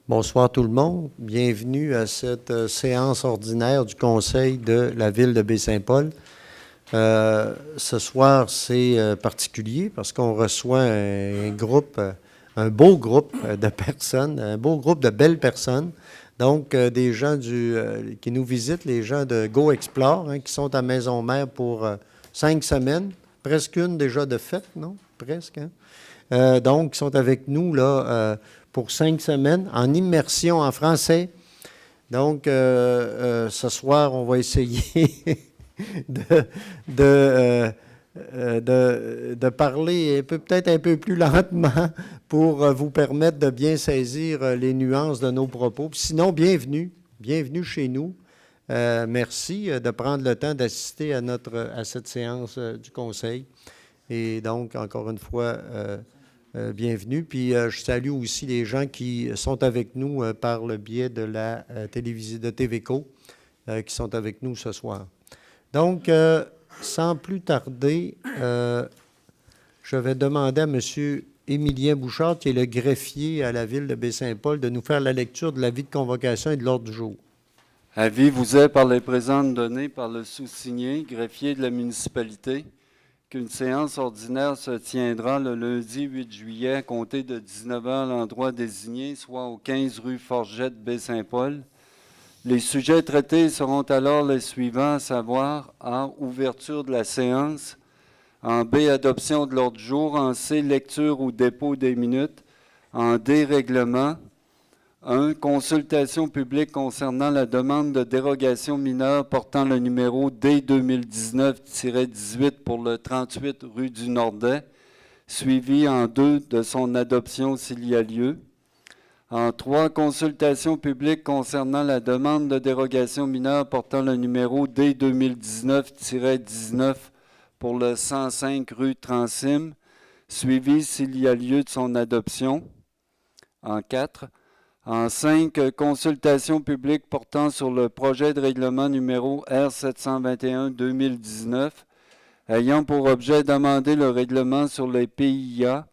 Bonsoir tout le monde. Bienvenue à cette séance ordinaire du Conseil de la Ville de Baie-Saint-Paul. Ce soir, c'est particulier parce qu'on reçoit un groupe, un beau groupe de personnes, un beau groupe de belles personnes. Donc, des gens qui nous visitent, les gens de Go Explore, qui sont à Maison-Mère pour 5 semaines. Presque une déjà de fête, non? Presque, hein? Donc, ils sont avec nous là pour 5 semaines en immersion en français. Donc, ce soir, on va essayer de, de, euh, de parler peut-être un peu plus lentement pour vous permettre de bien saisir les nuances de nos propos. Puis sinon, bienvenue. Bienvenue chez nous. Merci de prendre le temps d'assister à cette séance du Conseil. Et donc, encore une fois, bienvenue. Puis je salue aussi les gens qui sont avec nous par le biais de la télévision de TVCO qui sont avec nous ce soir. Donc, sans plus tarder, je vais demander à M. Émilien Bouchard, qui est le greffier à la Ville de Baie-Saint-Paul, de nous faire la lecture de l'avis de convocation et de l'ordre du jour. Avis vous est par les présentes données par le sous-signé, greffier de la municipalité, qu'une séance ordinaire se tiendra le lundi 8 juillet à compter de 19h à l'endroit désigné, soit au 15 rue Forgette, Baie-Saint-Paul. Les sujets traités seront alors les suivants, à savoir A. Ouverture de la séance, en B. Adoption de l'ordre du jour, en C. Lecture ou dépôt des minutes, en D. Règlement. 1. Consultation publique concernant la demande de dérogation mineure portant le numéro D 2019-18 pour le 38 rue du Nordais, suivi en 2 de son adoption s'il y a lieu. En 3. Consultation publique concernant la demande de dérogation mineure portant le numéro D 2019-19 pour le 105 rue Transim, suivi s'il y a lieu de son adoption. En 4. En 5, consultation publique portant sur le projet de règlement numéro R721-2019, ayant pour objet d'amender le règlement sur les PIA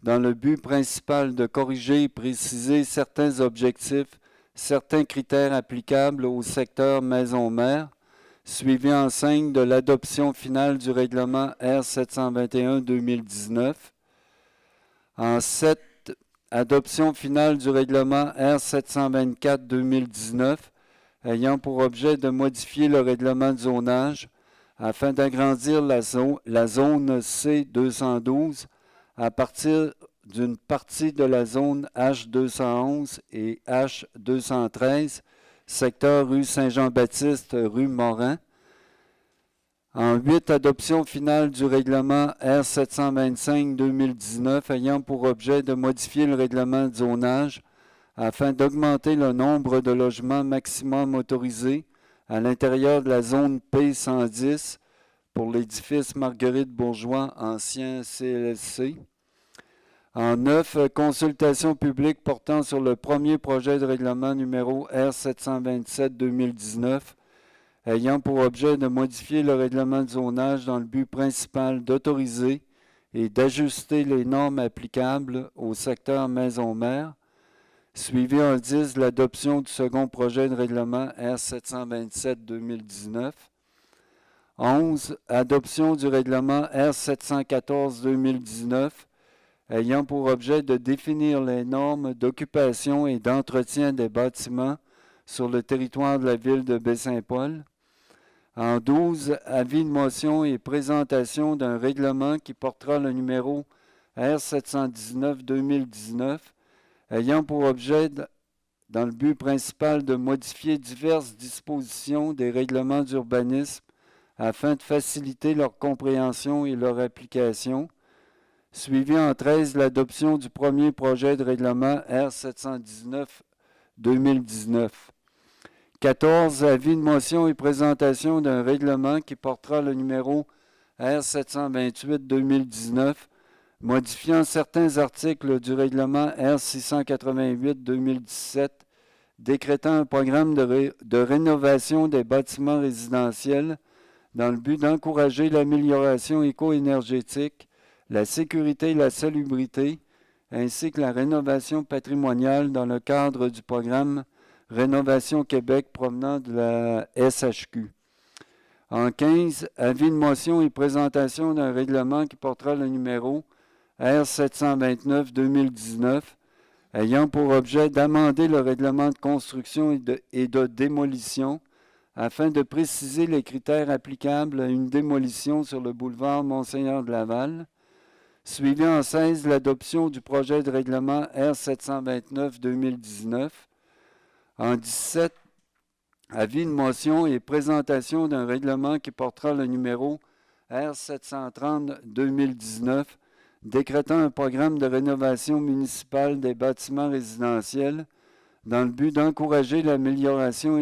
dans le but principal de corriger et préciser certains objectifs, certains critères applicables au secteur maison-mère, suivi en 5 de l'adoption finale du règlement R721-2019. En 7, adoption finale du règlement R724-2019, ayant pour objet de modifier le règlement de zonage afin d'agrandir la zone C212 à partir d'une partie de la zone H211 et H213, secteur rue Saint-Jean-Baptiste, rue Morin. En 8, adoption finale du règlement R725-2019 ayant pour objet de modifier le règlement de zonage afin d'augmenter le nombre de logements maximum autorisés à l'intérieur de la zone P110 pour l'édifice Marguerite-Bourgeois, ancien CLSC. En 9, consultation publique portant sur le premier projet de règlement numéro R727-2019 ayant pour objet de modifier le règlement de zonage dans le but principal d'autoriser et d'ajuster les normes applicables au secteur maison-mère, suivi en 10 l'adoption du second projet de règlement R727-2019. 11. Adoption du règlement R714-2019, ayant pour objet de définir les normes d'occupation et d'entretien des bâtiments sur le territoire de la ville de Baie-Saint-Paul. En 12, avis de motion et présentation d'un règlement qui portera le numéro R719-2019, ayant pour objet, dans le but principal, de modifier diverses dispositions des règlements d'urbanisme afin de faciliter leur compréhension et leur application, suivi en 13 l'adoption du premier projet de règlement R719-2019. 14. Avis de motion et présentation d'un règlement qui portera le numéro R728-2019, modifiant certains articles du règlement R688-2017, décrétant un programme de rénovation des bâtiments résidentiels dans le but d'encourager l'amélioration éco-énergétique, la sécurité et la salubrité, ainsi que la rénovation patrimoniale dans le cadre du programme Rénovation Québec provenant de la SHQ. En 15, avis de motion et présentation d'un règlement qui portera le numéro R729-2019, ayant pour objet d'amender le règlement de construction et de démolition afin de préciser les critères applicables à une démolition sur le boulevard Monseigneur de Laval. Suivi en 16, l'adoption du projet de règlement R729-2019. En 17, avis de motion et présentation d'un règlement qui portera le numéro R730-2019, décrétant un programme de rénovation municipale des bâtiments résidentiels dans le but d'encourager l'amélioration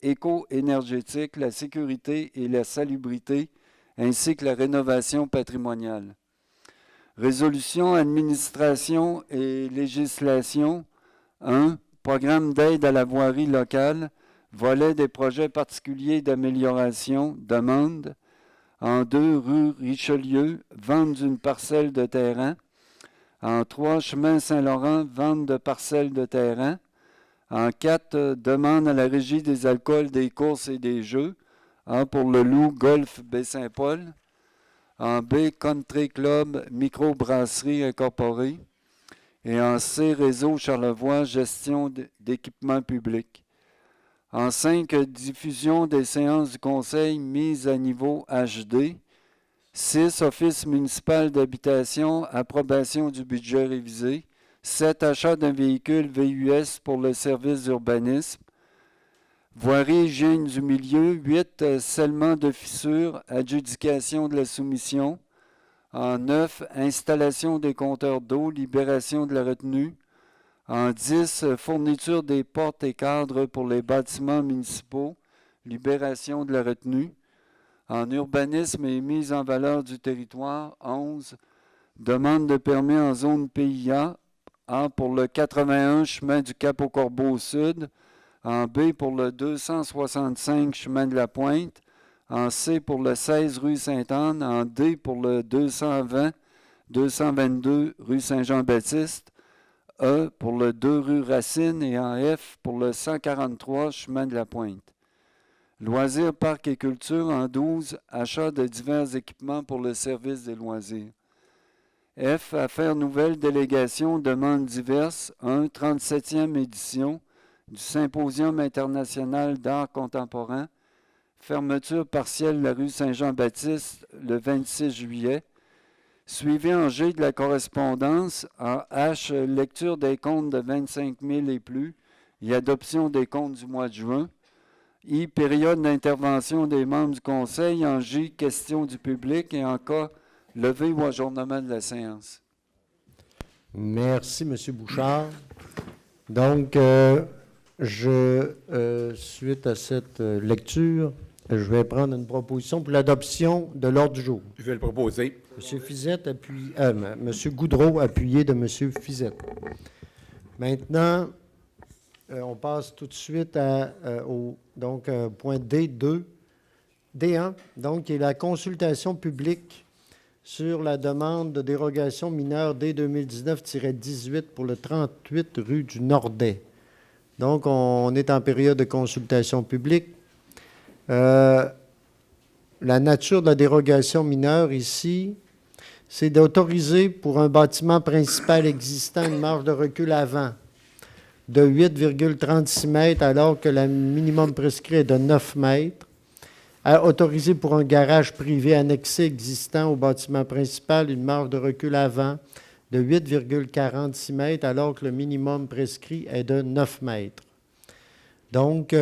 éco-énergétique, la sécurité et la salubrité, ainsi que la rénovation patrimoniale. Résolution, administration et législation. 1. Programme d'aide à la voirie locale, volet des projets particuliers d'amélioration, demande. En 2, rue Richelieu, vente d'une parcelle de terrain. En 3, chemin Saint-Laurent, vente de parcelles de terrain. En 4, demande à la Régie des alcools, des courses et des jeux. A pour le Loup, Golf Baie-Saint-Paul. En B, Country Club, microbrasserie incorporée. Et en C, Réseau Charlevoix, gestion d'équipements publics. En 5, diffusion des séances du Conseil mise à niveau HD. 6, Office municipal d'habitation, approbation du budget révisé. 7, achat d'un véhicule VUS pour le service d'urbanisme. Voirie hygiène du milieu. 8, scellement de fissures, adjudication de la soumission. En 9, installation des compteurs d'eau, libération de la retenue. En 10, fourniture des portes et cadres pour les bâtiments municipaux, libération de la retenue. En urbanisme et mise en valeur du territoire. 11, demande de permis en zone PIA. A pour le 81 chemin du Cap au Corbeau Sud. En B pour le 265 chemin de la Pointe. En C pour le 16 rue Sainte-Anne. En D pour le 220-222 rue Saint-Jean-Baptiste. E pour le 2 rue Racine et en F pour le 143 chemin de la Pointe. Loisirs, parcs et culture en 12, achat de divers équipements pour le service des loisirs. F, affaires nouvelles, délégation, demandes diverses. 1, 37e édition du Symposium international d'art contemporain. Fermeture partielle de la rue Saint-Jean-Baptiste le 26 juillet. Suivi en G de la correspondance. En H, lecture des comptes de 25 000 et plus et adoption des comptes du mois de juin. I, période d'intervention des membres du Conseil. En J, questions du public. Et en K, levée ou ajournement de la séance. Merci, M. Bouchard. Donc, suite à cette lecture, je vais prendre une proposition pour l'adoption de l'ordre du jour. Je vais le proposer. M. Fizette, M. Goudreau, appuyé de M. Fizette. Maintenant, on passe tout de suite au point D2, D1, donc, qui est la consultation publique sur la demande de dérogation mineure D2019-18 pour le 38 rue du Nordet. Donc, on est en période de consultation publique. La nature de la dérogation mineure ici, c'est d'autoriser pour un bâtiment principal existant une marge de recul avant de 8,36 mètres alors que le minimum prescrit est de 9 mètres. À autoriser pour un garage privé annexé existant au bâtiment principal une marge de recul avant de 8,46 mètres alors que le minimum prescrit est de 9 mètres. Donc,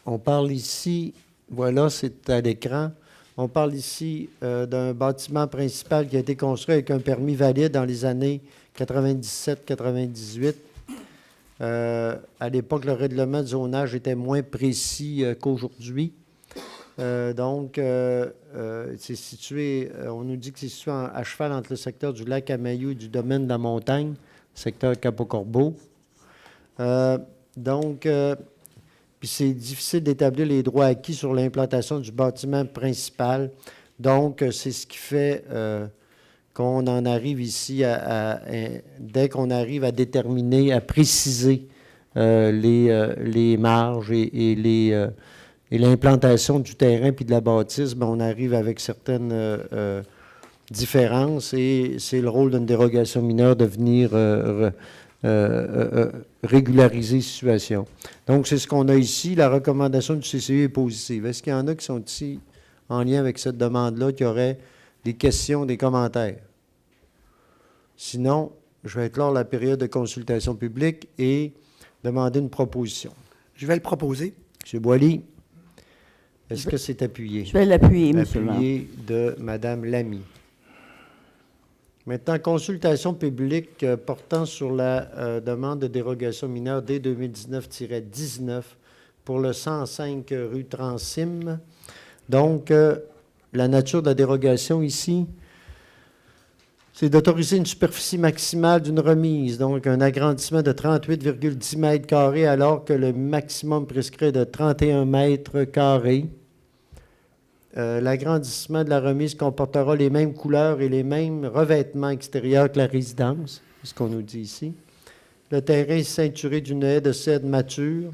on parle ici, voilà, c'est à l'écran, on parle ici d'un bâtiment principal qui a été construit avec un permis valide dans les années 97-98. À l'époque, le règlement de zonage était moins précis qu'aujourd'hui. Donc, c'est situé, on nous dit que c'est situé à cheval entre le secteur du lac Amaillou et du domaine de la montagne, secteur Cap-au-Corbeau. Puis c'est difficile d'établir les droits acquis sur l'implantation du bâtiment principal. Donc, c'est ce qui fait qu'on en arrive ici dès qu'on arrive à déterminer, à préciser les marges et l'implantation du terrain puis de la bâtisse, bien, on arrive avec certaines différences et c'est le rôle d'une dérogation mineure de venir régulariser la situation. Donc, c'est ce qu'on a ici. La recommandation du CCE est positive. Est-ce qu'il y en a qui sont ici en lien avec cette demande-là, qui auraient des questions, des commentaires? Sinon, je vais clore la période de consultation publique et demander une proposition. Je vais le proposer. M. Boily, est-ce que c'est appuyé? Je vais l'appuyer, M. le maire. Appuyé de Mme Lamy. Maintenant, consultation publique portant sur la demande de dérogation mineure D2019-19 pour le 105 rue Transim. Donc, la nature de la dérogation ici, c'est d'autoriser une superficie maximale d'une remise, donc un agrandissement de 38,10 mètres carrés alors que le maximum prescrit est de 31 mètres carrés. L'agrandissement de la remise comportera les mêmes couleurs et les mêmes revêtements extérieurs que la résidence, c'est ce qu'on nous dit ici. Le terrain est ceinturé d'une haie de cèdre mature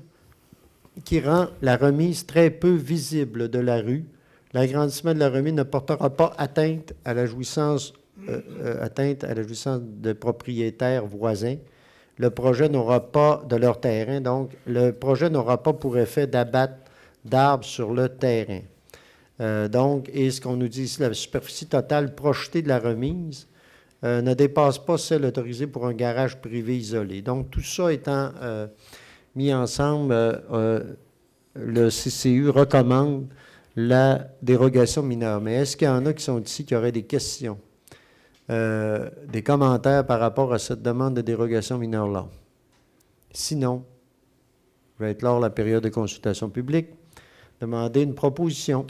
qui rend la remise très peu visible de la rue. L'agrandissement de la remise ne portera pas atteinte à la jouissance de propriétaires voisins. Le projet n'aura pas de leur terrain, donc le projet n'aura pas pour effet d'abattre d'arbres sur le terrain. Donc, et ce qu'on nous dit ici, la superficie totale projetée de la remise ne dépasse pas celle autorisée pour un garage privé isolé. Donc, tout ça étant mis ensemble, le CCU recommande la dérogation mineure. Mais est-ce qu'il y en a qui sont ici qui auraient des questions, des commentaires par rapport à cette demande de dérogation mineure-là? Sinon, je vais éclore la période de consultation publique. Demander une proposition.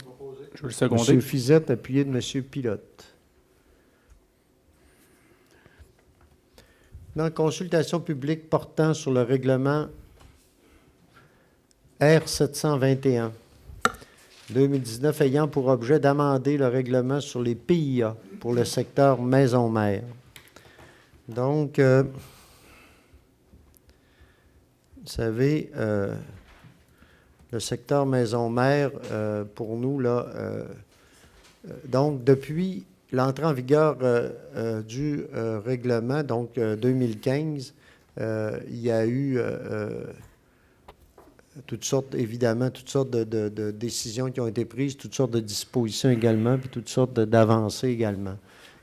Je veux le seconder. M. Fizette, appuyé de M. Pilote. Dans consultation publique portant sur le règlement R721 2019 ayant pour objet d'amender le règlement sur les PIA pour le secteur maison-mère. Donc, vous savez, le secteur maison-mère, pour nous, là, donc, depuis l'entrée en vigueur du règlement, donc 2015, il y a eu toutes sortes de décisions qui ont été prises, toutes sortes de dispositions également, puis toutes sortes d'avancées également.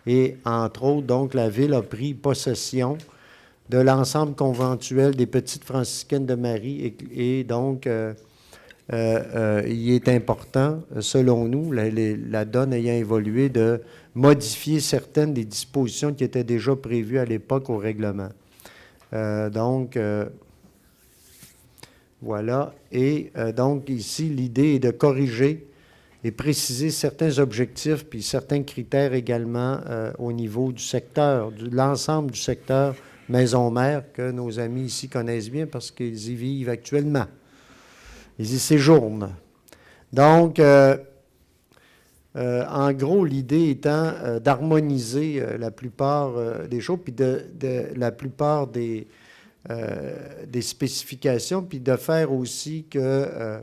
Et, entre autres, donc, la Ville a pris possession de l'ensemble conventuel des petites franciscaines de Marie et donc, il est important, selon nous, la donne ayant évolué, de modifier certaines des dispositions qui étaient déjà prévues à l'époque au règlement. Donc, voilà. Et donc, ici, l'idée est de corriger et préciser certains objectifs puis certains critères également au niveau du secteur, de l'ensemble du secteur maison-mère que nos amis ici connaissent bien parce qu'ils y vivent actuellement. Ils y séjournent. Donc, en gros, l'idée étant d'harmoniser la plupart des choses, puis la plupart des spécifications, puis de faire aussi que,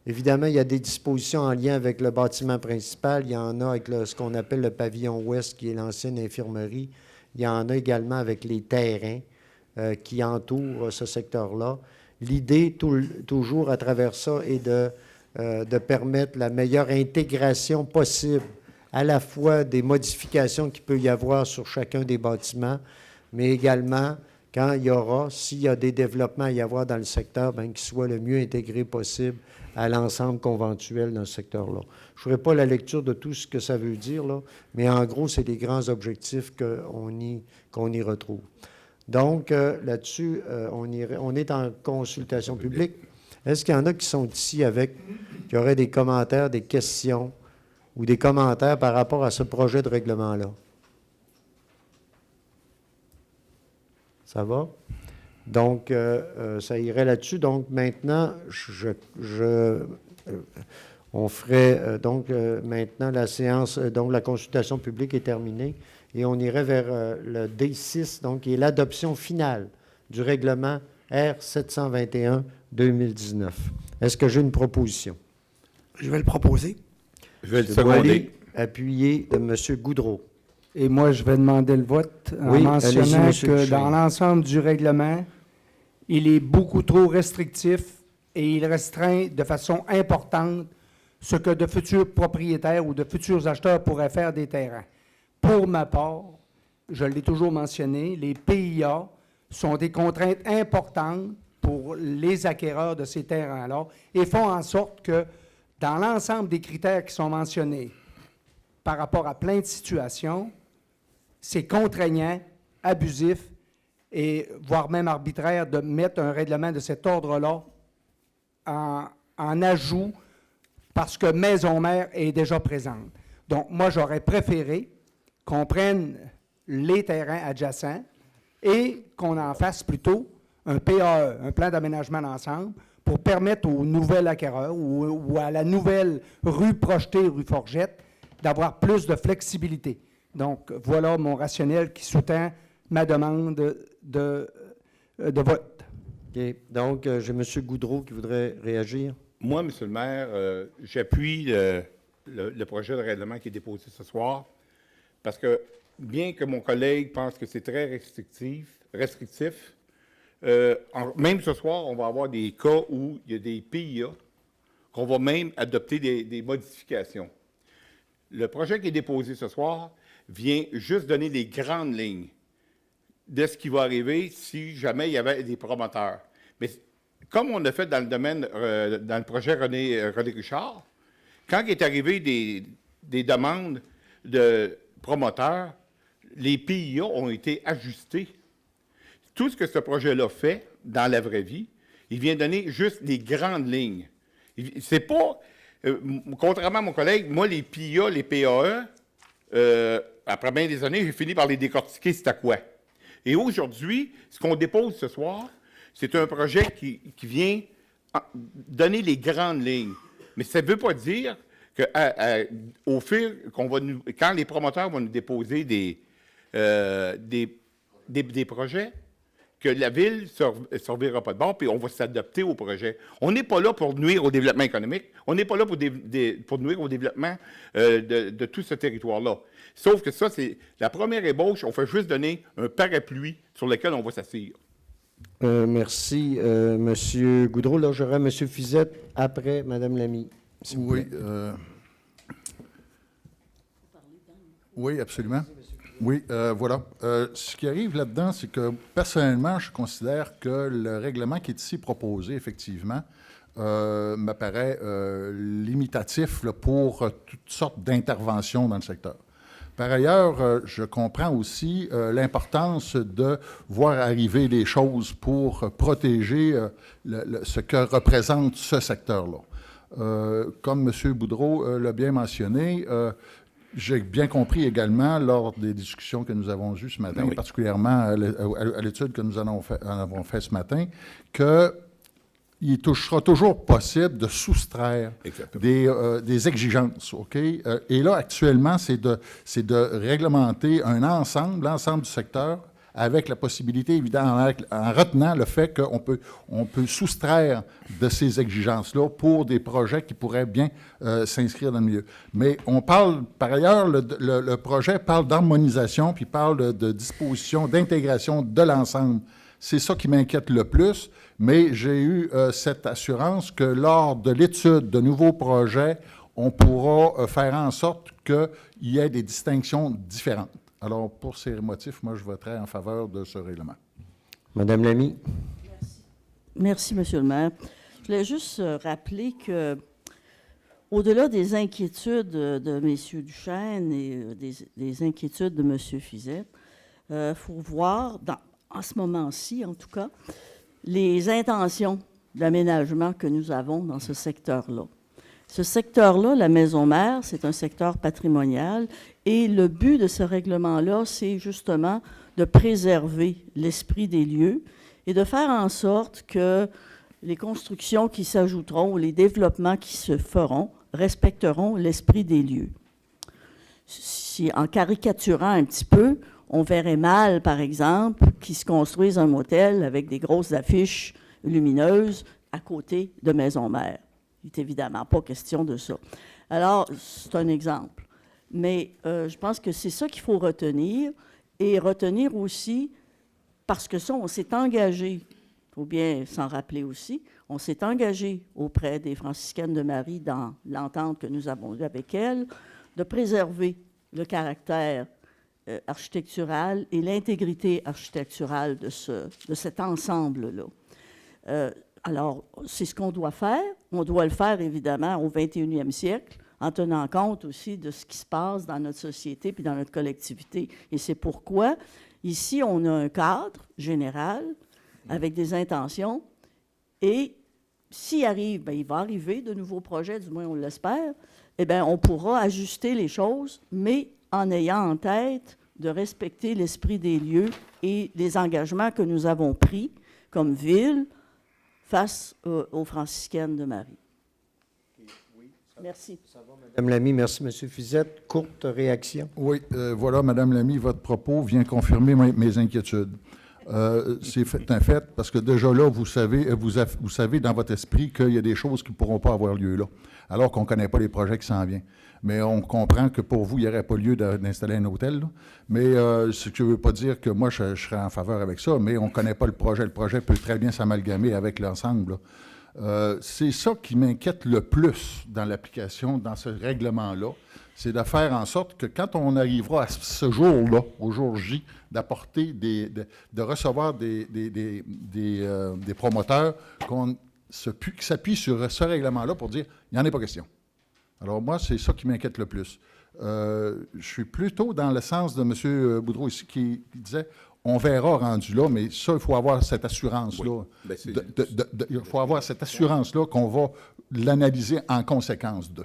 évidemment, il y a des dispositions en lien avec le bâtiment principal. Il y en a avec ce qu'on appelle le pavillon ouest, qui est l'ancienne infirmerie. Il y en a également avec les terrains qui entourent ce secteur-là. L'idée, toujours à travers ça, est de permettre la meilleure intégration possible, à la fois des modifications qu'il peut y avoir sur chacun des bâtiments, mais également, quand il y aura, s'il y a des développements à y avoir dans le secteur, bien, qu'ils soient le mieux intégrés possible à l'ensemble conventuel dans ce secteur-là. Je ne ferai pas la lecture de tout ce que ça veut dire, là, mais en gros, c'est les grands objectifs qu'on y retrouve. Donc, là-dessus, on est en consultation publique. Est-ce qu'il y en a qui sont ici qui auraient des commentaires, des questions ou des commentaires par rapport à ce projet de règlement-là? Ça va? Donc, ça irait là-dessus. Donc, maintenant, on ferait, donc, maintenant, la séance, donc, la consultation publique est terminée et on irait vers le D6, donc qui est l'adoption finale du règlement R721-2019. Est-ce que j'ai une proposition? Je vais le proposer. Je vais le M. Boily, seconder. appuyé de M. Goudreau. Et moi, je vais demander le vote en Oui, mentionnant allez-y, M. que Duchesne. dans l'ensemble du règlement, il est beaucoup trop restrictif et il restreint de façon importante ce que de futurs propriétaires ou de futurs acheteurs pourraient faire des terrains. Pour ma part, je l'ai toujours mentionné, les PIA sont des contraintes importantes pour les acquéreurs de ces terrains-là et font en sorte que, dans l'ensemble des critères qui sont mentionnés par rapport à plein de situations, c'est contraignant, abusif et voire même arbitraire de mettre un règlement de cet ordre-là en ajout parce que Maison Mère est déjà présente. Donc, moi, j'aurais préféré qu'on prenne les terrains adjacents et qu'on en fasse plutôt un PAE, un plan d'aménagement d'ensemble, pour permettre aux nouveaux acquéreurs ou à la nouvelle rue projetée, rue Forgette, d'avoir plus de flexibilité. Donc, voilà mon rationnel qui sous-tend ma demande de vote. OK. Donc, j'ai M. Goudreau qui voudrait réagir. Moi, M. le maire, j'appuie le projet de règlement qui est déposé ce soir parce que, bien que mon collègue pense que c'est très restrictif, même ce soir, on va avoir des cas où il y a des PIA qu'on va même adopter des modifications. Le projet qui est déposé ce soir vient juste donner les grandes lignes de ce qui va arriver si jamais il y avait des promoteurs. Mais comme on a fait dans le domaine, dans le projet René Richard, quand il est arrivé des demandes de promoteurs, les PIA ont été ajustés. Tout ce que ce projet-là fait dans la vraie vie, il vient donner juste les grandes lignes. C'est pas, contrairement à mon collègue, moi, les PIA, les PAE, après bien des années, j'ai fini par les décortiquer, c'est à quoi. Et aujourd'hui, ce qu'on dépose ce soir, c'est un projet qui vient donner les grandes lignes. Mais ça ne veut pas dire qu'au fil quand les promoteurs vont nous déposer des projets, que la Ville ne servira pas de bord, puis on va s'adapter au projet. On n'est pas là pour nuire au développement économique. On n'est pas là pour nuire au développement de tout ce territoire-là. Sauf que ça, c'est la première ébauche. On fait juste donner un parapluie sur lequel on va s'asseoir. Merci, M. Goudreau. Là, j'aurai M. Fizette après Mme Lamy. Oui. Oui, absolument. Oui, voilà. Ce qui arrive là-dedans, c'est que personnellement, je considère que le règlement qui est ici proposé, effectivement, m'apparaît limitatif là, pour toutes sortes d'interventions dans le secteur. Par ailleurs, je comprends aussi l'importance de voir arriver les choses pour protéger ce que représente ce secteur-là. Comme M. Boudreau l'a bien mentionné, j'ai bien compris également, lors des discussions que nous avons eues ce matin, oui, particulièrement à l'étude que nous en avons fait ce matin, qu'il sera toujours possible de soustraire des exigences. OK? Et là, actuellement, c'est de réglementer l'ensemble du secteur, avec la possibilité, évidemment, en retenant le fait qu'on peut soustraire de ces exigences-là pour des projets qui pourraient bien s'inscrire dans le milieu. Mais on parle, par ailleurs, le projet parle d'harmonisation, puis parle de disposition, d'intégration de l'ensemble. C'est ça qui m'inquiète le plus, mais j'ai eu cette assurance que lors de l'étude de nouveaux projets, on pourra faire en sorte qu'il y ait des distinctions différentes. Alors, pour ces motifs, moi, je voterai en faveur de ce règlement. Madame Lamy. Merci, Monsieur le maire. Je voulais juste rappeler que, au-delà des inquiétudes de M. Duchesne et des inquiétudes de M. Fizette, il faut voir, en ce moment-ci, en tout cas, les intentions d'aménagement que nous avons dans ce secteur-là. Ce secteur-là, la Maison Mère, c'est un secteur patrimonial et le but de ce règlement-là, c'est justement de préserver l'esprit des lieux et de faire en sorte que les constructions qui s'ajouteront ou les développements qui se feront respecteront l'esprit des lieux. si en caricaturant un petit peu, on verrait mal, par exemple, qu'ils se construisent un motel avec des grosses affiches lumineuses à côté de maison mère. Il n'est évidemment pas question de ça. Alors, c'est un exemple. Mais je pense que c'est ça qu'il faut retenir, et retenir aussi, parce que ça, on s'est engagé, il faut bien s'en rappeler aussi, on s'est engagé auprès des franciscaines de Marie dans l'entente que nous avons eue avec elles, de préserver le caractère architectural et l'intégrité architecturale de cet ensemble-là. Alors, c'est ce qu'on doit faire. On doit le faire, évidemment, au 21e siècle, en tenant compte aussi de ce qui se passe dans notre société puis dans notre collectivité. Et c'est pourquoi, ici, on a un cadre général avec des intentions, et s'il arrive, bien, il va arriver de nouveaux projets, du moins on l'espère, eh bien, on pourra ajuster les choses, mais en ayant en tête de respecter l'esprit des lieux et des engagements que nous avons pris comme ville face aux franciscaines de Marie. Merci. Madame Lamy, merci, M. Fizette. Courte réaction. Oui, voilà, Madame Lamy, votre propos vient confirmer mes inquiétudes. C'est un fait, parce que déjà là, vous savez dans votre esprit qu'il y a des choses qui ne pourront pas avoir lieu là, alors qu'on ne connaît pas les projets qui s'en viennent. Mais on comprend que pour vous, il n'y aurait pas lieu d'installer un hôtel, là. Mais ce que je ne veux pas dire que moi, je serais en faveur avec ça, mais on ne connaît pas le projet. Le projet peut très bien s'amalgamer avec l'ensemble, là. C'est ça qui m'inquiète le plus dans l'application, dans ce règlement-là, c'est de faire en sorte que quand on arrivera à ce jour-là, au jour J, d'apporter de recevoir des promoteurs qui s'appuient sur ce règlement-là pour dire il n'y en est pas question. Alors moi, c'est ça qui m'inquiète le plus. Je suis plutôt dans le sens de M. Boudreau ici qui disait on verra rendu là, mais ça, il faut avoir cette assurance-là. Oui. Ben, il faut avoir cette assurance-là qu'on va l'analyser en conséquence de.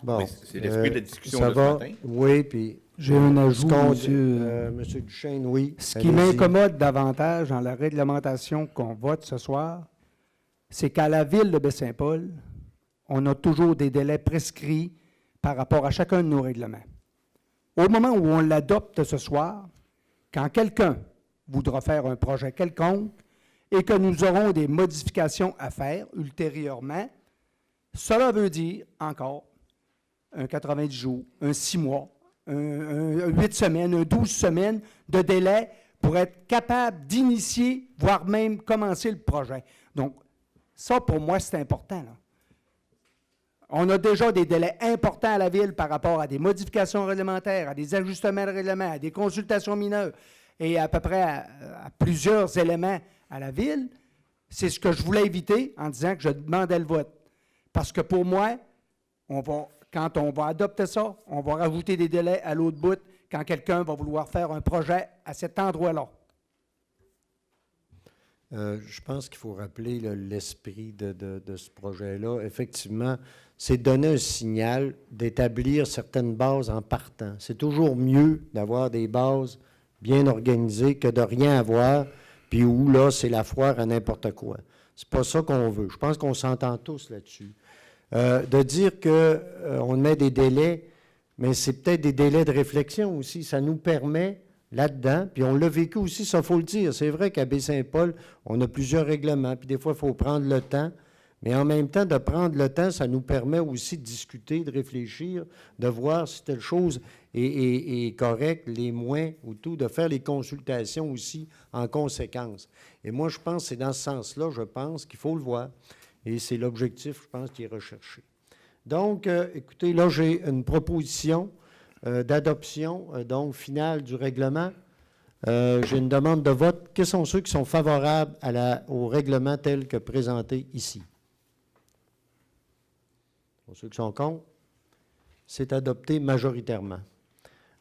Bon, c'est l'esprit de la discussion ça de va. ce matin. Oui, puis... J'ai un ajout, Monsieur Duchesne, oui. Ce qui allez-y. m'incommode davantage dans la réglementation qu'on vote ce soir, c'est qu'à la ville de Baie-Saint-Paul, on a toujours des délais prescrits par rapport à chacun de nos règlements. Au moment où on l'adopte ce soir, quand quelqu'un voudra faire un projet quelconque et que nous aurons des modifications à faire ultérieurement, cela veut dire encore un 90 jours, un 6 mois, un 8 semaines, un 12 semaines de délai pour être capable d'initier, voire même commencer le projet. Donc, ça, pour moi, c'est important, là. On a déjà des délais importants à la ville par rapport à des modifications réglementaires, à des ajustements de règlement, à des consultations mineures et à peu près à plusieurs éléments à la ville. C'est ce que je voulais éviter en disant que je demandais le vote. Parce que pour moi, quand on va adopter ça, on va rajouter des délais à l'autre bout quand quelqu'un va vouloir faire un projet à cet endroit-là. Je pense qu'il faut rappeler là, l'esprit de ce projet-là. Effectivement, c'est donner un signal d'établir certaines bases en partant. C'est toujours mieux d'avoir des bases bien organisées que de rien avoir, puis où, là, c'est la foire à n'importe quoi. C'est pas ça qu'on veut. Je pense qu'on s'entend tous là-dessus. De dire qu'on met des délais, mais c'est peut-être des délais de réflexion aussi. Ça nous permet... là-dedans, puis on l'a vécu aussi, ça, il faut le dire. C'est vrai qu'à Baie-Saint-Paul, on a plusieurs règlements, puis des fois, il faut prendre le temps. Mais en même temps, de prendre le temps, ça nous permet aussi de discuter, de réfléchir, de voir si telle chose est correcte, les moins ou tout, de faire les consultations aussi en conséquence. Et moi, je pense que c'est dans ce sens-là, je pense qu'il faut le voir. Et c'est l'objectif, je pense, qui est recherché. Donc, écoutez, là, j'ai une proposition d'adoption, donc, finale du règlement. J'ai une demande de vote. Quels sont ceux qui sont favorables au règlement tel que présenté ici? Pour ceux qui sont contre, c'est adopté majoritairement.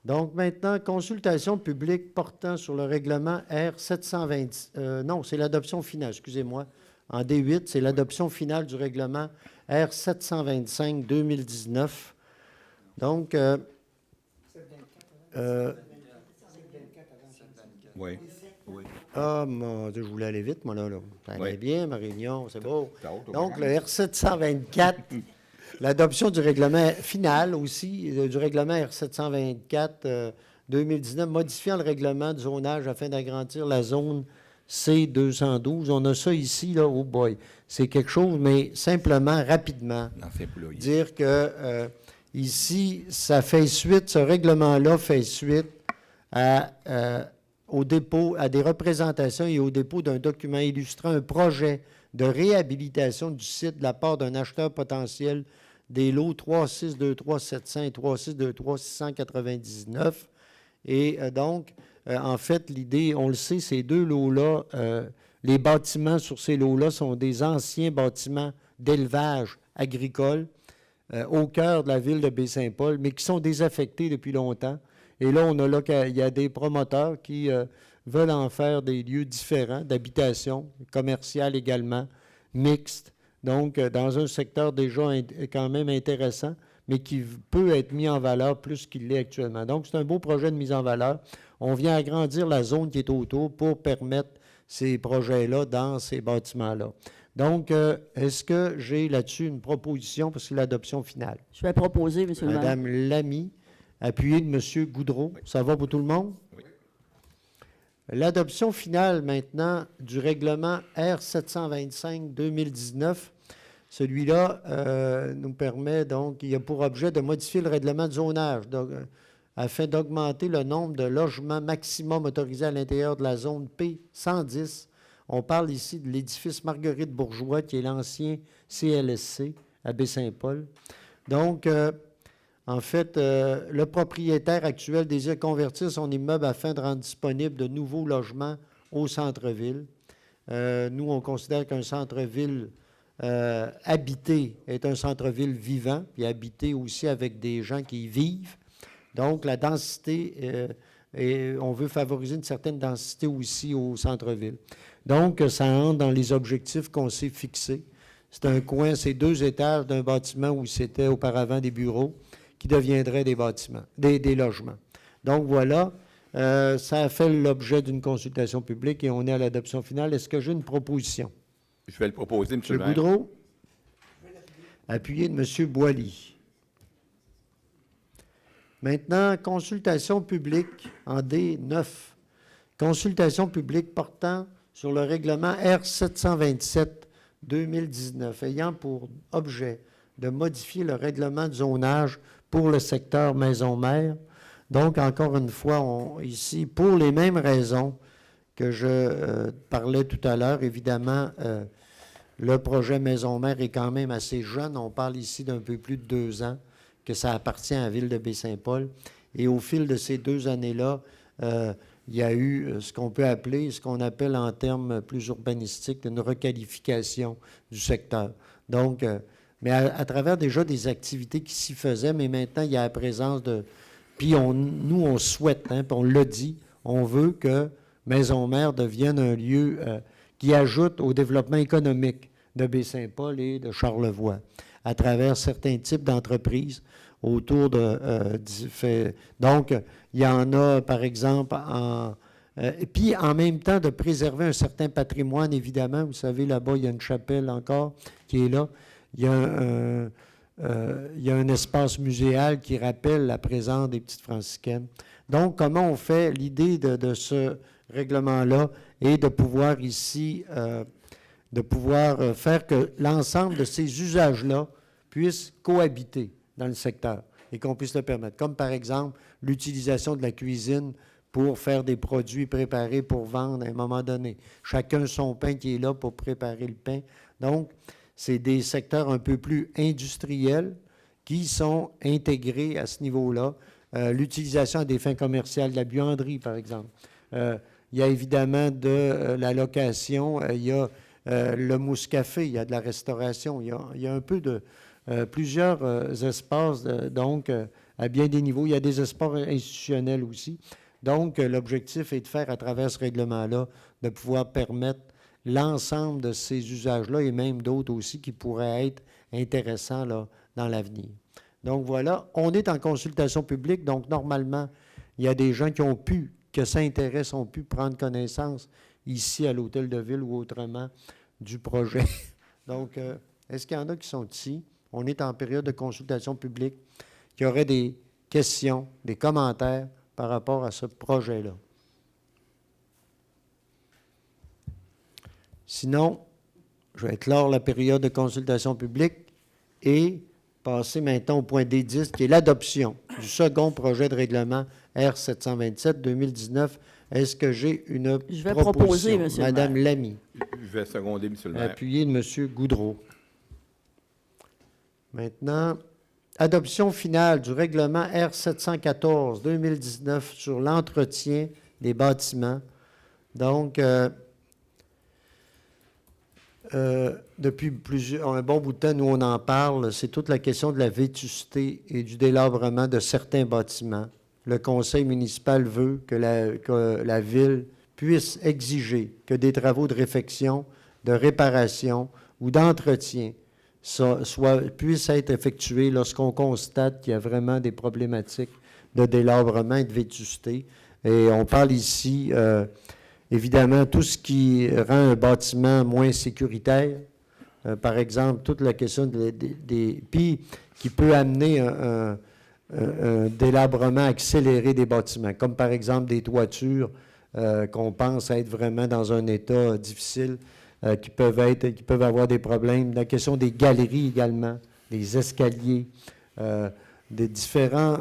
Donc, maintenant, consultation publique portant sur le règlement R720... non, c'est l'adoption finale, excusez-moi. En D8, c'est l'adoption finale du règlement R725-2019. Donc... oui. Ah, mon Dieu, je voulais aller vite, moi, là. Ça allait Oui. bien, ma réunion, c'est beau. T'as hâte au Donc, programme. le R724, L'adoption du règlement final aussi, du règlement R724 2019, modifiant le règlement de zonage afin d'agrandir la zone C212. On a ça ici, là, oh boy, c'est quelque chose, mais simplement, rapidement, dire que ici, ça fait suite, ce règlement-là fait suite au dépôt, à des représentations et au dépôt d'un document illustrant un projet de réhabilitation du site de la part d'un acheteur potentiel des lots 3623700 et 3623699. Et donc, en fait, l'idée, on le sait, ces deux lots-là, les bâtiments sur ces lots-là sont des anciens bâtiments d'élevage agricole au cœur de la ville de Baie-Saint-Paul, mais qui sont désaffectés depuis longtemps. Et là, on a là qu'il y a des promoteurs qui veulent en faire des lieux différents d'habitation, commercial également, mixte. Donc, dans un secteur déjà quand même intéressant, mais qui peut être mis en valeur plus qu'il l'est actuellement. Donc, c'est un beau projet de mise en valeur. On vient agrandir la zone qui est autour pour permettre ces projets-là dans ces bâtiments-là. Donc, est-ce que j'ai là-dessus une proposition, parce que c'est l'adoption finale? Je vais proposer, M. le maire. Madame Lamy, appuyée de M. Goudreau. Oui. Ça va pour tout le monde? Oui. L'adoption finale maintenant du règlement R725-2019. Celui-là nous permet donc, il a pour objet de modifier le règlement de zonage afin d'augmenter le nombre de logements maximum autorisés à l'intérieur de la zone P110. On parle ici de l'édifice Marguerite Bourgeois, qui est l'ancien CLSC à Baie-Saint-Paul. Donc, en fait, le propriétaire actuel désire convertir son immeuble afin de rendre disponible de nouveaux logements au centre-ville. Nous, on considère qu'un centre-ville habité est un centre-ville vivant, puis habité aussi avec des gens qui y vivent. Donc, la densité, on veut favoriser une certaine densité aussi au centre-ville. Donc, ça entre dans les objectifs qu'on s'est fixés. C'est un coin, c'est 2 étages d'un bâtiment où c'était auparavant des bureaux qui deviendraient des bâtiments, des logements. Donc, voilà, ça a fait l'objet d'une consultation publique et on est à l'adoption finale. Est-ce que j'ai une proposition? Je vais le proposer, M. le maire. Goudreau, appuyé de M. Boily. Maintenant, consultation publique en D9. Consultation publique portant sur le règlement R727-2019, ayant pour objet de modifier le règlement de zonage pour le secteur maison-mère. Donc, encore une fois, ici, pour les mêmes raisons que je parlais tout à l'heure, évidemment, le projet Maison-Mère est quand même assez jeune. On parle ici d'un peu plus de 2 ans que ça appartient à la ville de Baie-Saint-Paul. Et au fil de ces 2 années-là, il y a eu ce qu'on peut appeler, ce qu'on appelle en termes plus urbanistiques, une requalification du secteur. Donc, mais à travers déjà des activités qui s'y faisaient, mais maintenant, il y a la présence de... Puis nous, on souhaite, puis on l'a dit, on veut que Maison-Mère devienne un lieu qui ajoute au développement économique de Baie-Saint-Paul et de Charlevoix, à travers certains types d'entreprises autour de... donc, il y en a, par exemple, et puis, en même temps, de préserver un certain patrimoine, évidemment. Vous savez, là-bas, il y a une chapelle encore qui est là. Il y a un espace muséal qui rappelle la présence des petites franciscaines. Donc, comment on fait? L'idée de ce règlement-là est de pouvoir ici, faire que l'ensemble de ces usages-là puissent cohabiter dans le secteur et qu'on puisse le permettre. Comme, par exemple, l'utilisation de la cuisine pour faire des produits préparés pour vendre à un moment donné. Chacun son pain qui est là pour préparer le pain. Donc, c'est des secteurs un peu plus industriels qui sont intégrés à ce niveau-là. L'utilisation à des fins commerciales de la buanderie, par exemple. Il y a évidemment de la location, il y a le mousse-café, il y a de la restauration, il y a un peu de plusieurs espaces, donc, à bien des niveaux. Il y a des espaces institutionnels aussi. Donc, l'objectif est de faire, à travers ce règlement-là, de pouvoir permettre l'ensemble de ces usages-là et même d'autres aussi qui pourraient être intéressants là, dans l'avenir. Donc, voilà. On est en consultation publique, donc, normalement, il y a des gens que ça intéresse, ont pu prendre connaissance ici à l'Hôtel de Ville ou autrement du projet. Donc, est-ce qu'il y en a qui sont ici? On est en période de consultation publique, qui aurait des questions, des commentaires par rapport à ce projet-là. Sinon, je vais clore la période de consultation publique et passer maintenant au point D10, qui est l'adoption du second projet de règlement R727-2019. Est-ce que j'ai une Je vais proposition? proposer, Monsieur le Madame maire. Lamy, Je vais seconder, M. le maire. appuyé de M. Goudreau. Maintenant, adoption finale du règlement R714-2019 sur l'entretien des bâtiments. Donc, depuis un bon bout de temps, nous, on en parle. C'est toute la question de la vétusté et du délabrement de certains bâtiments. Le conseil municipal veut que la ville puisse exiger que des travaux de réfection, de réparation ou d'entretien puissent être effectués lorsqu'on constate qu'il y a vraiment des problématiques de délabrement et de vétusté. Et on parle ici, évidemment, tout ce qui rend un bâtiment moins sécuritaire, par exemple, toute la question puis qui peut amener un délabrement accéléré des bâtiments, comme par exemple des toitures qu'on pense être vraiment dans un état difficile, qui peuvent avoir des problèmes. La question des galeries également, des escaliers, des différents,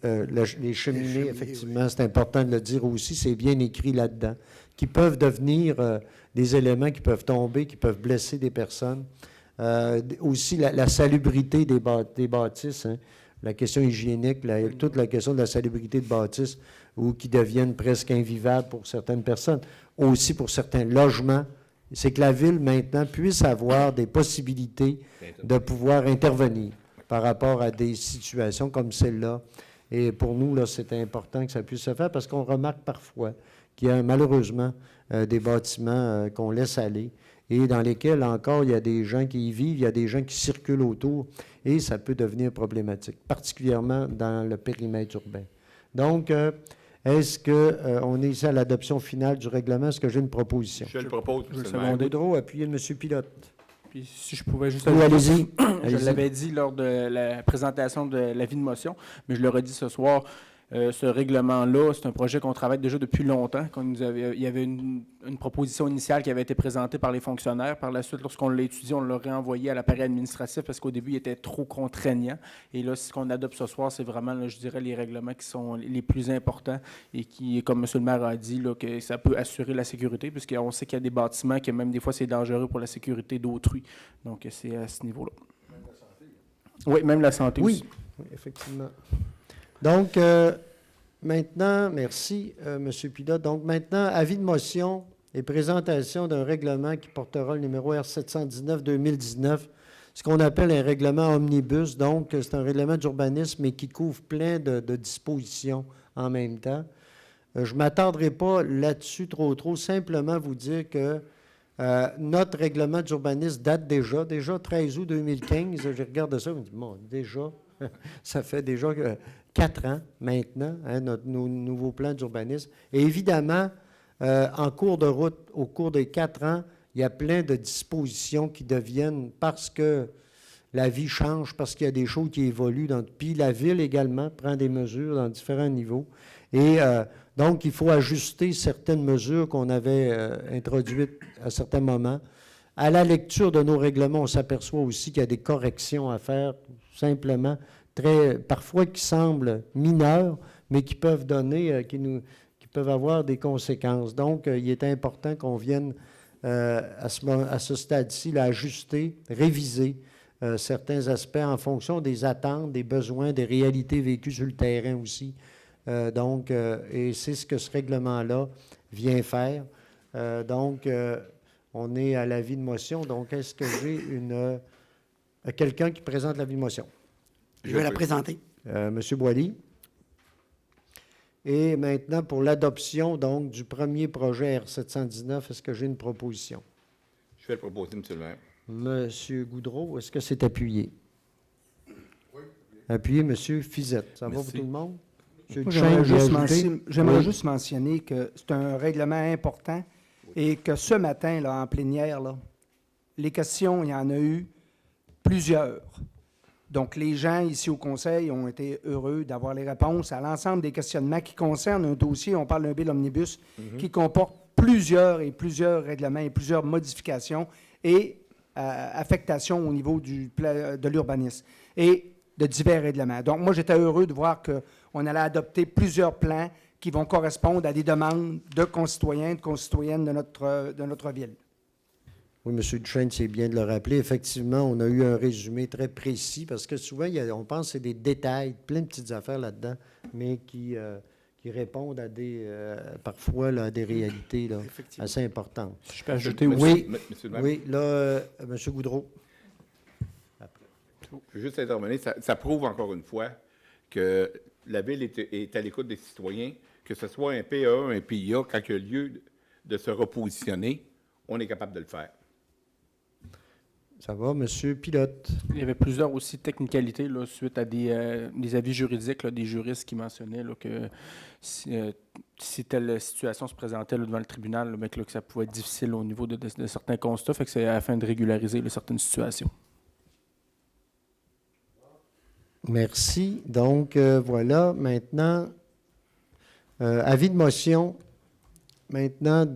les cheminées, effectivement, c'est important de le dire aussi, c'est bien écrit là-dedans, qui peuvent devenir des éléments qui peuvent tomber, qui peuvent blesser des personnes. Aussi, la salubrité des bâtisses, hein, la question hygiénique, toute la question de la salubrité de bâtisses, ou qui deviennent presque invivables pour certaines personnes, aussi pour certains logements. C'est que la ville, maintenant, puisse avoir des possibilités de pouvoir intervenir par rapport à des situations comme celle-là. Et pour nous, là, c'est important que ça puisse se faire parce qu'on remarque parfois qu'il y a malheureusement des bâtiments qu'on laisse aller et dans lesquels encore il y a des gens qui y vivent, il y a des gens qui circulent autour et ça peut devenir problématique, particulièrement dans le périmètre urbain. Donc, est-ce qu'on est ici à l'adoption finale du règlement? Est-ce que j'ai une proposition? Je le propose, M. le maire. Second Goudreau, appuyé de M. Pilote. Puis si je pouvais juste Oui, allez-y. je l'avais dit lors de la présentation de l'avis de motion, mais je le redis ce soir, ce règlement-là, c'est un projet qu'on travaille déjà depuis longtemps. Il y avait une proposition initiale qui avait été présentée par les fonctionnaires. Par la suite, lorsqu'on l'a étudié, on l'a réenvoyé à l'appareil administratif parce qu'au début, il était trop contraignant. Et là, ce qu'on adopte ce soir, c'est vraiment, là, je dirais, les règlements qui sont les plus importants et qui, comme M. le maire a dit, là, que ça peut assurer la sécurité, puisqu'on sait qu'il y a des bâtiments que même des fois, c'est dangereux pour la sécurité d'autrui. Donc, c'est à ce niveau-là. Même la santé. Oui, même la santé aussi. Oui, effectivement. Donc, maintenant, merci, M. Pilote. Donc, maintenant, avis de motion et présentation d'un règlement qui portera le numéro R719-2019, ce qu'on appelle un règlement omnibus. Donc, c'est un règlement d'urbanisme, mais qui couvre plein de dispositions en même temps. Je ne m'attarderai pas là-dessus trop, simplement vous dire que notre règlement d'urbanisme date déjà 13 août 2015. Je regarde ça, je me dis, bon, déjà, ça fait déjà 4 ans maintenant, hein, nos nouveaux plans d'urbanisme. Et évidemment, en cours de route, au cours des 4 ans, il y a plein de dispositions qui deviennent, parce que la vie change, parce qu'il y a des choses qui évoluent. Puis la ville également prend des mesures dans différents niveaux. Et donc, il faut ajuster certaines mesures qu'on avait introduites à certains moments. À la lecture de nos règlements, on s'aperçoit aussi qu'il y a des corrections à faire, simplement, parfois qui semblent mineures, mais qui peuvent donner, qui peuvent avoir des conséquences. Donc, il est important qu'on vienne à ce stade-ci, ajuster, réviser certains aspects en fonction des attentes, des besoins, des réalités vécues sur le terrain aussi. Et c'est ce que ce règlement-là vient faire. On est à l'avis de motion. Donc, est-ce que j'ai quelqu'un qui présente l'avis de motion? Je vais la présenter. Monsieur Boily. Et maintenant, pour l'adoption donc du premier projet R719, est-ce que j'ai une proposition? Je vais le proposer, M. le maire. Monsieur Goudreau, est-ce que c'est appuyé? Oui. Appuyé, M. Fizette. Ça va pour tout le monde? Moi, j'aimerais juste mentionner que c'est un règlement important et que ce matin, là, en plénière, là, les questions, il y en a eu plusieurs. Donc, les gens ici au Conseil ont été heureux d'avoir les réponses à l'ensemble des questionnements qui concernent un dossier, on parle d'un bill omnibus, qui comporte plusieurs règlements et plusieurs modifications et affectations au niveau de l'urbanisme et de divers règlements. Donc, moi, j'étais heureux de voir qu'on allait adopter plusieurs plans qui vont correspondre à des demandes de concitoyens, de concitoyennes de notre ville. Oui, M. Duchesne, c'est bien de le rappeler. Effectivement, on a eu un résumé très précis parce que souvent, on pense que c'est des détails, plein de petites affaires là-dedans, mais qui répondent à parfois là, à des réalités là, assez importantes. Si je peux ajouter Oui, Monsieur le maire, oui, là, M. Goudreau. je veux juste intervenir. Ça prouve encore une fois que la Ville est à l'écoute des citoyens, que ce soit un PAA, un PIA, quand il y a lieu de se repositionner, on est capable de le faire. Ça va, M. Pilote? Il y avait plusieurs aussi technicalités là, suite à des avis juridiques là, des juristes qui mentionnaient là, que si telle situation se présentait là, devant le tribunal, là, mais que ça pouvait être difficile au niveau de certains constats, fait que c'est afin de régulariser là, certaines situations. Merci. Donc, voilà, maintenant, avis de motion, maintenant,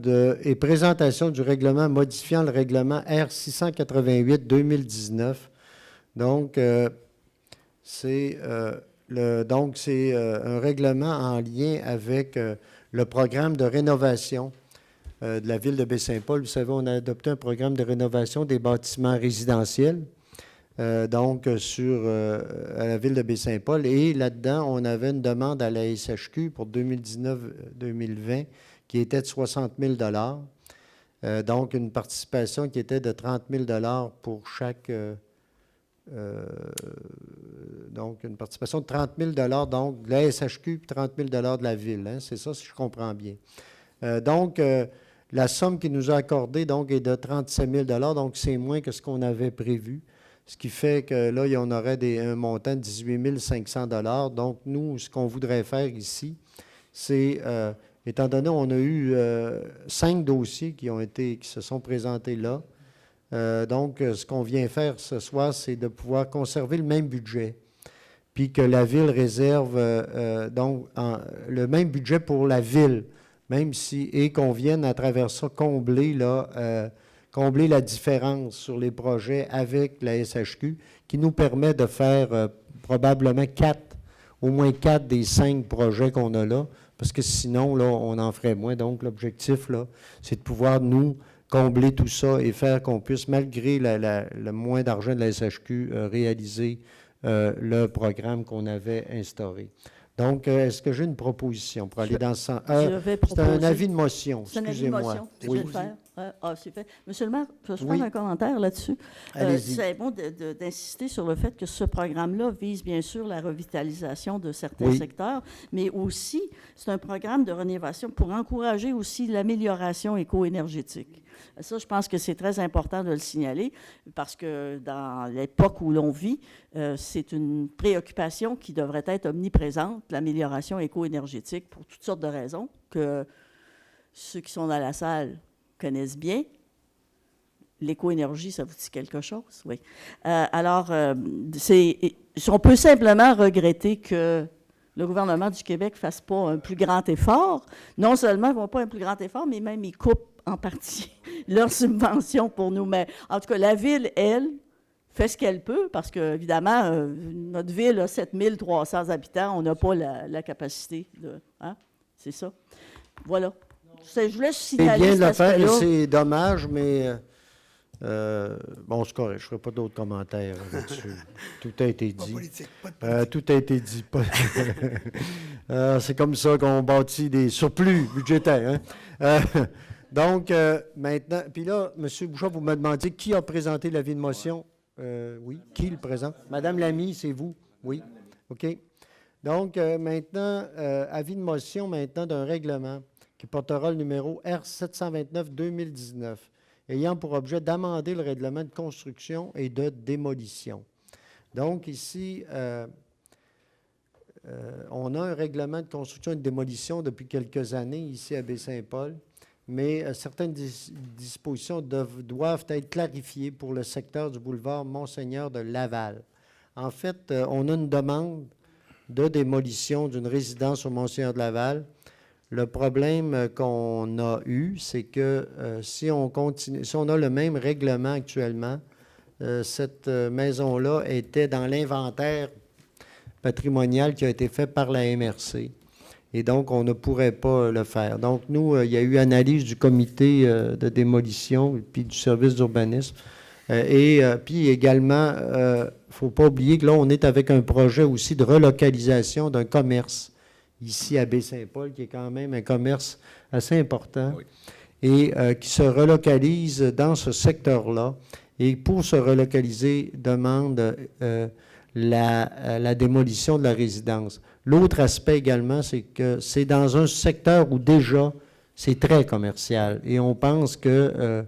et présentation du règlement modifiant le règlement R688-2019. Donc, c'est un règlement en lien avec le programme de rénovation de la ville de Baie-Saint-Paul. Vous savez, on a adopté un programme de rénovation des bâtiments résidentiels. À la ville de Baie-Saint-Paul. Et là-dedans, on avait une demande à la SHQ pour 2019-2020 qui était de 60 000 donc, une participation qui était de 30 000 pour chaque... donc, une participation de 30 000 donc, de la SHQ puis 30 000 de la ville. Hein, c'est ça, si je comprends bien. La somme qui nous a accordée donc, est de 37 000 donc c'est moins que ce qu'on avait prévu. Ce qui fait que là, il y en aurait un montant de 18 500 $. Donc, nous, ce qu'on voudrait faire ici, c'est, étant donné qu'on a eu 5 dossiers qui se sont présentés là, donc, ce qu'on vient faire ce soir, c'est de pouvoir conserver le même budget, puis que la ville réserve le même budget pour la ville, même si, et qu'on vienne à travers ça combler la différence sur les projets avec la SHQ, qui nous permet de faire probablement au moins 4 des 5 projets qu'on a là, parce que sinon, là, on en ferait moins. Donc, l'objectif, là, c'est de pouvoir, nous, combler tout ça et faire qu'on puisse, malgré le moins d'argent de la SHQ, réaliser le programme qu'on avait instauré. Donc, est-ce que j'ai une proposition pour aller dans ce sens? C'est un avis de motion, excusez-moi. C'est un avis de motion que je vais faire. C'est fait. Monsieur le maire, je peux Oui. faire un commentaire là-dessus? Allez-y. C'est bon d'insister sur le fait que ce programme-là vise bien sûr la revitalisation de certains secteurs, mais aussi, c'est un programme de rénovation pour encourager aussi l'amélioration éco-énergétique. Ça, je pense que c'est très important de le signaler parce que dans l'époque où l'on vit, c'est une préoccupation qui devrait être omniprésente, l'amélioration éco-énergétique, pour toutes sortes de raisons que ceux qui sont dans la salle connaissent bien. L'éco-énergie, ça vous dit quelque chose? Oui. On peut simplement regretter que le gouvernement du Québec ne fasse pas un plus grand effort. Non seulement ils ne font pas un plus grand effort, mais même ils coupent en partie leurs subventions pour nous. Mais en tout cas, la Ville, elle, fait ce qu'elle peut, parce que, évidemment, notre Ville a 7 300 habitants. On n'a pas la capacité de... Hein? C'est ça. Voilà. Je voulais signaler c'est bien de le cet faire et aspect-là. c'est dommage, mais bon, c'est correct. Je ne ferai pas d'autres commentaires là-dessus. Tout a été Pas dit. politique, pas de politique. Tout a été dit. C'est comme ça qu'on bâtit des surplus budgétaires. Hein? Donc, maintenant, puis là, M. Bouchard, vous me demandiez qui a présenté l'avis de motion. Oui, qui le présente? Madame Lamy, c'est vous? Oui. OK. Donc, maintenant, avis de motion maintenant d'un règlement qui portera le numéro R729-2019, ayant pour objet d'amender le règlement de construction et de démolition. Donc, ici, on a un règlement de construction et de démolition depuis quelques années ici à Baie-Saint-Paul. mais certaines dispositions doivent être clarifiées pour le secteur du boulevard Monseigneur de Laval. En fait, on a une demande de démolition d'une résidence au Monseigneur de Laval. Le problème qu'on a eu, c'est que si on a le même règlement actuellement, cette maison-là était dans l'inventaire patrimonial qui a été fait par la MRC. Et donc, on ne pourrait pas le faire. Donc, nous, il y a eu analyse du comité de démolition puis du service d'urbanisme. Puis également, il ne faut pas oublier que là, on est avec un projet aussi de relocalisation d'un commerce ici à Baie-Saint-Paul, qui est quand même un commerce assez important, oui, et qui se relocalise dans ce secteur-là. Et pour se relocaliser, demande la démolition de la résidence. L'autre aspect également, c'est que c'est dans un secteur où déjà c'est très commercial. Et on pense que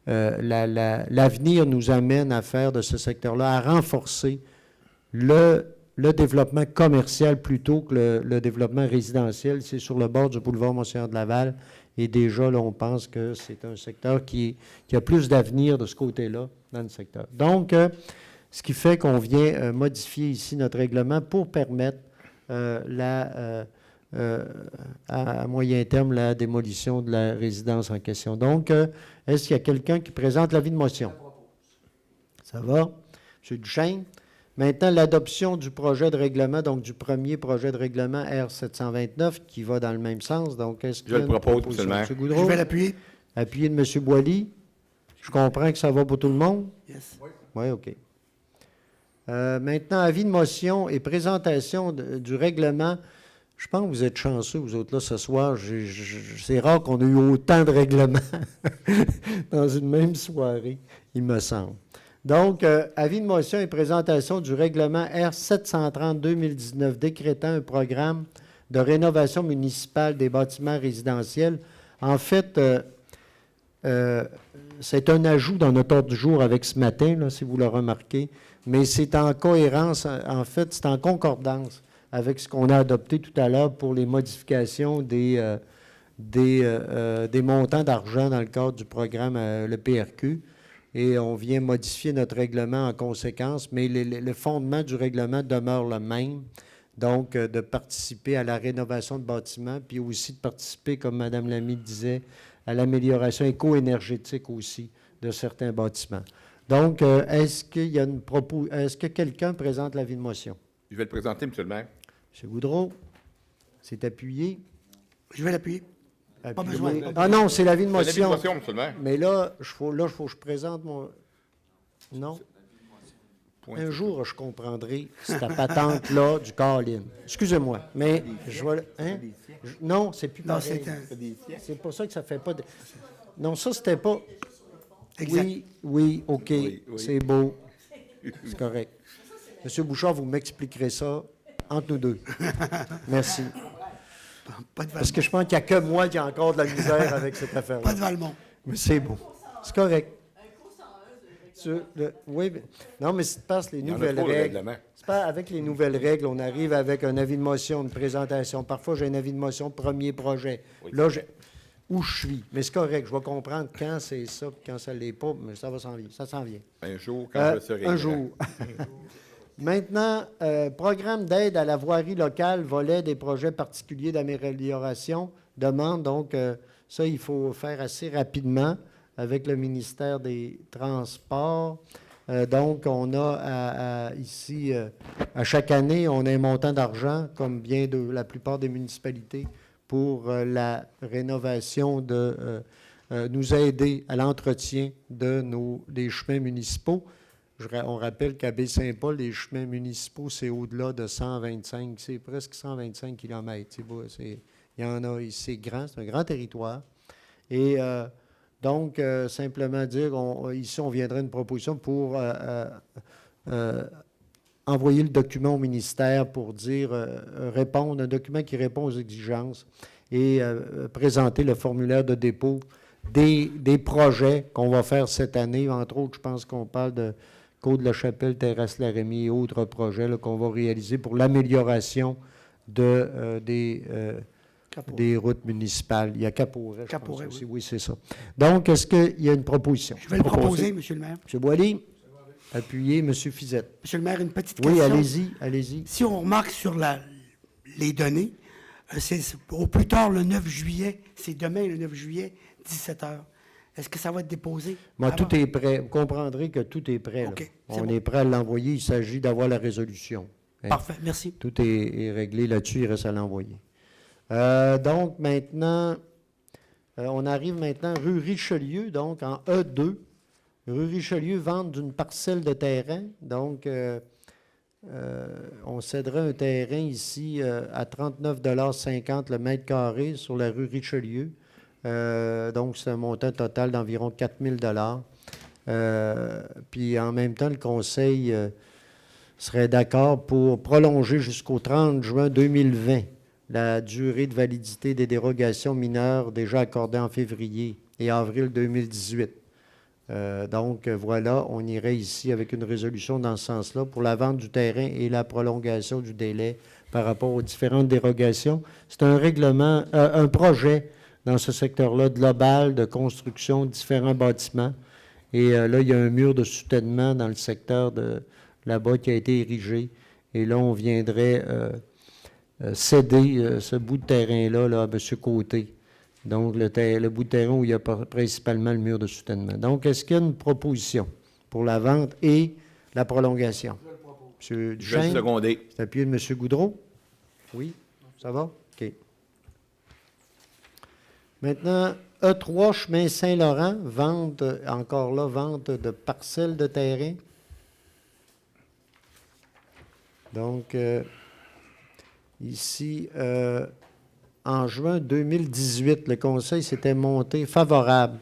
l'avenir nous amène à faire de ce secteur-là, à renforcer le développement commercial plutôt que le développement résidentiel. C'est sur le bord du boulevard Monseigneur de Laval. Et déjà, là, on pense que c'est un secteur qui a plus d'avenir de ce côté-là dans le secteur. Donc, ce qui fait qu'on vient modifier ici notre règlement pour permettre à moyen terme la démolition de la résidence en question. Donc, est-ce qu'il y a quelqu'un qui présente l'avis de motion? Ça va? M. Duchesne. Maintenant, l'adoption du projet de règlement, donc du premier projet de règlement R729 qui va dans le même sens. Donc, est-ce que je le propose, M. le maire. Je vais l'appuyer. Appuyé de M. Boily. Je comprends que ça va pour tout le monde? Yes. Oui, OK. Maintenant, avis de motion et présentation du règlement. Je pense que vous êtes chanceux, vous autres, là, ce soir. C'est rare qu'on ait eu autant de règlements dans une même soirée, il me semble. Donc, avis de motion et présentation du règlement R730-2019 décrétant un programme de rénovation municipale des bâtiments résidentiels. En fait, c'est un ajout dans notre ordre du jour avec ce matin, là, si vous le remarquez, mais c'est en cohérence, en fait, c'est en concordance avec ce qu'on a adopté tout à l'heure pour les modifications des montants d'argent dans le cadre du programme le PRQ. Et on vient modifier notre règlement en conséquence, mais le fondement du règlement demeure le même. Donc, de participer à la rénovation de bâtiments, puis aussi de participer, comme Mme Lamy disait, à l'amélioration éco-énergétique aussi de certains bâtiments. Donc, est-ce que quelqu'un présente l'avis de motion? Je vais le présenter, M. le maire. M. Goudreau, c'est appuyé. Je vais l'appuyer. Pas besoin. Ah non, c'est l'avis de motion. L'avis de motion, M. le maire. Mais là, il faut que je présente mon... Non? Un jour, je comprendrai cette patente-là du Caroline. Excusez-moi, mais je vais... Hein? Non, c'est plus pareil. C'est pour ça que ça fait pas de... Non, ça, c'était pas... Exact. Oui, OK, oui. C'est beau. C'est correct. Monsieur Bouchard, vous m'expliquerez ça entre nous deux. Merci. Pas de Parce que je pense qu'il n'y a que moi qui a encore de la misère avec cette affaire-là. Pas de Valmont. Mais c'est beau. C'est correct. Oui, mais, non, mais c'est parce que les nouvelles règles. C'est pas avec les nouvelles règles, on arrive avec un avis de motion, une présentation. Parfois, j'ai un avis de motion, premier projet. Oui. Là, où je suis. Mais c'est correct, je vais comprendre quand c'est ça et quand ça ne l'est pas, mais ça va s'en vient. Ça s'en vient. Un jour, quand je serai. Un jour. Maintenant, programme d'aide à la voirie locale, volet des projets particuliers d'amélioration, demande donc, ça, il faut faire assez rapidement avec le ministère des Transports. Donc, on a ici, à chaque année, on a un montant d'argent, comme bien de la plupart des municipalités, pour la rénovation nous aider à l'entretien des chemins municipaux. On rappelle qu'à Baie-Saint-Paul, les chemins municipaux, c'est au-delà de 125, c'est presque 125 km. Il y en a, c'est grand, c'est un grand territoire. Et donc, simplement dire, ici, on viendrait une proposition pour envoyer le document au ministère pour dire, répondre, un document qui répond aux exigences et présenter le formulaire de dépôt des projets qu'on va faire cette année. Entre autres, je pense qu'on parle de Côte-de-la-Chapelle, Terrasse-Laramie et autres projets qu'on va réaliser pour l'amélioration des Caporet. des routes municipales. Il y a Caporet, je Caporet, pense aussi. Oui, c'est ça. Donc, est-ce qu'il y a une proposition? Je vais le proposer, Monsieur le maire. M. Boily, appuyez. M. Fizette. Monsieur le maire, une petite Oui, question. allez-y, allez-y. Si on remarque sur les données, c'est au plus tard le 9 juillet, c'est demain le 9 juillet, 17h. Est-ce que ça va être déposé? Moi, avant? tout est prêt. Vous comprendrez que tout est prêt. Là. OK, c'est On bon. est prêt à l'envoyer. Il s'agit d'avoir la résolution. Hein. Parfait, merci. Tout est réglé là-dessus. Il reste à l'envoyer. Donc, maintenant, on arrive maintenant rue Richelieu, donc en E2. Rue Richelieu, vente d'une parcelle de terrain. Donc, on céderait un terrain ici à 39,50 $ le mètre carré sur la rue Richelieu. Donc, c'est un montant total d'environ 4 000 $. Puis, en même temps, le conseil serait d'accord pour prolonger jusqu'au 30 juin 2020 la durée de validité des dérogations mineures déjà accordées en février et avril 2018. Donc, voilà, on irait ici avec une résolution dans ce sens-là pour la vente du terrain et la prolongation du délai par rapport aux différentes dérogations. C'est un règlement, un projet dans ce secteur-là global de construction de différents bâtiments. Et là, il y a un mur de soutènement dans le secteur de là-bas qui a été érigé. Et là, on viendrait céder ce bout de terrain-là là, à M. Côté. Donc, le bout de terrain où il y a principalement le mur de soutènement. Donc, est-ce qu'il y a une proposition pour la vente et la prolongation? M. Je vais Duchesne, le seconder. c'est appuyé de M. Goudreau? Oui? Ça va? OK. Maintenant, E3, chemin Saint-Laurent, vente, encore là, vente de parcelles de terrain. Donc, ici, en juin 2018, le Conseil s'était monté favorable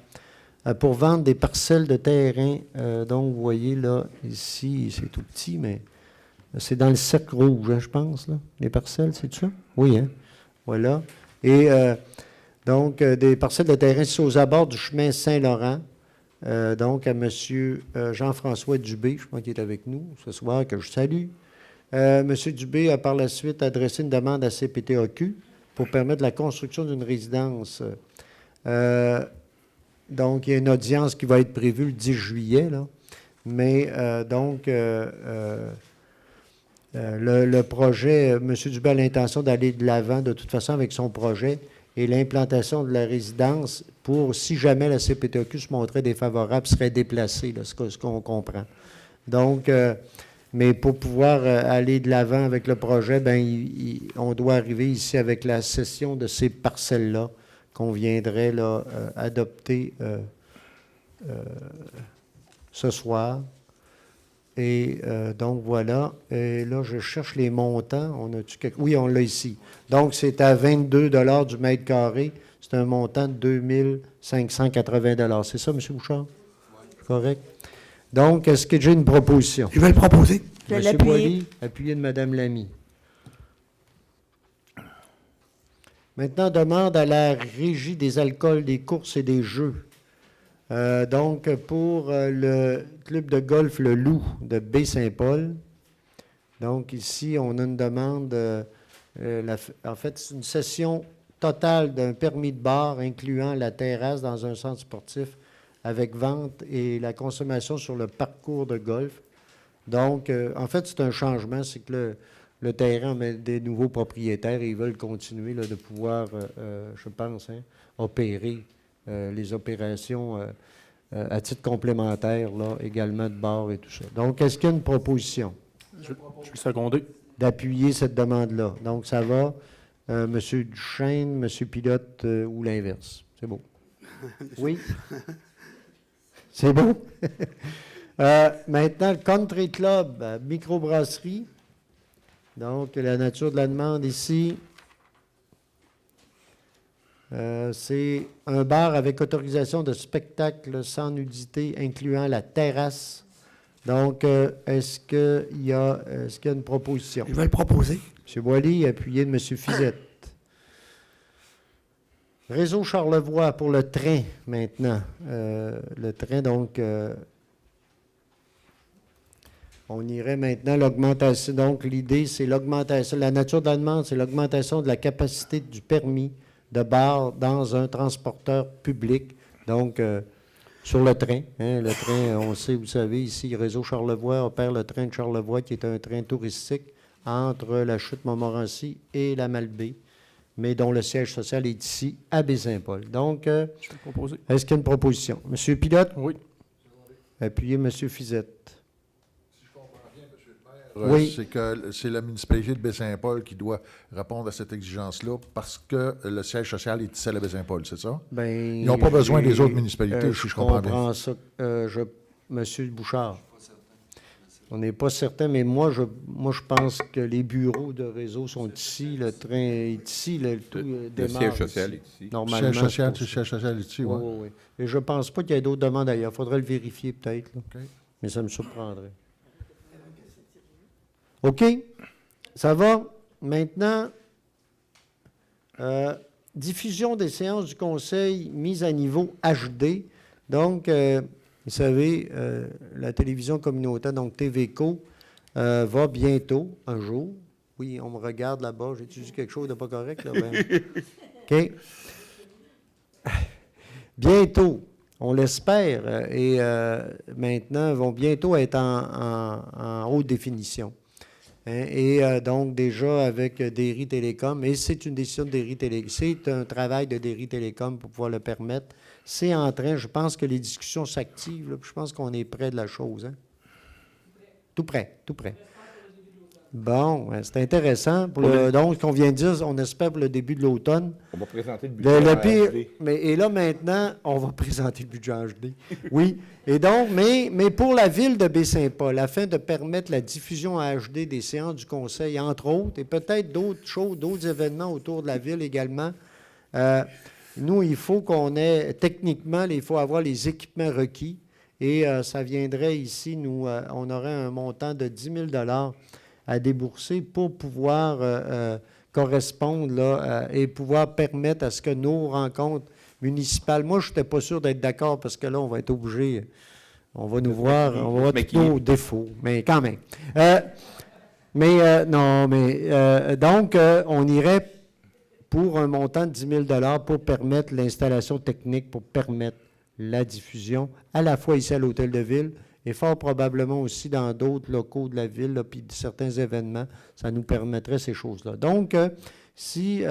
pour vendre des parcelles de terrain. Donc, vous voyez là, ici, c'est tout petit, mais c'est dans le cercle rouge, hein, je pense, là. Les parcelles, c'est ça? Oui, hein? Voilà. Et donc, des parcelles de terrain ici aux abords du chemin Saint-Laurent. Donc, à M. Jean-François Dubé, je crois qu'il est avec nous ce soir, que je salue. M. Dubé a par la suite adressé une demande à CPTAQ pour permettre la construction d'une résidence. Donc, il y a une audience qui va être prévue le 10 juillet, là. Mais, donc, le projet, M. Dubé a l'intention d'aller de l'avant, de toute façon, avec son projet et l'implantation de la résidence pour, si jamais la CPTAQ se montrait défavorable, serait déplacée, là, ce qu'on comprend. Donc, mais pour pouvoir aller de l'avant avec le projet, ben, on doit arriver ici avec la cession de ces parcelles-là qu'on viendrait là, adopter ce soir. Et donc, voilà. Et là, je cherche les montants. On a-tu quelque... Oui, on l'a ici. Donc, c'est à 22 $ du mètre carré. C'est un montant de 2 580 $. C'est ça, M. Bouchard? Oui. Correct. Donc, est-ce que j'ai une proposition? Je vais le proposer. Je vais M. l'appuyer. Boily, appuyé de Mme Lamy. Maintenant, demande à la Régie des alcools, des courses et des jeux. Donc, pour le club de golf Le Loup de Baie-Saint-Paul. Donc, ici, on a une demande, en fait, c'est une session totale d'un permis de bar incluant la terrasse dans un centre sportif avec vente et la consommation sur le parcours de golf. Donc, en fait, c'est un changement, c'est que le terrain met des nouveaux propriétaires et ils veulent continuer là, de pouvoir, je pense, hein, opérer les opérations à titre complémentaire, là, également de bar et tout ça. Donc, est-ce qu'il y a une proposition? Je vais le seconder. D'appuyer cette demande-là. Donc, ça va, M. Duchesne, M. Pilote ou l'inverse. C'est beau. Oui? C'est bon? Maintenant, le Country Club, microbrasserie. Donc, la nature de la demande ici, c'est un bar avec autorisation de spectacle sans nudité, incluant la terrasse. Donc, est-ce qu'il y a une proposition? Je vais le proposer. M. Boily, appuyé de M. Fizette. Réseau Charlevoix pour le train, maintenant. Le train, donc, On irait maintenant l'augmentation. Donc, l'idée, c'est l'augmentation. La nature de la demande, c'est l'augmentation de la capacité du permis de bar dans un transporteur public. Donc, sur le train. Hein, le train, on sait, vous savez, ici, Réseau Charlevoix opère le train de Charlevoix, qui est un train touristique entre la chute Montmorency et la Malbaie, mais dont le siège social est ici, à Baie-Saint-Paul. Donc, Je vais proposer. est-ce qu'il y a une proposition? Monsieur Pilote? Oui. Appuyez Monsieur Fizette. Oui. C'est que c'est la municipalité de Baie-Saint-Paul qui doit répondre à cette exigence-là parce que le siège social est ici à la Baie-Saint-Paul, c'est ça? Ben, Ils n'ont pas besoin des j'ai- autres municipalités, si je comprends bien. ça. Monsieur Bouchard. On n'est pas certain, mais moi, je pense que les bureaux de réseau sont ici, le train est ici, tout Le démarre siège social ici. est ici. Normalement. Le siège c'est pour ça. social est ici, Oui, oui. oui, oui. Et je ne pense pas qu'il y ait d'autres demandes ailleurs. Il faudrait le vérifier peut-être, là. OK. Mais ça me surprendrait. OK? Ça va? Maintenant, diffusion des séances du Conseil mise à niveau HD. Donc, vous savez, la télévision communautaire, donc TVCO, va bientôt, un jour. Oui, on me regarde là-bas. J'ai-tu dit quelque chose de pas correct, là? Ben, OK? Bientôt, on l'espère, et maintenant, vont bientôt être en haute définition. Hein, et donc, déjà avec Derry Télécom, et c'est une décision de Derry Télécom, c'est un travail de Derry Télécom pour pouvoir le permettre. C'est en train, je pense que les discussions s'activent, là, puis je pense qu'on est près de la chose. Hein? Tout près, tout près. Bon, c'est intéressant. Donc, ce qu'on vient de dire, on espère pour le début de l'automne. On va présenter le budget Le en pire, HD. et là, maintenant, on va présenter le budget en HD. Oui. Et donc, mais pour la ville de Baie-Saint-Paul, afin de permettre la diffusion en HD des séances du Conseil, entre autres, et peut-être d'autres choses, d'autres événements autour de la ville également, nous, il faut qu'on ait, techniquement, il faut avoir les équipements requis. Et ça viendrait ici, nous, on aurait un montant de 10 000 à débourser pour pouvoir correspondre là, et pouvoir permettre à ce que nos rencontres municipales, moi, je n'étais pas sûr d'être d'accord parce que là, on va être obligé, on va nous voir, on va voir tous nos défauts, mais quand même. Donc, on irait pour un montant de 10 000 pour permettre l'installation technique, pour permettre la diffusion, à la fois ici à l'Hôtel de Ville, et fort probablement aussi dans d'autres locaux de la ville, là, puis certains événements, ça nous permettrait ces choses-là. Donc, si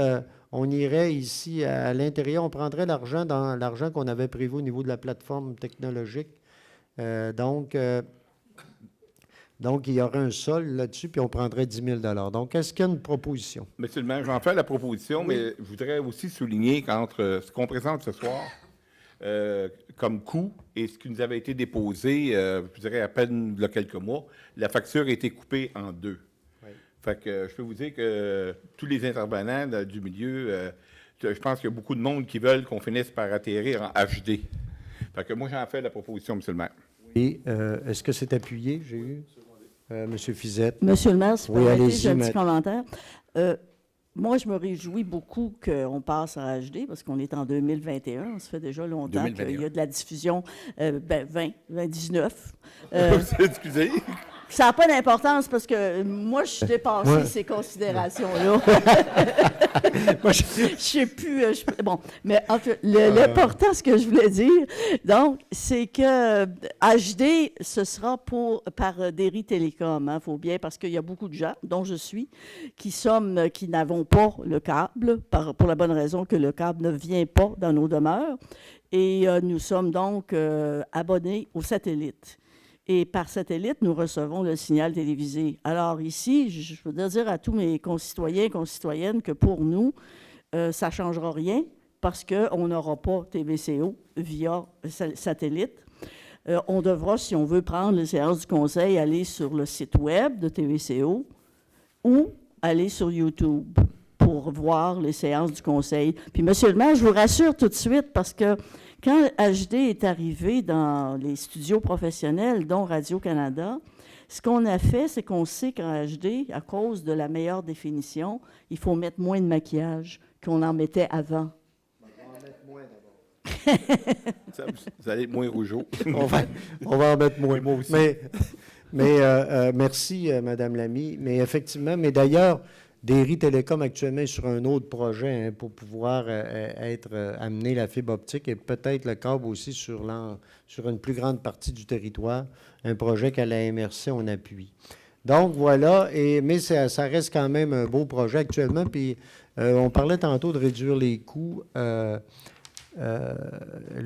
on irait ici à l'intérieur, on prendrait l'argent dans l'argent qu'on avait prévu au niveau de la plateforme technologique. Donc, il y aurait un sol là-dessus, puis on prendrait 10 000 Donc, est-ce qu'il y a une proposition? Monsieur le maire, j'en fais la proposition, mais je voudrais aussi souligner qu'entre ce qu'on présente ce soir comme coût et ce qui nous avait été déposé, je dirais à peine il y a quelques mois, la facture a été coupée en deux. Oui. Fait que je peux vous dire que tous les intervenants du milieu, je pense qu'il y a beaucoup de monde qui veulent qu'on finisse par atterrir en HD. Fait que moi, j'en fais la proposition, monsieur le maire. Et est-ce que c'est appuyé? J'ai eu Monsieur Fizette. Monsieur le maire, si vous Oui, permettez, allez-y, j'ai un petit commentaire. Moi, je me réjouis beaucoup qu'on passe à HD parce qu'on est en 2021. Ça fait déjà longtemps 2021. qu'il y a de la diffusion 19. Excusez. Ça n'a pas d'importance parce que moi, je suis dépassée ces considérations-là. Moi, Je sais plus. Bon, mais en fait, l'important, ce que je voulais dire, donc, c'est que HD, ce sera par Derry Télécom. Il faut bien, parce qu'il y a beaucoup de gens, dont je suis, qui n'avons pas le câble, pour la bonne raison que le câble ne vient pas dans nos demeures. Et nous sommes donc abonnés au satellite. Et par satellite, nous recevons le signal télévisé. Alors ici, je voudrais dire à tous mes concitoyens et concitoyennes que pour nous, ça ne changera rien parce qu'on n'aura pas TVCO via satellite. On devra, si on veut prendre les séances du Conseil, aller sur le site web de TVCO ou aller sur YouTube pour voir les séances du Conseil. Puis, monsieur le maire, je vous rassure tout de suite parce que quand HD est arrivé dans les studios professionnels, dont Radio-Canada, ce qu'on a fait, c'est qu'on sait qu'en HD, à cause de la meilleure définition, il faut mettre moins de maquillage qu'on en mettait avant. On va en mettre moins d'abord. Vous allez être moins rougeau. on va en mettre moins. Moi aussi. Mais merci, Madame Lamy. Mais effectivement, mais d'ailleurs, Derry Télécom actuellement est sur un autre projet hein, pour pouvoir amener la fibre optique et peut-être le câble aussi sur une plus grande partie du territoire. Un projet qu'à la MRC, on appuie. Donc, voilà. Mais ça reste quand même un beau projet actuellement. Puis, on parlait tantôt de réduire les coûts. Le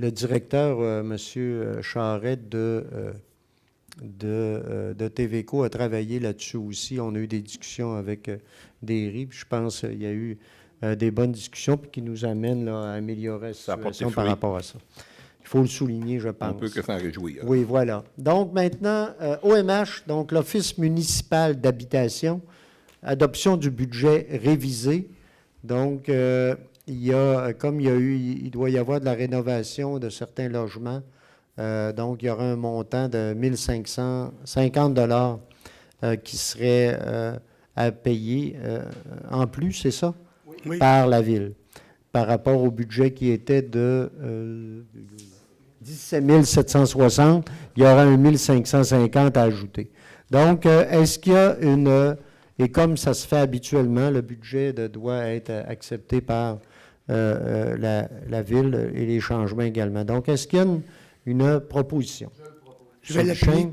directeur, M. Charette de TVCO a travaillé là-dessus aussi. On a eu des discussions avec Derry. Puis je pense qu'il y a eu des bonnes discussions puis qui nous amènent là, à améliorer la situation par rapport à ça. Il faut le souligner, je pense. On peut que s'en réjouir. Oui, voilà. Donc maintenant, OMH, donc l'Office municipal d'habitation, adoption du budget révisé. Donc, il doit y avoir de la rénovation de certains logements. Donc, il y aura un montant de 1 550 $ qui serait à payer en plus, c'est ça? Oui. Par la Ville, par rapport au budget qui était de 17 760, il y aura 1 550 à ajouter. Donc, est-ce qu'il y a et comme ça se fait habituellement, le budget doit être accepté par la Ville et les changements également. Donc, est-ce qu'il y a une proposition? Je vais l'appuyer.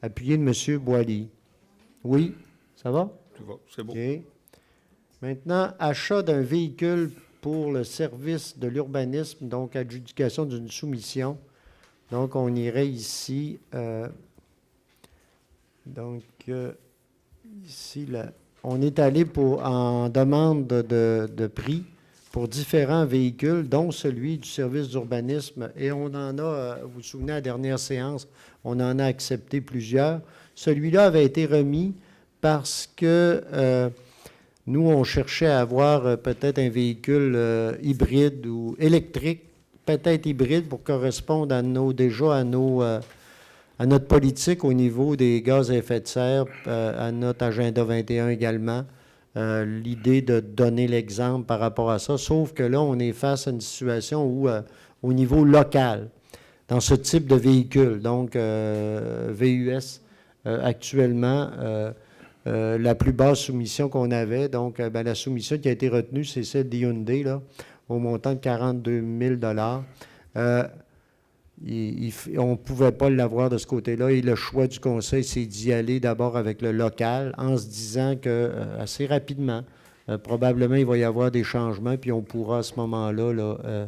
Appuyé de M. Boilly. Oui, ça va? Tout va, c'est beau. OK. Maintenant, achat d'un véhicule pour le service de l'urbanisme, donc adjudication d'une soumission. Donc, on irait ici. Ici, là, on est allé en demande de prix pour différents véhicules, dont celui du service d'urbanisme. Et on en a, vous vous souvenez, à la dernière séance, on en a accepté plusieurs. Celui-là avait été remis parce que nous, on cherchait à avoir peut-être un véhicule hybride ou électrique, peut-être hybride pour correspondre à notre politique au niveau des gaz à effet de serre, à notre agenda 21 également. L'idée de donner l'exemple par rapport à ça, sauf que là, on est face à une situation où, au niveau local, dans ce type de véhicule, donc VUS, actuellement, la plus basse soumission qu'on avait, donc la soumission qui a été retenue, c'est celle d'Hyundai, là, au montant de 42 000 $. On ne pouvait pas l'avoir de ce côté-là et le choix du conseil, c'est d'y aller d'abord avec le local en se disant que assez rapidement, probablement, il va y avoir des changements puis on pourra à ce moment-là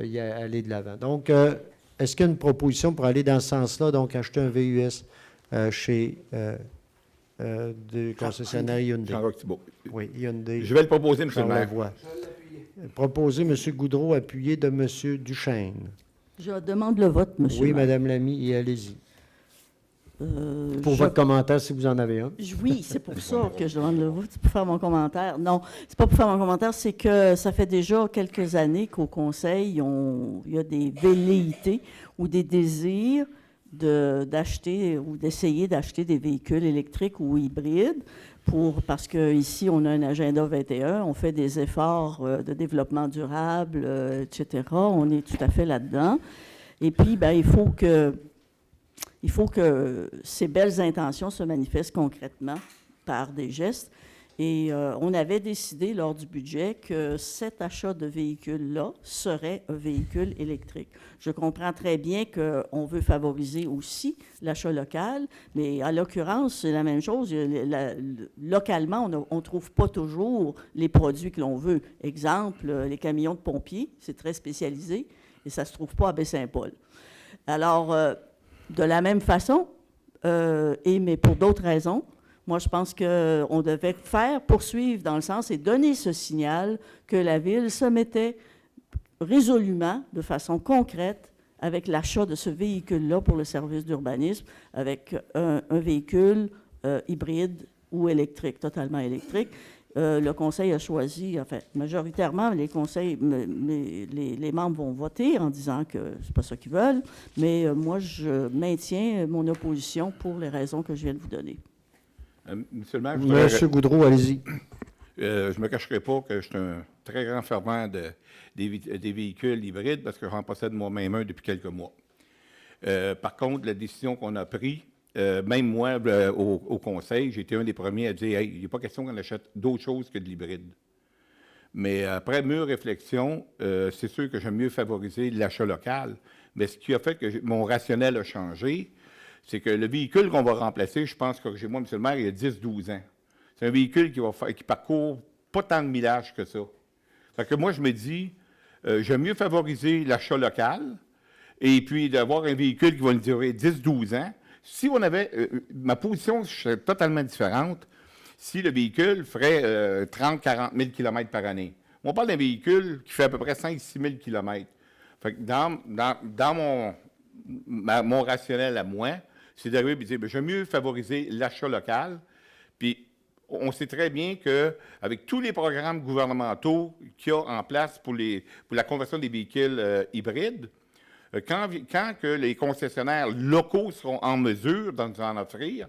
y aller de l'avant. Donc, est-ce qu'il y a une proposition pour aller dans ce sens-là, donc acheter un VUS chez du concessionnaire Hyundai? Jean-Roch Thibault. Oui, Hyundai. Je vais le proposer, M. le On la maire. voit. Proposé, M. Goudreau, appuyé de M. Duchesne. Je demande le vote, monsieur. Oui, le maire. Mme Lamy, et allez-y. Pour votre commentaire, si vous en avez un. Oui, c'est pour ça que je demande le vote, c'est pour faire mon commentaire. Non, c'est pas pour faire mon commentaire, c'est que ça fait déjà quelques années qu'au Conseil, il y a des velléités ou des désirs d'acheter ou d'essayer d'acheter des véhicules électriques ou hybrides parce qu'ici, on a un agenda 21, on fait des efforts de développement durable, etc. On est tout à fait là-dedans. Et puis, il faut que ces belles intentions se manifestent concrètement par des gestes. Et on avait décidé lors du budget que cet achat de véhicule-là serait un véhicule électrique. Je comprends très bien qu'on veut favoriser aussi l'achat local, mais à l'occurrence, c'est la même chose. Localement, on ne trouve pas toujours les produits que l'on veut. Exemple, les camions de pompiers, c'est très spécialisé et ça ne se trouve pas à Baie-Saint-Paul. Alors, de la même façon, mais pour d'autres raisons, moi, je pense qu'on devait poursuivre dans le sens et donner ce signal que la Ville se mettait résolument, de façon concrète, avec l'achat de ce véhicule-là pour le service d'urbanisme, avec un véhicule hybride ou électrique, totalement électrique. Le Conseil a choisi, enfin, majoritairement, les membres vont voter en disant que c'est pas ça qu'ils veulent, mais moi, je maintiens mon opposition pour les raisons que je viens de vous donner. Monsieur le maire, Monsieur Goudreau, allez-y. Je ne me cacherai pas que je suis un très grand fervent des véhicules hybrides parce que j'en possède moi-même un depuis quelques mois. Par contre, la décision qu'on a prise, même moi, au conseil, j'ai été un des premiers à dire « Hey, il n'est pas question qu'on achète d'autres choses que de l'hybride. » Mais après mûre réflexion, c'est sûr que j'aime mieux favoriser l'achat local. Mais ce qui a fait que mon rationnel a changé, c'est que le véhicule qu'on va remplacer, je pense que chez moi, M. le maire, il y a 10-12 ans. C'est un véhicule qui parcourt pas tant de millage que ça. Fait que moi, je me dis, j'aime mieux favoriser l'achat local et puis d'avoir un véhicule qui va nous durer 10-12 ans. Si on avait... ma position serait totalement différente si le véhicule ferait 30-40 000 km par année. On parle d'un véhicule qui fait à peu près 5-6 000 km. Fait que dans mon rationnel à moi, c'est d'arriver et de dire, j'aime mieux favoriser l'achat local. Puis, on sait très bien qu'avec tous les programmes gouvernementaux qu'il y a en place pour la conversion des véhicules hybrides, quand que les concessionnaires locaux seront en mesure d'en offrir,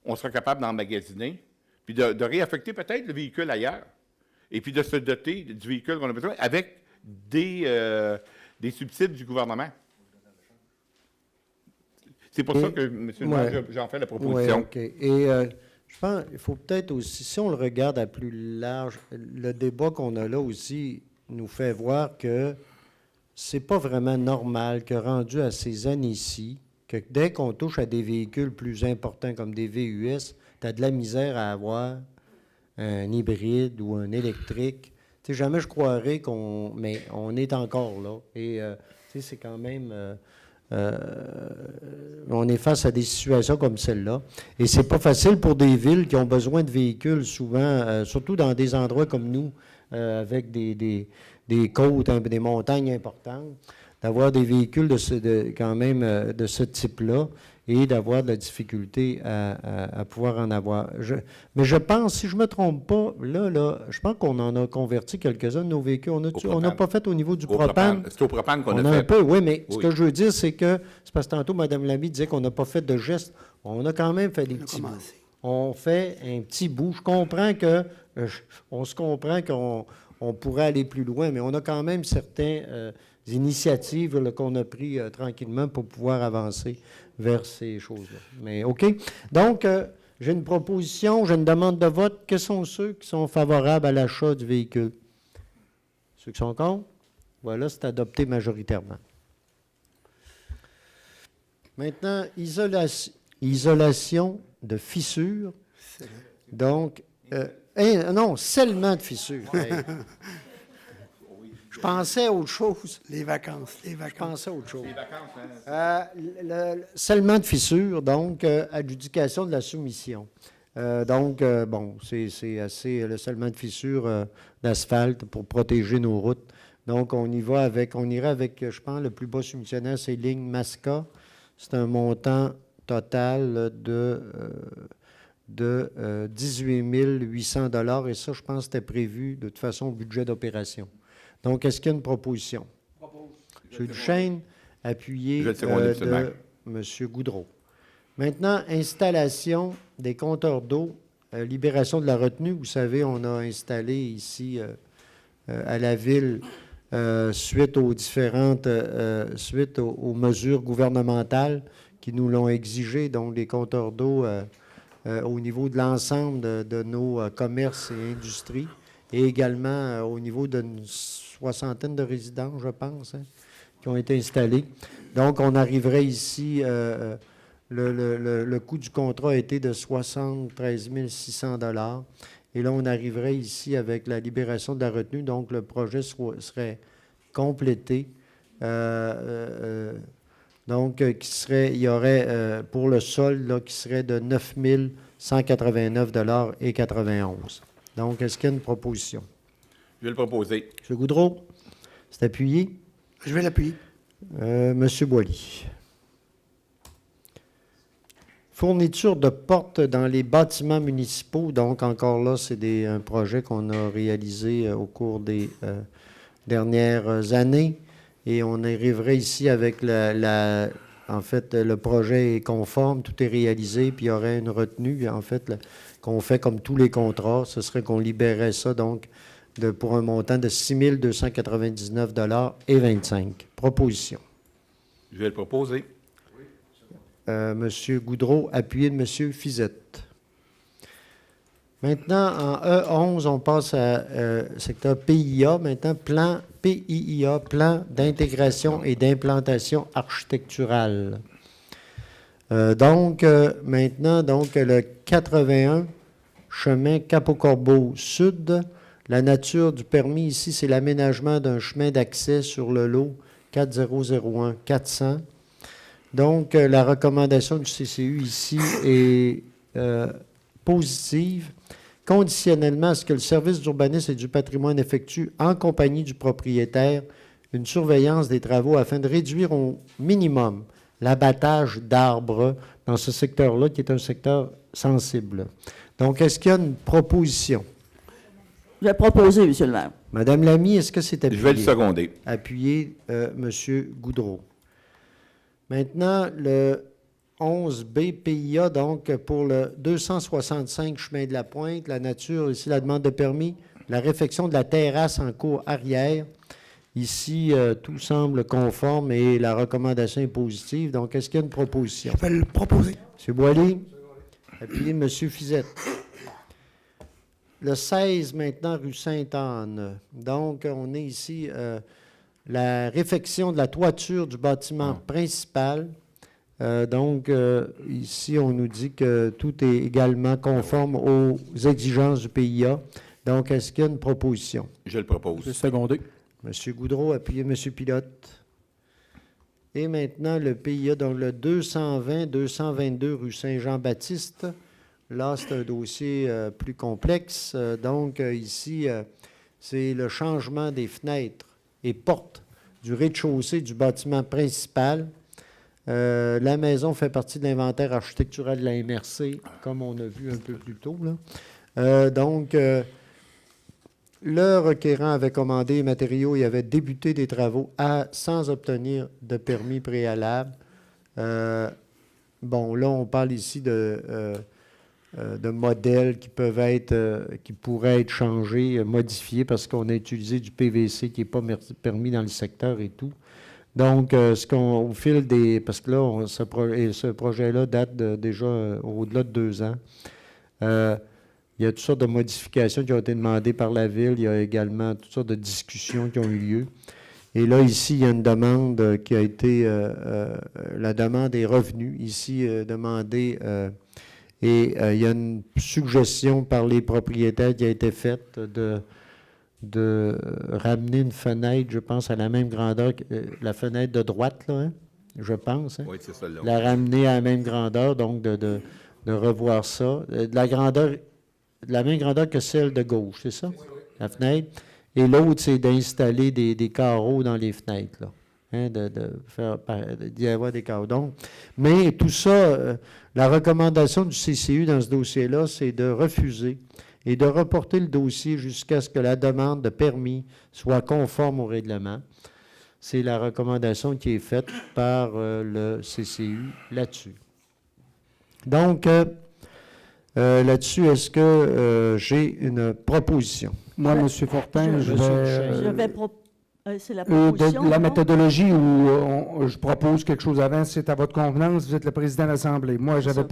on sera capable d'emmagasiner, puis de réaffecter peut-être le véhicule ailleurs, et puis de se doter du véhicule qu'on a besoin avec des subsides du gouvernement. C'est pour ça que, M. le maire, j'en fais la proposition. Oui, OK. Et je pense qu'il faut peut-être aussi, si on le regarde à plus large, le débat qu'on a là aussi nous fait voir que c'est pas vraiment normal que rendu à ces années-ci, que dès qu'on touche à des véhicules plus importants comme des VUS, tu as de la misère à avoir un hybride ou un électrique. Tu sais, jamais je croirais mais on est encore là. Et tu sais, c'est quand même... on est face à des situations comme celle-là. Et c'est pas facile pour des villes qui ont besoin de véhicules souvent, surtout dans des endroits comme nous, avec des côtes, des montagnes importantes, d'avoir des véhicules de ce type-là et d'avoir de la difficulté à pouvoir en avoir. Mais je pense, si je ne me trompe pas, là, je pense qu'on en a converti quelques-uns de nos véhicules. On n'a pas fait au niveau du propane. C'est au propane qu'on On a a fait. un peu, oui, mais ce que je veux dire, c'est que, c'est parce que tantôt, Mme Lamy disait qu'on n'a pas fait de gestes. On a quand même fait des petits bouts. On fait un petit bout. Je comprends que, on se comprend qu'on pourrait aller plus loin, mais on a quand même certaines initiatives là, qu'on a prises tranquillement pour pouvoir avancer vers ces choses-là. Mais OK. Donc, j'ai une proposition, j'ai une demande de vote. Quels sont ceux qui sont favorables à l'achat du véhicule? Ceux qui sont contre? Voilà, c'est adopté majoritairement. Maintenant, isolation de fissures. Donc, non, scellement de fissures. Hey. Je pensais à autre chose. Les vacances. Je pensais à autre chose. Les vacances, le scellement de fissures, donc, adjudication de la soumission. Bon, c'est assez le scellement de fissures d'asphalte pour protéger nos routes. Donc, on irait avec, je pense, le plus bas soumissionnaire, c'est Ligne Masca. C'est un montant total de 18 800 $, et ça, je pense, c'était prévu de toute façon au budget d'opération. Donc, est-ce qu'il y a une proposition? M. Duchesne, appuyé de M. Goudreau. Maintenant, installation des compteurs d'eau, libération de la retenue. Vous savez, on a installé ici à la ville, suite aux mesures gouvernementales qui nous l'ont exigé, donc des compteurs d'eau au niveau de l'ensemble de nos commerces et industries, et également au niveau d'une soixantaine de résidences, je pense, qui ont été installées. Donc, on arriverait ici, le coût du contrat a été de 73 600 $. Et là, on arriverait ici avec la libération de la retenue, donc le projet serait complété. Donc, il y aurait pour le sol là, qui serait de 9 189 $ et 91. Donc, est-ce qu'il y a une proposition? Je vais le proposer. M. Goudreau, c'est appuyé. Je vais l'appuyer. M. Boily. Fourniture de portes dans les bâtiments municipaux. Donc, encore là, c'est un projet qu'on a réalisé au cours des dernières années. Et on arriverait ici avec en fait, le projet est conforme, tout est réalisé, puis il y aurait une retenue, en fait, qu'on fait comme tous les contrats. Ce serait qu'on libérait ça, donc, pour un montant de 6 299 $ et 25. Proposition. Je vais le proposer. M. Goudreau, appuyé de M. Fizette. Maintenant, en E11, on passe à secteur PIA. Maintenant, plan PIA, plan d'intégration et d'implantation architecturale. Maintenant, le 81, chemin Cap-au-Corbeau Sud. La nature du permis ici, c'est l'aménagement d'un chemin d'accès sur le lot 4001-400. Donc, la recommandation du CCU ici est positive, conditionnellement à ce que le service d'urbanisme et du patrimoine effectue, en compagnie du propriétaire, une surveillance des travaux afin de réduire au minimum l'abattage d'arbres dans ce secteur-là, qui est un secteur sensible. Donc, est-ce qu'il y a une proposition? Je vais proposer, Monsieur le maire. Madame Lamy, est-ce que c'est appuyé? Je vais le seconder. Appuyé, Monsieur Goudreau. Maintenant, le 11B PIA, donc pour le 265 chemin de la Pointe, la nature, ici la demande de permis, la réfection de la terrasse en cour arrière. Ici, tout semble conforme et la recommandation est positive. Donc, est-ce qu'il y a une proposition? Je vais le proposer. M. Boily, appuyé M. Fizette. Le 16, maintenant, rue Sainte-Anne. Donc, on est ici, la réfection de la toiture du bâtiment principal. Ici, on nous dit que tout est également conforme aux exigences du PIA. Donc, est-ce qu'il y a une proposition? Je le propose. Je vais seconder. M. Goudreau, appuyé M. Pilote. Et maintenant, le PIA, donc le 220-222 rue Saint-Jean-Baptiste. Là, c'est un dossier plus complexe. Ici, c'est le changement des fenêtres et portes du rez-de-chaussée du bâtiment principal. La maison fait partie de l'inventaire architectural de la MRC, comme on a vu un peu plus tôt, là. Le requérant avait commandé les matériaux et avait débuté des travaux sans obtenir de permis préalable. Là, on parle ici de modèles qui pourraient être changés, modifiés, parce qu'on a utilisé du PVC qui n'est pas permis dans le secteur et tout. Donc, au fil des... Parce que là, ce projet-là date déjà au-delà de 2 ans. Il y a toutes sortes de modifications qui ont été demandées par la Ville. Il y a également toutes sortes de discussions qui ont eu lieu. Et là, ici, il y a une demande qui a été... la demande est revenue. Ici, demandée... il y a une suggestion par les propriétaires qui a été faite de ramener une fenêtre, je pense, à la même grandeur que la fenêtre de droite, là, hein, je pense. Hein? Oui, c'est ça. Là. La ramener à la même grandeur, donc de revoir ça. De la même grandeur que celle de gauche, c'est ça? La fenêtre. Et l'autre, c'est d'installer des carreaux dans les fenêtres, là. Hein, d'y avoir des carreaux. Donc, mais tout ça, la recommandation du CCU dans ce dossier-là, c'est de refuser et de reporter le dossier jusqu'à ce que la demande de permis soit conforme au règlement. C'est la recommandation qui est faite par le CCU là-dessus. Donc, là-dessus, est-ce que j'ai une proposition? Moi, M. Fortin, je vais... C'est la proposition, la non? méthodologie où je propose quelque chose avant, c'est à votre convenance, vous êtes le président de l'Assemblée. Moi, j'avais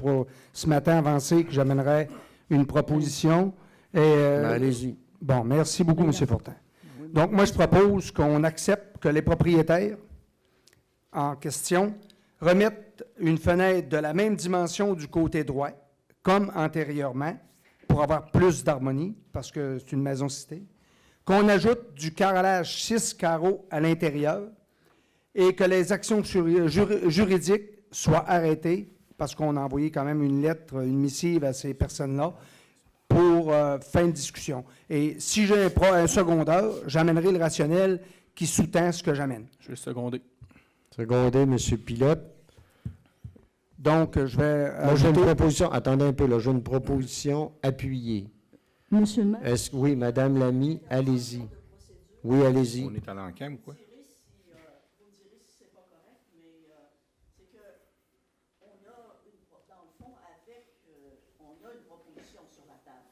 ce matin avancé que j'amènerais une proposition. Allez-y. Bon, merci beaucoup, M. Fortin. Donc, moi, je propose qu'on accepte que les propriétaires en question remettent une fenêtre de la même dimension du côté droit, comme antérieurement, pour avoir plus d'harmonie, parce que c'est une maison citée, qu'on ajoute du carrelage 6 carreaux à l'intérieur et que les actions juridiques soient arrêtées, parce qu'on a envoyé quand même une lettre, une missive à ces personnes-là, pour fin de discussion. Et si j'ai un secondeur, j'amènerai le rationnel qui sous-tend ce que j'amène. Je vais seconder. Secondé, M. Pilote. Donc, je vais... Moi, j'ai une proposition. Attendez un peu, là. J'ai une proposition appuyée. Monsieur le maire? Oui, Madame Lamy, allez-y. Oui, allez-y. On est à l'encamp ou quoi? Vous me direz si c'est pas correct, mais c'est que on a, dans le fond, on a une proposition sur la table.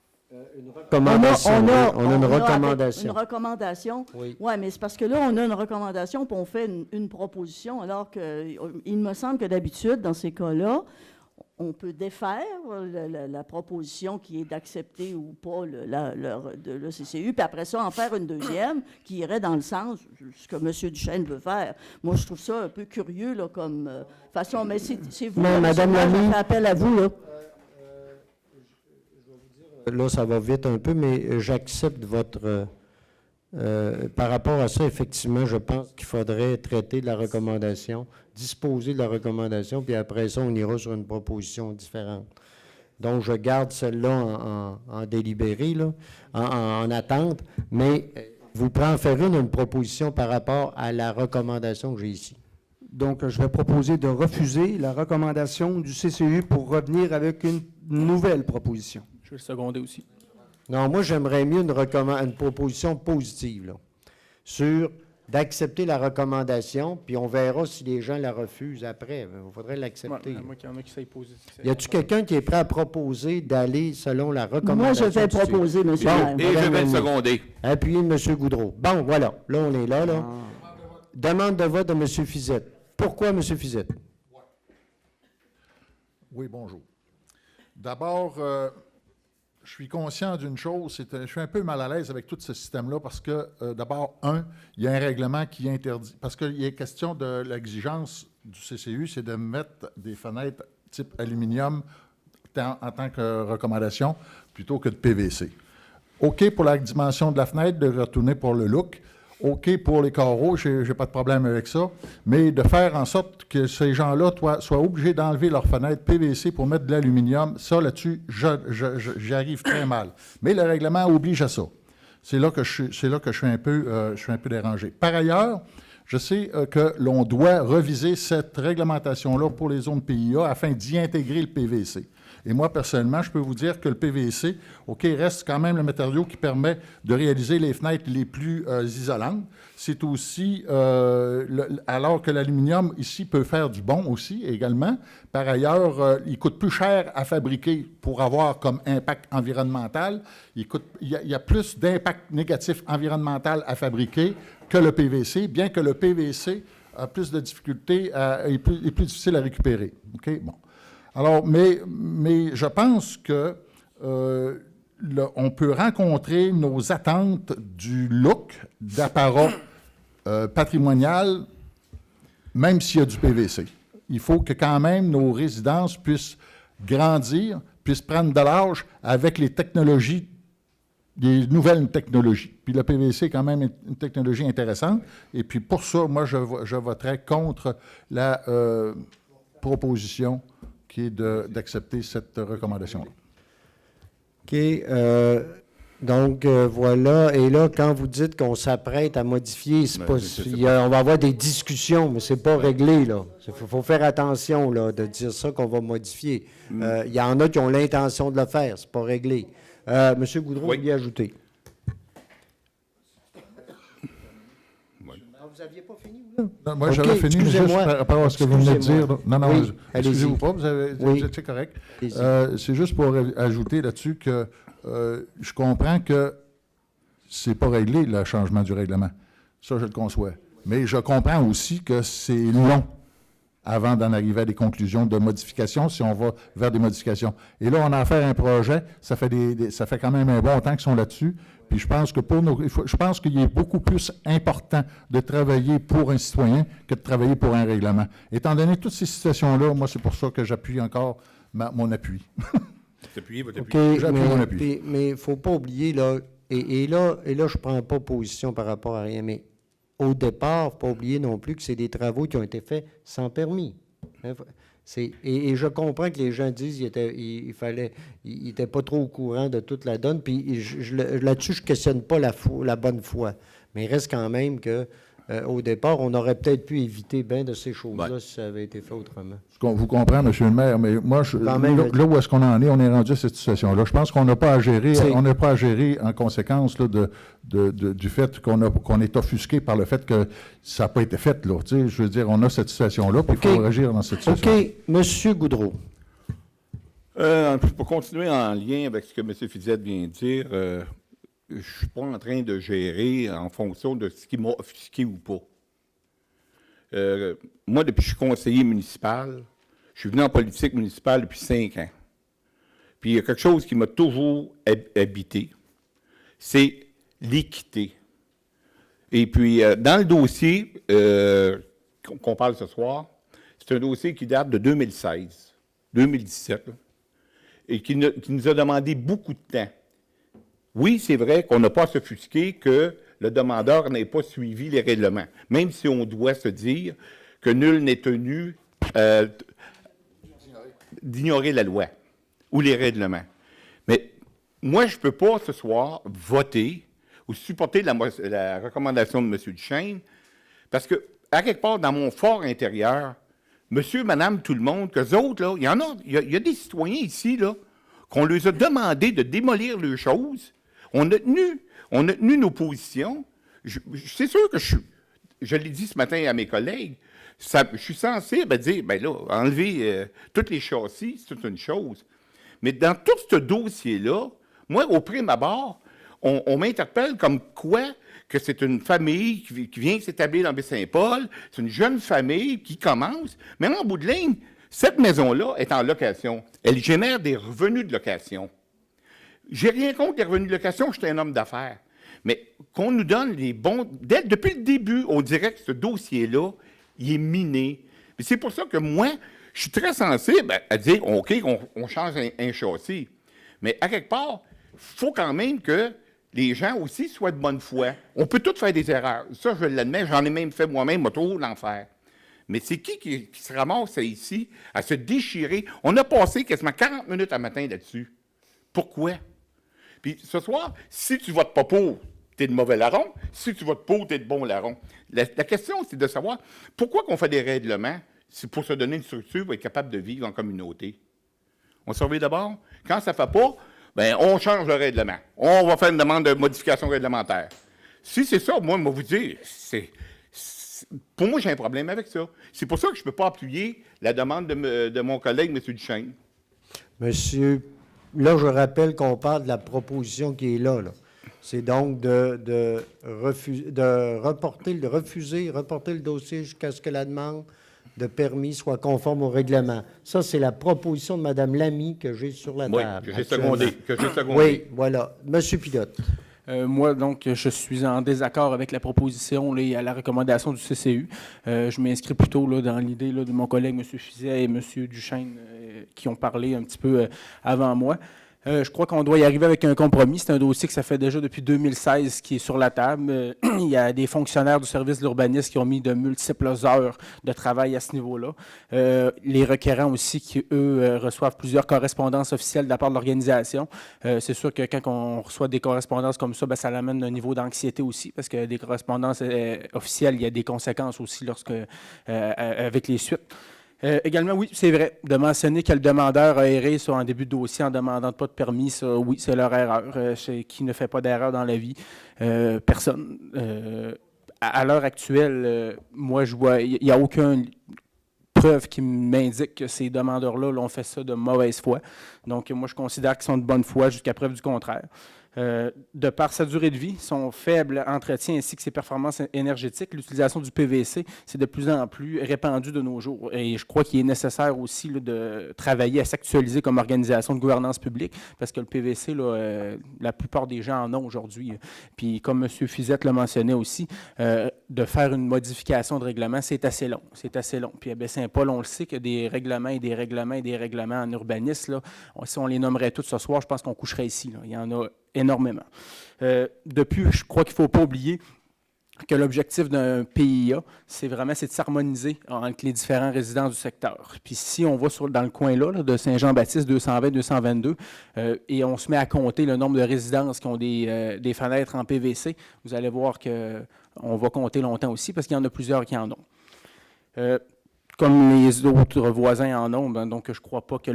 Recommandation, oui. On a une avec recommandation. Une recommandation. Oui. Oui, mais c'est parce que là, on a une recommandation puis on fait une proposition, alors il me semble que d'habitude, dans ces cas-là, on peut défaire la proposition qui est d'accepter ou pas le CCU, puis après ça, en faire une deuxième qui irait dans le sens de ce que M. Duchesne veut faire. Moi, je trouve ça un peu curieux là, comme façon, mais c'est vous, Mais, Madame je Lamy, fais appel à vous. Là. Là, ça va vite un peu, mais j'accepte votre... par rapport à ça, effectivement, je pense qu'il faudrait traiter de la recommandation, disposer de la recommandation, puis après ça, on ira sur une proposition différente. Donc, je garde celle-là en délibéré, là, en attente, mais vous pouvez en faire une proposition par rapport à la recommandation que j'ai ici. Donc, je vais proposer de refuser la recommandation du CCU pour revenir avec une nouvelle proposition. Je vais le seconder aussi. Non, moi, j'aimerais mieux une proposition positive, là, sur d'accepter la recommandation, puis on verra si les gens la refusent après. Il faudrait l'accepter. Moi, qu'il y en a qui s'aient posé. Y a-t-il quelqu'un qui est prêt à proposer d'aller selon la Moi, recommandation? je vais du CCU? proposer, M. Bon, le maire. Et je vais le Madame seconder. Appuyez M. Goudreau. Bon, voilà. Là, on est là, là. Demande de vote de M. Fizette. Pourquoi M. Fizette? Oui, bonjour. D'abord, je suis conscient d'une chose, je suis un peu mal à l'aise avec tout ce système-là parce que, d'abord, il y a un règlement qui interdit, parce qu'il est question de l'exigence du CCU, c'est de mettre des fenêtres type aluminium en tant que recommandation plutôt que de PVC. OK pour la dimension de la fenêtre, de retourner pour le look. OK pour les carreaux, je n'ai pas de problème avec ça, mais de faire en sorte que ces gens-là soient obligés d'enlever leur fenêtre PVC pour mettre de l'aluminium, ça, là-dessus, j'y arrive très mal. Mais le règlement oblige à ça. C'est là que je suis un peu dérangé. Par ailleurs, je sais que l'on doit reviser cette réglementation-là pour les zones PIA afin d'y intégrer le PVC. Et moi, personnellement, je peux vous dire que le PVC, OK, reste quand même le matériau qui permet de réaliser les fenêtres les plus isolantes. C'est aussi, alors que l'aluminium, ici, peut faire du bon aussi, également. Par ailleurs, il coûte plus cher à fabriquer pour avoir comme impact environnemental. Il y a plus d'impact négatif environnemental à fabriquer que le PVC, bien que le PVC a plus de difficultés, est plus difficile à récupérer. OK? Bon. Alors, mais je pense que on peut rencontrer nos attentes du look d'apparat patrimonial, même s'il y a du PVC. Il faut que quand même nos résidences puissent grandir, puissent prendre de l'âge avec les technologies, les nouvelles technologies. Puis le PVC est quand même une technologie intéressante. Et puis pour ça, moi, je voterai contre la proposition qui est d'accepter cette recommandation-là. OK. Donc, voilà. Et là, quand vous dites qu'on s'apprête à modifier, on va avoir des discussions, mais c'est pas réglé, là. Il faut faire attention, là, de dire ça qu'on va modifier. Il y en a qui ont l'intention de le faire, c'est pas réglé. M. Goudreau, vous vouliez ajouter? Vous n'aviez pas fini, là? Non, moi, j'avais fini, mais juste par rapport à ce que vous venez de dire. Non, oui, excusez-vous pas, vous étiez correct. C'est juste pour ajouter là-dessus que je comprends que c'est pas réglé, le changement du règlement. Ça, je le conçois. Mais je comprends aussi que c'est long avant d'en arriver à des conclusions de modification, si on va vers des modifications. Et là, on a affaire à un projet, ça fait quand même un bon temps qu'ils sont là-dessus. Puis je pense que je pense qu'il est beaucoup plus important de travailler pour un citoyen que de travailler pour un règlement. Étant donné toutes ces situations-là, moi, c'est pour ça que j'appuie encore mon appui. Appuyez votre appui. OK, J'appuie mon appui. mais il ne faut pas oublier, là, et là, je ne prends pas position par rapport à rien, mais au départ, il ne faut pas oublier non plus que c'est des travaux qui ont été faits sans permis. Hein, et je comprends que les gens disent qu'ils n'étaient pas trop au courant de toute la donne, puis là-dessus, je ne questionne pas la bonne foi. Mais il reste quand même que au départ, on aurait peut-être pu éviter bien de ces choses-là si ça avait été fait autrement. Vous comprenez, M. le maire, mais moi, là où est-ce qu'on en est, on est rendu à cette situation-là. Je pense qu'on n'a pas à gérer, en conséquence là, du fait qu'on est offusqué par le fait que ça n'a pas été fait. Là. Je veux dire, on a cette situation-là, puis il faut agir dans cette situation. OK. M. Goudreau. Pour continuer en lien avec ce que M. Fizette vient de dire, je ne suis pas en train de gérer en fonction de ce qui m'a offusqué ou pas. Moi, depuis que je suis conseiller municipal, je suis venu en politique municipale depuis 5 ans. Puis il y a quelque chose qui m'a toujours habité, c'est l'équité. Et puis, dans le dossier qu'on parle ce soir, c'est un dossier qui date de 2016, 2017, là, et qui nous a demandé beaucoup de temps. Oui, c'est vrai qu'on n'a pas à s'offusquer que le demandeur n'ait pas suivi les règlements, même si on doit se dire que nul n'est tenu d'ignorer la loi ou les règlements. Mais moi, je ne peux pas ce soir voter ou supporter la recommandation de M. Duchesne parce que, à quelque part, dans mon fort intérieur, monsieur, madame, tout le monde, qu'eux autres, là, il y a des citoyens ici, là, qu'on leur a demandé de démolir leurs choses. On a tenu nos positions. C'est sûr que je l'ai dit ce matin à mes collègues, je suis sensible à dire, bien là, enlever tous les châssis, c'est toute une chose. Mais dans tout ce dossier-là, moi, au prime abord, on m'interpelle comme quoi que c'est une famille qui vient s'établir dans Baie-Saint-Paul, c'est une jeune famille qui commence, mais en bout de ligne, cette maison-là est en location. Elle génère des revenus de location. J'ai rien contre les revenus de location, je suis un homme d'affaires. Mais qu'on nous donne les bons... Depuis le début, on dirait que ce dossier-là, il est miné. Mais c'est pour ça que moi, je suis très sensible à dire, OK, on change un châssis. Mais à quelque part, il faut quand même que les gens aussi soient de bonne foi. On peut tous faire des erreurs. Ça, je l'admets, j'en ai même fait moi-même, trop l'enfer. Mais c'est qui se ramasse ici à se déchirer? On a passé quasiment 40 minutes à matin là-dessus. Pourquoi? Puis ce soir, si tu votes pas pour, tu es de mauvais larron. Si tu votes pour, tu es de bon larron. La question, c'est de savoir pourquoi qu'on fait des règlements? C'est pour se donner une structure pour être capable de vivre en communauté. On surveille d'abord. Quand ça ne fait pas, bien, on change le règlement. On va faire une demande de modification réglementaire. Si c'est ça, moi, je vais vous dire, pour moi, j'ai un problème avec ça. C'est pour ça que je ne peux pas appuyer la demande de mon collègue, M. Duchesne. Monsieur, là, je rappelle qu'on parle de la proposition qui est là. C'est donc de refuser le dossier jusqu'à ce que la demande de permis soit conforme au règlement. Ça, c'est la proposition de Mme Lamy que j'ai sur la table. Oui, que j'ai secondé. Oui, voilà. Monsieur Pilote. Moi, donc, je suis en désaccord avec la proposition et à la recommandation du CCU. Je m'inscris plutôt là, dans l'idée de mon collègue M. Fizet et M. Duchesne qui ont parlé un petit peu avant moi. Je crois qu'on doit y arriver avec un compromis. C'est un dossier que ça fait déjà depuis 2016 qui est sur la table. Il y a des fonctionnaires du service de l'urbanisme qui ont mis de multiples heures de travail à ce niveau-là. Les requérants aussi qui, eux, reçoivent plusieurs correspondances officielles de la part de l'organisation. C'est sûr que quand on reçoit des correspondances comme ça, bien, ça amène un niveau d'anxiété aussi parce que des correspondances officielles, il y a des conséquences aussi avec les suites. Également, oui, c'est vrai, de mentionner que le demandeur a erré en début de dossier en ne demandant pas de permis, ça, oui, c'est leur erreur. Qui ne fait pas d'erreur dans la vie? Personne. À l'heure actuelle, moi, je vois, il n'y a aucune preuve qui m'indique que ces demandeurs-là ont fait ça de mauvaise foi. Donc, moi, je considère qu'ils sont de bonne foi jusqu'à preuve du contraire. De par sa durée de vie, son faible entretien ainsi que ses performances énergétiques, l'utilisation du PVC, c'est de plus en plus répandu de nos jours. Et je crois qu'il est nécessaire aussi de travailler à s'actualiser comme organisation de gouvernance publique, parce que le PVC, la plupart des gens en ont aujourd'hui. Puis comme M. Fizette l'a mentionné aussi, de faire une modification de règlement, c'est assez long. C'est assez long. Puis à Baie-Saint-Paul, on le sait qu'il y a des règlements et des règlements et des règlements en urbanisme. Si on les nommerait tous ce soir, je pense qu'on coucherait ici. Il y en a énormément. Depuis, je crois qu'il ne faut pas oublier que l'objectif d'un PIA, c'est de s'harmoniser entre les différents résidents du secteur. Puis si on va dans le coin-là, de Saint-Jean-Baptiste 220-222, et on se met à compter le nombre de résidences qui ont des fenêtres en PVC, vous allez voir qu'on va compter longtemps aussi, parce qu'il y en a plusieurs qui en ont. Comme les autres voisins en ont, donc je ne crois pas que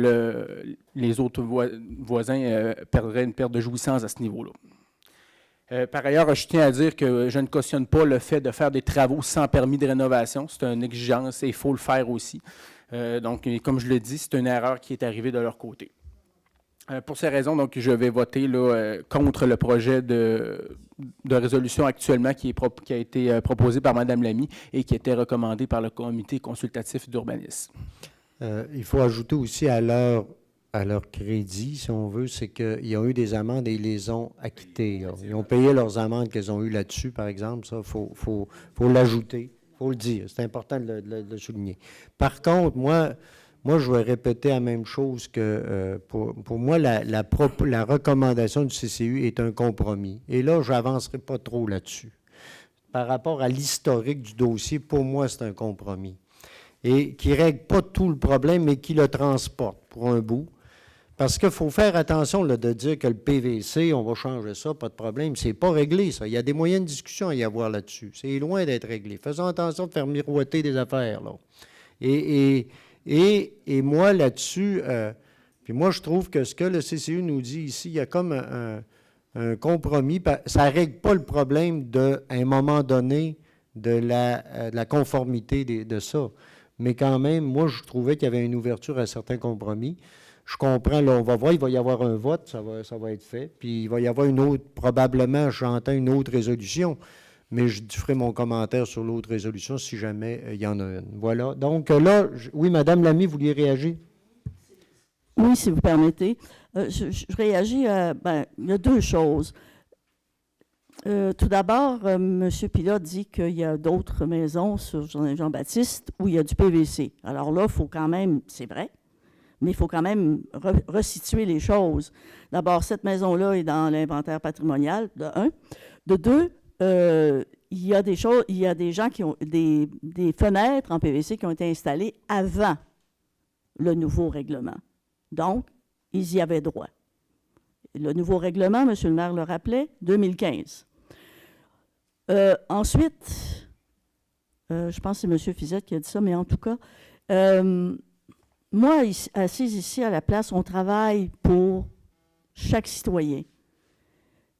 les autres voisins perdraient une perte de jouissance à ce niveau-là. Par ailleurs, je tiens à dire que je ne cautionne pas le fait de faire des travaux sans permis de rénovation. C'est une exigence et il faut le faire aussi. Donc, comme je l'ai dit, c'est une erreur qui est arrivée de leur côté. Pour ces raisons, donc, je vais voter là, contre le projet de résolution actuellement qui a été proposé par Mme Lamy et qui était recommandé par le comité consultatif d'urbanisme. Il faut ajouter aussi à leur crédit, si on veut, c'est qu'ils ont eu des amendes et ils les ont acquittées. Là. Ils ont payé leurs amendes qu'ils ont eues là-dessus, par exemple. Ça, faut l'ajouter, il faut le dire. C'est important de le souligner. Par contre, moi, je vais répéter la même chose que pour moi, la recommandation du CCU est un compromis. Et là, je n'avancerai pas trop là-dessus. Par rapport à l'historique du dossier, pour moi, c'est un compromis. Et qui ne règle pas tout le problème, mais qui le transporte pour un bout. Parce qu'il faut faire attention là, de dire que le PVC, on va changer ça, pas de problème. C'est pas réglé, ça. Il y a des moyens de discussion à y avoir là-dessus. C'est loin d'être réglé. Faisons attention de faire miroiter des affaires, là. Et moi, là-dessus, puis moi, je trouve que ce que le CCU nous dit ici, il y a comme un compromis. Ça ne règle pas le problème, à un moment donné, de la conformité de ça. Mais quand même, moi, je trouvais qu'il y avait une ouverture à certains compromis. Je comprends, là, on va voir, il va y avoir un vote, ça va être fait. Puis il va y avoir une autre, probablement, j'entends une autre résolution. Mais je ferai mon commentaire sur l'autre résolution si jamais il y en a une. Voilà. Donc là, oui, Mme Lamy, vous vouliez réagir? Oui, si vous permettez. Je réagis il y a deux choses. Tout d'abord, M. Pilote dit qu'il y a d'autres maisons sur Jean-Baptiste où il y a du PVC. Alors là, il faut quand même, c'est vrai, mais il faut quand même resituer les choses. D'abord, cette maison-là est dans l'inventaire patrimonial, de un. De deux, il y a des gens qui ont des fenêtres en PVC qui ont été installées avant le nouveau règlement. Donc, ils y avaient droit. Le nouveau règlement, M. le maire le rappelait, 2015. Ensuite, je pense que c'est M. Fizette qui a dit ça, mais en tout cas, moi, assise ici à la place, on travaille pour chaque citoyen.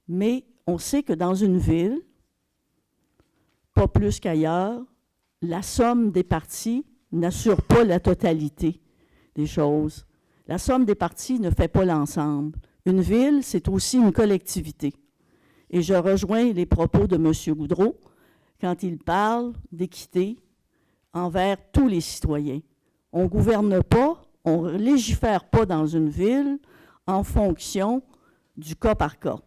Mais on sait que dans une ville, pas plus qu'ailleurs, la somme des parties n'assure pas la totalité des choses. La somme des parties ne fait pas l'ensemble. Une ville, c'est aussi une collectivité. Et je rejoins les propos de M. Goudreau quand il parle d'équité envers tous les citoyens. On ne gouverne pas, on ne légifère pas dans une ville en fonction du cas par cas.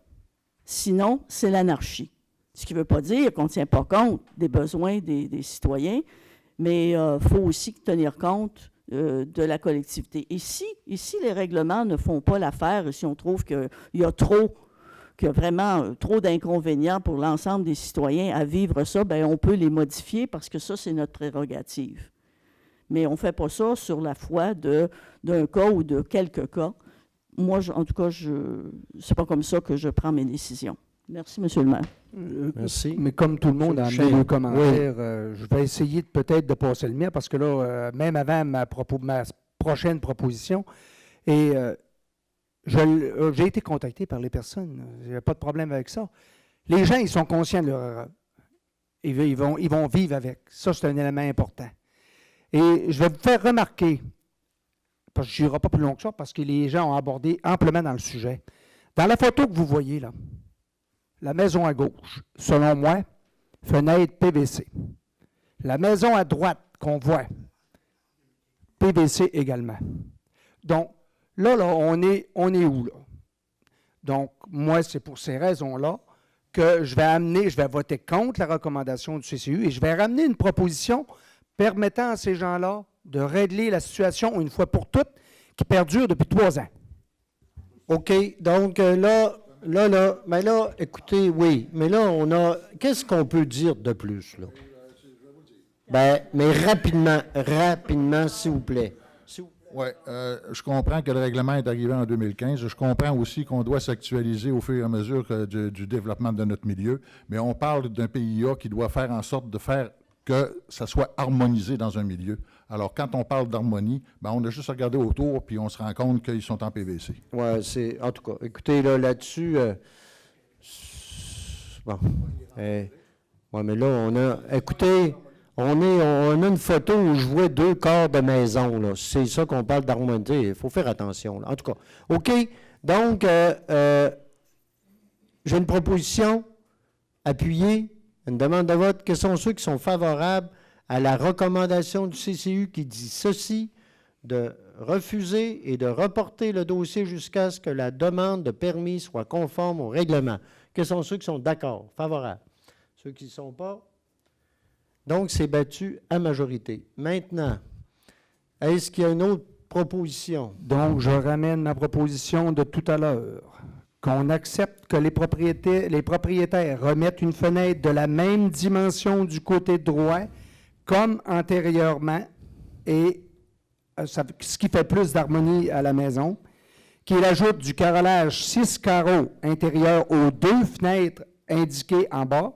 Sinon, c'est l'anarchie. Ce qui ne veut pas dire qu'on ne tient pas compte des besoins des citoyens, mais il faut aussi tenir compte de la collectivité. Et si les règlements ne font pas l'affaire, si on trouve qu'il y a vraiment trop d'inconvénients pour l'ensemble des citoyens à vivre ça, bien, on peut les modifier parce que ça, c'est notre prérogative. Mais on ne fait pas ça sur la foi d'un cas ou de quelques cas. Moi, en tout cas, c'est pas comme ça que je prends mes décisions. Merci, M. le maire. Merci. Mais comme tout le monde a amené le commentaire, je vais essayer peut-être de passer le mien parce que là, même avant ma prochaine proposition, et j'ai été contacté par les personnes, il n'y a pas de problème avec ça. Les gens, ils sont conscients de leur... Ils vont vivre avec. Ça, c'est un élément important. Et je vais vous faire remarquer, parce que je n'irai pas plus long que ça, parce que les gens ont abordé amplement dans le sujet. Dans la photo que vous voyez là, la maison à gauche, selon moi, fenêtre PVC. La maison à droite qu'on voit, PVC également. Donc, là, on est où, là? Donc, moi, c'est pour ces raisons-là que je vais voter contre la recommandation du CCU et je vais ramener une proposition permettant à ces gens-là de régler la situation une fois pour toutes qui perdure depuis 3 ans. OK. Donc, mais là, écoutez, oui, mais là, qu'est-ce qu'on peut dire de plus, là? Ben, mais rapidement, s'il vous plaît. Oui, je comprends que le règlement est arrivé en 2015. Je comprends aussi qu'on doit s'actualiser au fur et à mesure du développement de notre milieu, mais on parle d'un PIA qui doit faire en sorte de faire que ça soit harmonisé dans un milieu. Alors, quand on parle d'harmonie, ben, on a juste à regarder autour, puis on se rend compte qu'ils sont en PVC. Oui, c'est... En tout cas, écoutez, là-dessus... bon. Oui, mais là, On a une photo où je vois 2 corps de maison, là. C'est ça qu'on parle d'harmonie. Il faut faire attention, là. En tout cas, OK. Donc, j'ai une proposition appuyée, une demande de vote. Quels sont ceux qui sont favorables à la recommandation du CCU qui dit ceci, de refuser et de reporter le dossier jusqu'à ce que la demande de permis soit conforme au règlement? Quels sont ceux qui sont d'accord, favorables? Ceux qui ne sont pas? Donc, c'est battu à majorité. Maintenant, est-ce qu'il y a une autre proposition? Donc, je ramène ma proposition de tout à l'heure, qu'on accepte que les propriétaires remettent une fenêtre de la même dimension du côté droit comme antérieurement, et ce qui fait plus d'harmonie à la maison, qu'il ajoute du carrelage 6 carreaux intérieurs aux 2 fenêtres indiquées en bas,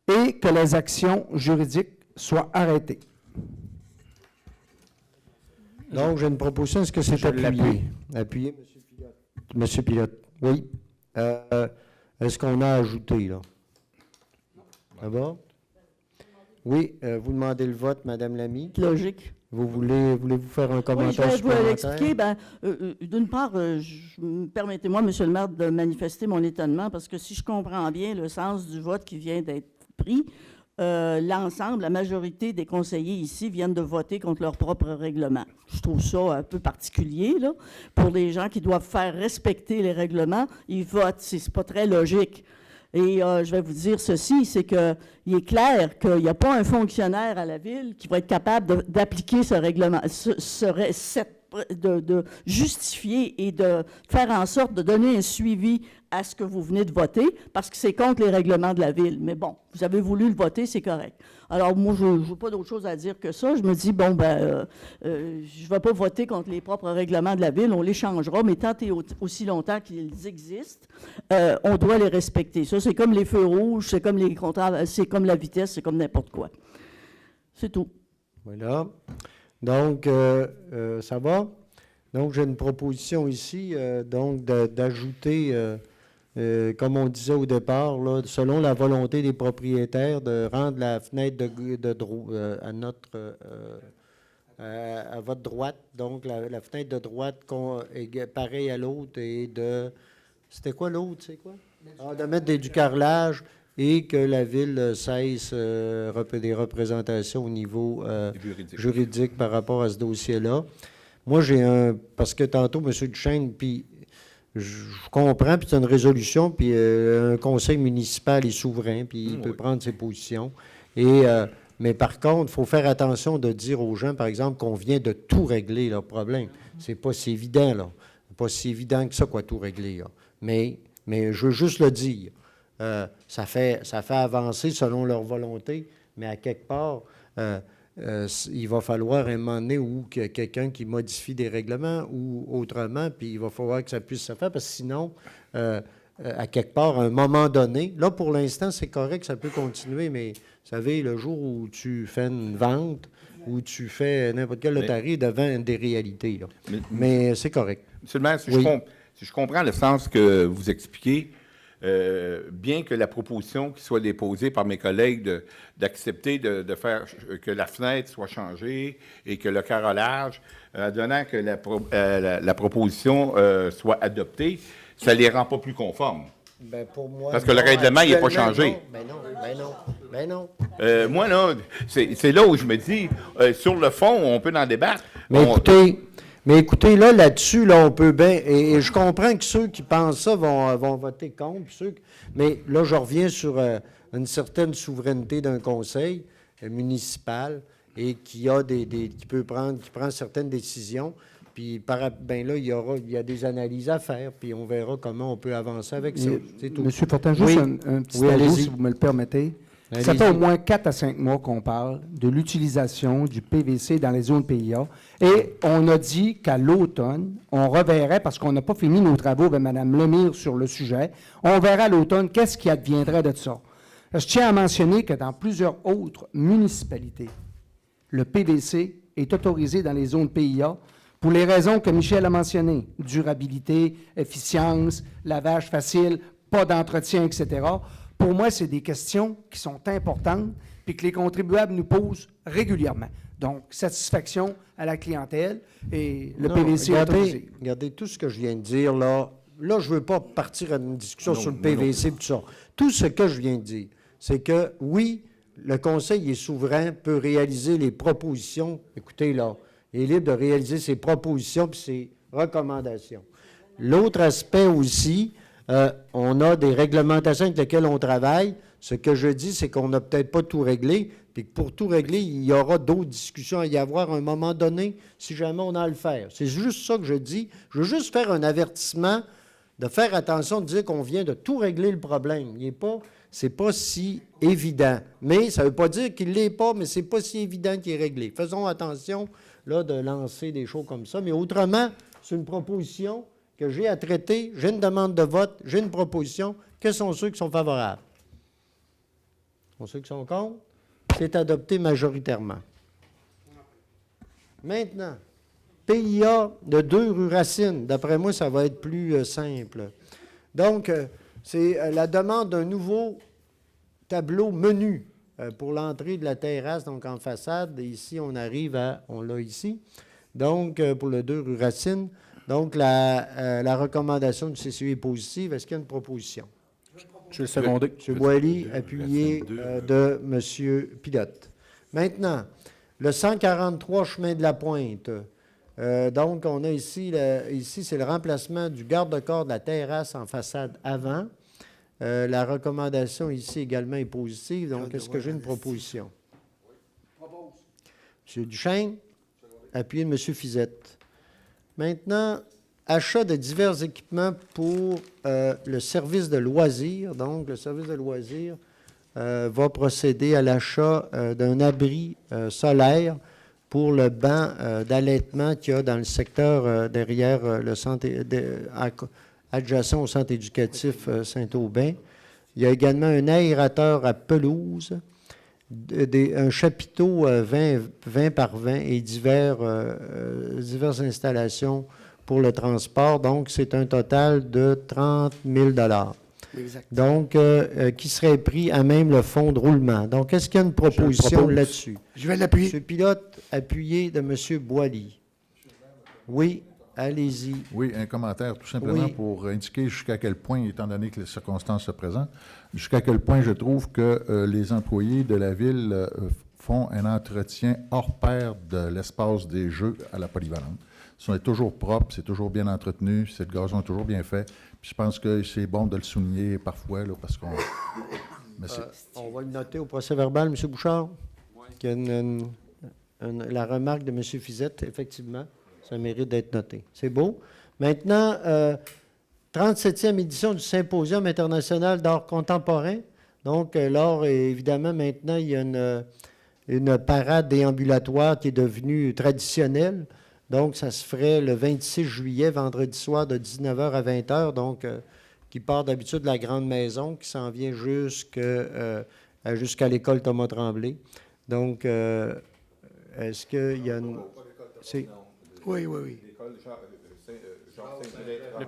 et que les actions juridiques soient arrêtées. Donc, j'ai une proposition. Est-ce que c'est Je appuyé? l'appuie. Appuyé, M. Pilote. M. Pilote, oui. Est-ce qu'on a ajouté, là? D'abord? Oui, vous demandez le vote, Mme Lamy. Logique. Voulez-vous faire un Oui, je commentaire vais vous supplémentaire? l'expliquer. D'une part, permettez-moi, M. le maire, de manifester mon étonnement, parce que si je comprends bien le sens du vote qui vient d'être pris, l'ensemble, la majorité des conseillers ici viennent de voter contre leur propre règlement. Je trouve ça un peu particulier, là. Pour les gens qui doivent faire respecter les règlements, ils votent. C'est pas très logique. Et je vais vous dire ceci, c'est qu'il est clair qu'il n'y a pas un fonctionnaire à la Ville qui va être capable d'appliquer ce règlement, de justifier et de faire en sorte de donner un suivi à ce que vous venez de voter, parce que c'est contre les règlements de la Ville. Mais bon, vous avez voulu le voter, c'est correct. Alors, moi, je n'ai pas d'autre chose à dire que ça. Je me dis, bon, je ne vais pas voter contre les propres règlements de la Ville, on les changera, mais tant et aussi longtemps qu'ils existent, on doit les respecter. Ça, c'est comme les feux rouges, c'est comme les contrats, c'est comme la vitesse, c'est comme n'importe quoi. C'est tout. Voilà. Donc, ça va? Donc, j'ai une proposition ici, d'ajouter, comme on disait au départ, là, selon la volonté des propriétaires, de rendre la fenêtre à votre droite, donc la fenêtre de droite est pareille à l'autre et de... C'était quoi l'autre, c'est quoi? De mettre du carrelage et que la Ville cesse des représentations au niveau juridique par rapport à ce dossier-là. Moi, parce que tantôt, M. Duchesne, puis je comprends, puis c'est une résolution, puis un conseil municipal est souverain, puis il peut prendre ses positions. Mais par contre, il faut faire attention de dire aux gens, par exemple, qu'on vient de tout régler, leur problème. C'est pas si évident, là. C'est pas si évident que ça, quoi, tout régler, là. Mais je veux juste le dire. Ça fait avancer selon leur volonté, mais à quelque part, il va falloir un moment donné où qu'il y a quelqu'un qui modifie des règlements ou autrement, puis il va falloir que ça puisse se faire, parce que sinon, à quelque part, à un moment donné, là, pour l'instant, c'est correct, ça peut continuer, mais vous savez, le jour où tu fais une vente, où tu fais n'importe quelle loterie devant des réalités, là. Mais c'est correct. Monsieur le maire, si je comprends le sens que vous expliquez, bien que la proposition qui soit déposée par mes collègues d'accepter de faire que la fenêtre soit changée et que le carrelage, donnant que la proposition soit adoptée, ça ne les rend pas plus conformes. Ben pour moi, parce que le règlement, il n'est pas changé. Non. Moi, là, c'est là où je me dis, sur le fond, on peut en débattre. Mais écoutez, là-dessus, là, on peut bien... Et je comprends que ceux qui pensent ça vont voter contre. Mais là, je reviens sur une certaine souveraineté d'un conseil municipal et qui prend certaines décisions. Puis, là, il y a des analyses à faire, puis on verra comment on peut avancer avec ça. C'est tout. Monsieur Fortin, juste un petit avis, si vous me le permettez. Ça fait au moins 4 à 5 mois qu'on parle de l'utilisation du PVC dans les zones PIA. Et on a dit qu'à l'automne, on reverrait, parce qu'on n'a pas fini nos travaux avec Mme Lemire sur le sujet, on verra à l'automne qu'est-ce qui adviendrait de ça. Je tiens à mentionner que dans plusieurs autres municipalités, le PVC est autorisé dans les zones PIA pour les raisons que Michel a mentionnées, durabilité, efficience, lavage facile, pas d'entretien, etc. Pour moi, c'est des questions qui sont importantes, puis que les contribuables nous posent régulièrement. Donc, satisfaction à la clientèle et le Non, PVC autorisé. regardez tout ce que je viens de dire là. Là, je ne veux pas partir à une discussion Non, sur le non, PVC et tout ça. Tout ce que je viens de dire, c'est que oui, le Conseil est souverain, peut réaliser les propositions. Écoutez, là, il est libre de réaliser ses propositions et ses recommandations. L'autre aspect aussi, on a des réglementations avec lesquelles on travaille. Ce que je dis, c'est qu'on n'a peut-être pas tout réglé, puis que pour tout régler, il y aura d'autres discussions à y avoir à un moment donné, si jamais on a à le faire. C'est juste ça que je dis. Je veux juste faire un avertissement de faire attention, de dire qu'on vient de tout régler le problème. C'est pas si évident. Mais ça ne veut pas dire qu'il ne l'est pas, mais c'est pas si évident qu'il est réglé. Faisons attention, là, de lancer des choses comme ça. Mais autrement, c'est une proposition que j'ai à traiter. J'ai une demande de vote, j'ai une proposition. Quels sont ceux qui sont favorables? Sont ceux qui sont contre? C'est adopté majoritairement. Maintenant, PIA de 2 rue Racine. D'après moi, ça va être plus simple. Donc, c'est la demande d'un nouveau tableau menu pour l'entrée de la terrasse, donc en façade. Et ici, on arrive à... On l'a ici. Donc, pour le 2 rue Racine. Donc, la recommandation du CCE est positive. Est-ce qu'il y a une proposition? Je vais le seconder. M. Boily, appuyé de M. Pilote. Maintenant, le 143 chemin de la Pointe. Donc, on a ici, c'est le remplacement du garde-corps de la terrasse en façade avant. La recommandation ici également est positive. Donc, est-ce que j'ai une proposition? M. Duchesne, appuyé de M. Fizette. Maintenant, achat de divers équipements pour le service de loisirs. Donc, le service de loisirs va procéder à l'achat d'un abri solaire pour le banc d'allaitement qu'il y a dans le secteur derrière le centre, adjacent au centre éducatif Saint-Aubin. Il y a également un aérateur à pelouse, un chapiteau 20 par 20 et diverses installations pour le transport. Donc, c'est un total de 30 000 Exact. Donc, qui serait pris à même le fonds de roulement. Donc, est-ce qu'il y a une proposition là-dessus? Je vais l'appuyer. M. Pilote, appuyé de M. Boily. Oui, allez-y. Oui, un commentaire tout simplement Oui. pour indiquer jusqu'à quel point, étant donné que les circonstances se présentent, jusqu'à quel point je trouve que les employés de la ville font un entretien hors pair de l'espace des jeux à la polyvalente. C'est toujours propre, c'est toujours bien entretenu, le gazon est toujours bien fait. Puis je pense que c'est bon de le souligner parfois, là, parce qu'on... Merci. On va le noter au procès-verbal, M. Bouchard. Oui. Qu'il y a la remarque de M. Fizette, effectivement, ça mérite d'être noté. C'est beau. Maintenant, 37e édition du Symposium international d'art contemporain. Donc, l'art, évidemment, maintenant, il y a une parade déambulatoire qui est devenue traditionnelle. Donc, ça se ferait le 26 juillet, vendredi soir, de 19h à 20h, donc qui part d'habitude de la Grande Maison, qui s'en vient jusqu'à l'école Thomas Tremblay. Donc, est-ce qu'il y a une... Oui, oui, oui.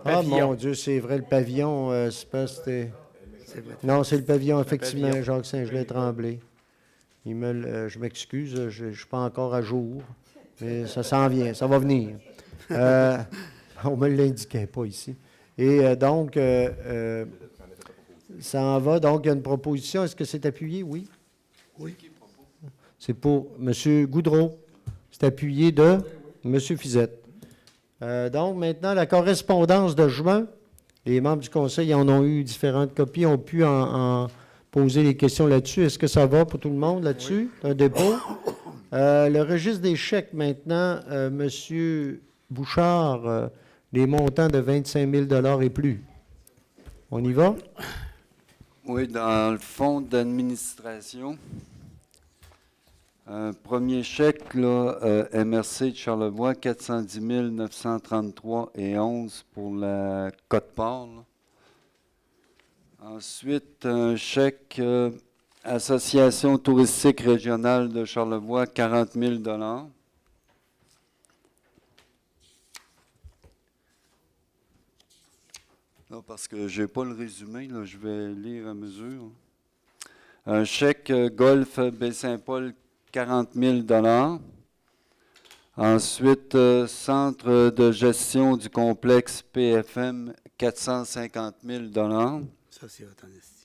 Ah, mon Dieu, c'est vrai, le pavillon, c'est pas... c'était... Non, c'est le pavillon, effectivement, Jacques Saint-Gelais-Tremblay. Je m'excuse, je ne suis pas encore à jour. Mais ça s'en vient, ça va venir. On ne me l'indiquait pas ici. Et donc, ça en va. Donc, il y a une proposition. Est-ce que c'est appuyé? Oui. Oui. C'est pour M. Goudreau. C'est appuyé de M. Fizette. Donc, maintenant, la correspondance de juin. Les membres du Conseil en ont eu différentes copies, ont pu en poser les questions là-dessus. Est-ce que ça va pour tout le monde là-dessus? Oui. Un dépôt? Le registre des chèques, maintenant, M. Bouchard, les montants de 25 000 et plus. On y va? Oui, dans le fonds d'administration, premier chèque, là, MRC de Charlevoix, 410 933 et 11 pour la Côte-Port. Ensuite, un chèque... Association touristique régionale de Charlevoix, 40 000 $. Là, parce que je n'ai pas le résumé, là, je vais lire à mesure. Un chèque Golf Baie-Saint-Paul, 40 000 $. Ensuite, Centre de gestion du complexe PFM, 450 000 $. Ça, c'est autant d'esti.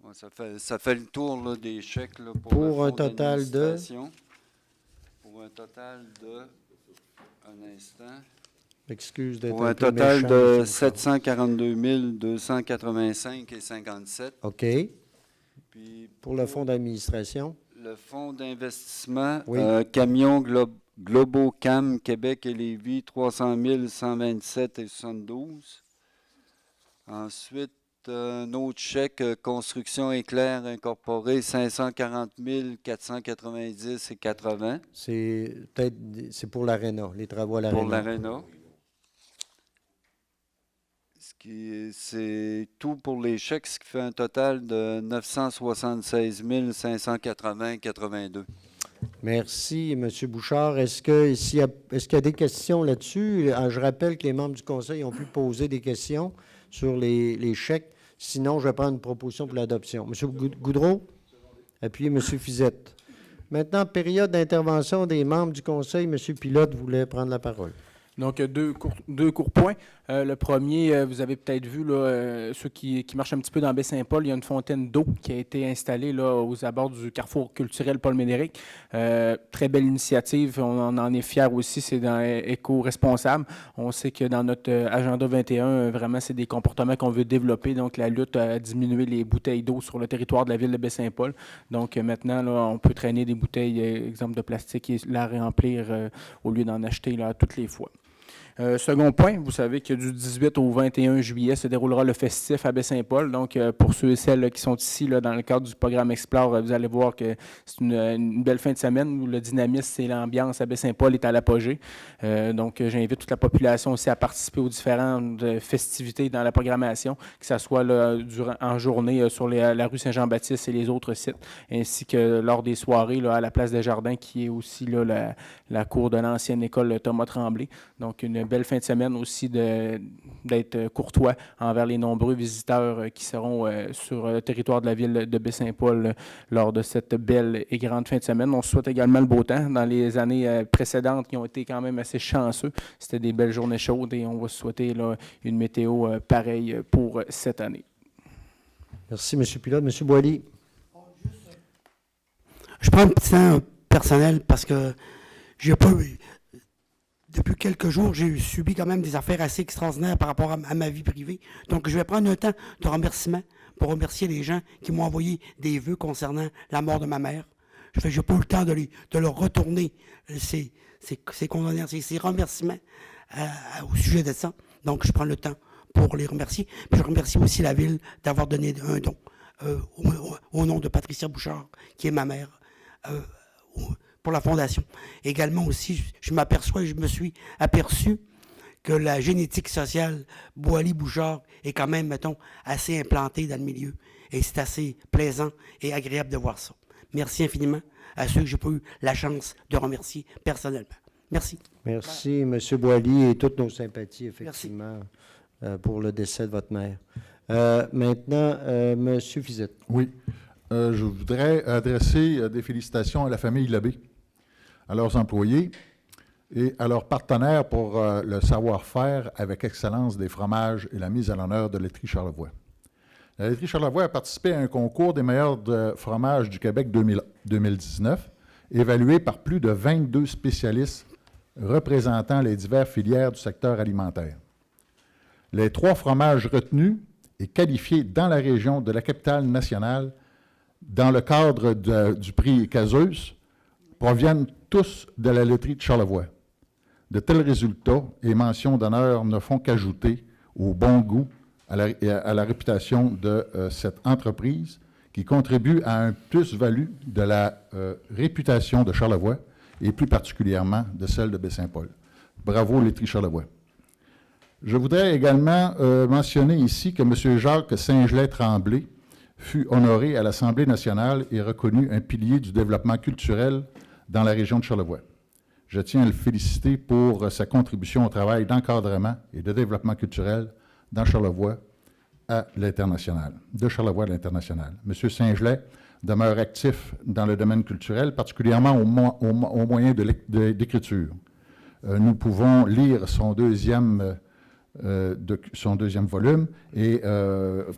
Ouais, ça fait le tour là, des chèques là, Pour le un fonds total de? d'administration. Pour un total de... Un instant. Excuse d'être Pour un peu total méchant, de M. Bouchard. 742 285 et 57. OK. Puis Pour le fonds d'administration? le fonds d'investissement, Oui. camion Globocam Québec et Lévis, 300 127 et 72. Ensuite, un autre chèque, Construction Éclair Incorporée, 540 490 et 80 C'est pour l'Arena, les travaux à l'Arena. pour l'Arena. C'est tout pour les chèques, ce qui fait un total de 976 580,82. Merci, M. Bouchard. Est-ce qu'il y a des questions là-dessus? Je rappelle que les membres du Conseil ont pu poser des questions sur les chèques. Sinon, je vais prendre une proposition pour l'adoption. M. Goudreau, appuyez M. Fizette. Maintenant, période d'intervention des membres du Conseil. M. Pilote voulait prendre la parole. Donc, deux courts points. Le premier, vous avez peut-être vu, là, ceux qui marchent un petit peu dans Baie-Saint-Paul, il y a une fontaine d'eau qui a été installée là, aux abords du carrefour culturel Paul-Médéric. Très belle initiative. On en est fiers aussi. C'est dans éco-responsable. On sait que dans notre agenda 21, vraiment, c'est des comportements qu'on veut développer. Donc, la lutte à diminuer les bouteilles d'eau sur le territoire de la ville de Baie-Saint-Paul. Donc, maintenant, là, on peut traîner des bouteilles, exemple de plastique, et la remplir au lieu d'en acheter là, toutes les fois. Second point, vous savez que du 18 au 21 juillet se déroulera le festif à Baie-Saint-Paul. Donc, pour ceux et celles là, qui sont ici là, dans le cadre du programme Explore, vous allez voir que c'est une belle fin de semaine où le dynamisme et l'ambiance à Baie-Saint-Paul est à l'apogée. Donc, j'invite toute la population aussi à participer aux différentes festivités dans la programmation, que ce soit là, en journée sur la rue Saint-Jean-Baptiste et les autres sites, ainsi que lors des soirées là, à la place des Jardins, qui est aussi là, la cour de l'ancienne école Thomas Tremblay. Donc, une belle fin de semaine aussi d'être courtois envers les nombreux visiteurs qui seront sur le territoire de la ville de Baie-Saint-Paul lors de cette belle et grande fin de semaine. On souhaite également le beau temps. Dans les années précédentes, qui ont été quand même assez chanceux, c'était des belles journées chaudes et on va souhaiter là, une météo pareille pour cette année. Merci, M. Pilote. M. Boily. Je prends un petit temps personnel parce que j'ai pas eu... Depuis quelques jours, j'ai subi quand même des affaires assez extraordinaires par rapport à ma vie privée. Donc, je vais prendre un temps de remerciement pour remercier les gens qui m'ont envoyé des vœux concernant la mort de ma mère. Je n'ai pas eu le temps de leur retourner ces remerciements au sujet de ça. Donc, je prends le temps pour les remercier. Puis, je remercie aussi la Ville d'avoir donné un don au nom de Patricia Bouchard, qui est ma mère, pour la Fondation. Également aussi, je me suis aperçu que la génétique sociale Boily-Bouchard est quand même, mettons, assez implantée dans le milieu. Et c'est assez plaisant et agréable de voir ça. Merci infiniment à ceux que j'ai pas eu la chance de remercier personnellement. Merci. Merci, M. Boily, et toutes nos sympathies, effectivement, pour le décès de votre mère. Maintenant, M. Fizette. Oui. Je voudrais adresser des félicitations à la famille Labbé, à leurs employés et à leurs partenaires pour le savoir-faire avec excellence des fromages et la mise à l'honneur de laiterie Charlevoix. La laiterie Charlevoix a participé à un concours des meilleurs fromages du Québec 2019, évalué par plus de 22 spécialistes représentant les diverses filières du secteur alimentaire. Les 3 fromages retenus et qualifiés dans la région de la capitale nationale dans le cadre du prix Caseuse proviennent tous de la laiterie de Charlevoix. De tels résultats et mentions d'honneur ne font qu'ajouter au bon goût et à la réputation de cette entreprise qui contribue à un plus-value de la réputation de Charlevoix et plus particulièrement de celle de Baie-Saint-Paul. Bravo, Laiterie Charlevoix. Je voudrais également mentionner ici que M. Jacques Saint-Gelais-Tremblay fut honoré à l'Assemblée nationale et reconnu un pilier du développement culturel dans la région de Charlevoix. Je tiens à le féliciter pour sa contribution au travail d'encadrement et de développement culturel dans Charlevoix à l'international, de Charlevoix à l'international. M. Saint-Gelais demeure actif dans le domaine culturel, particulièrement au moyen d'écriture. Nous pouvons lire son deuxième volume et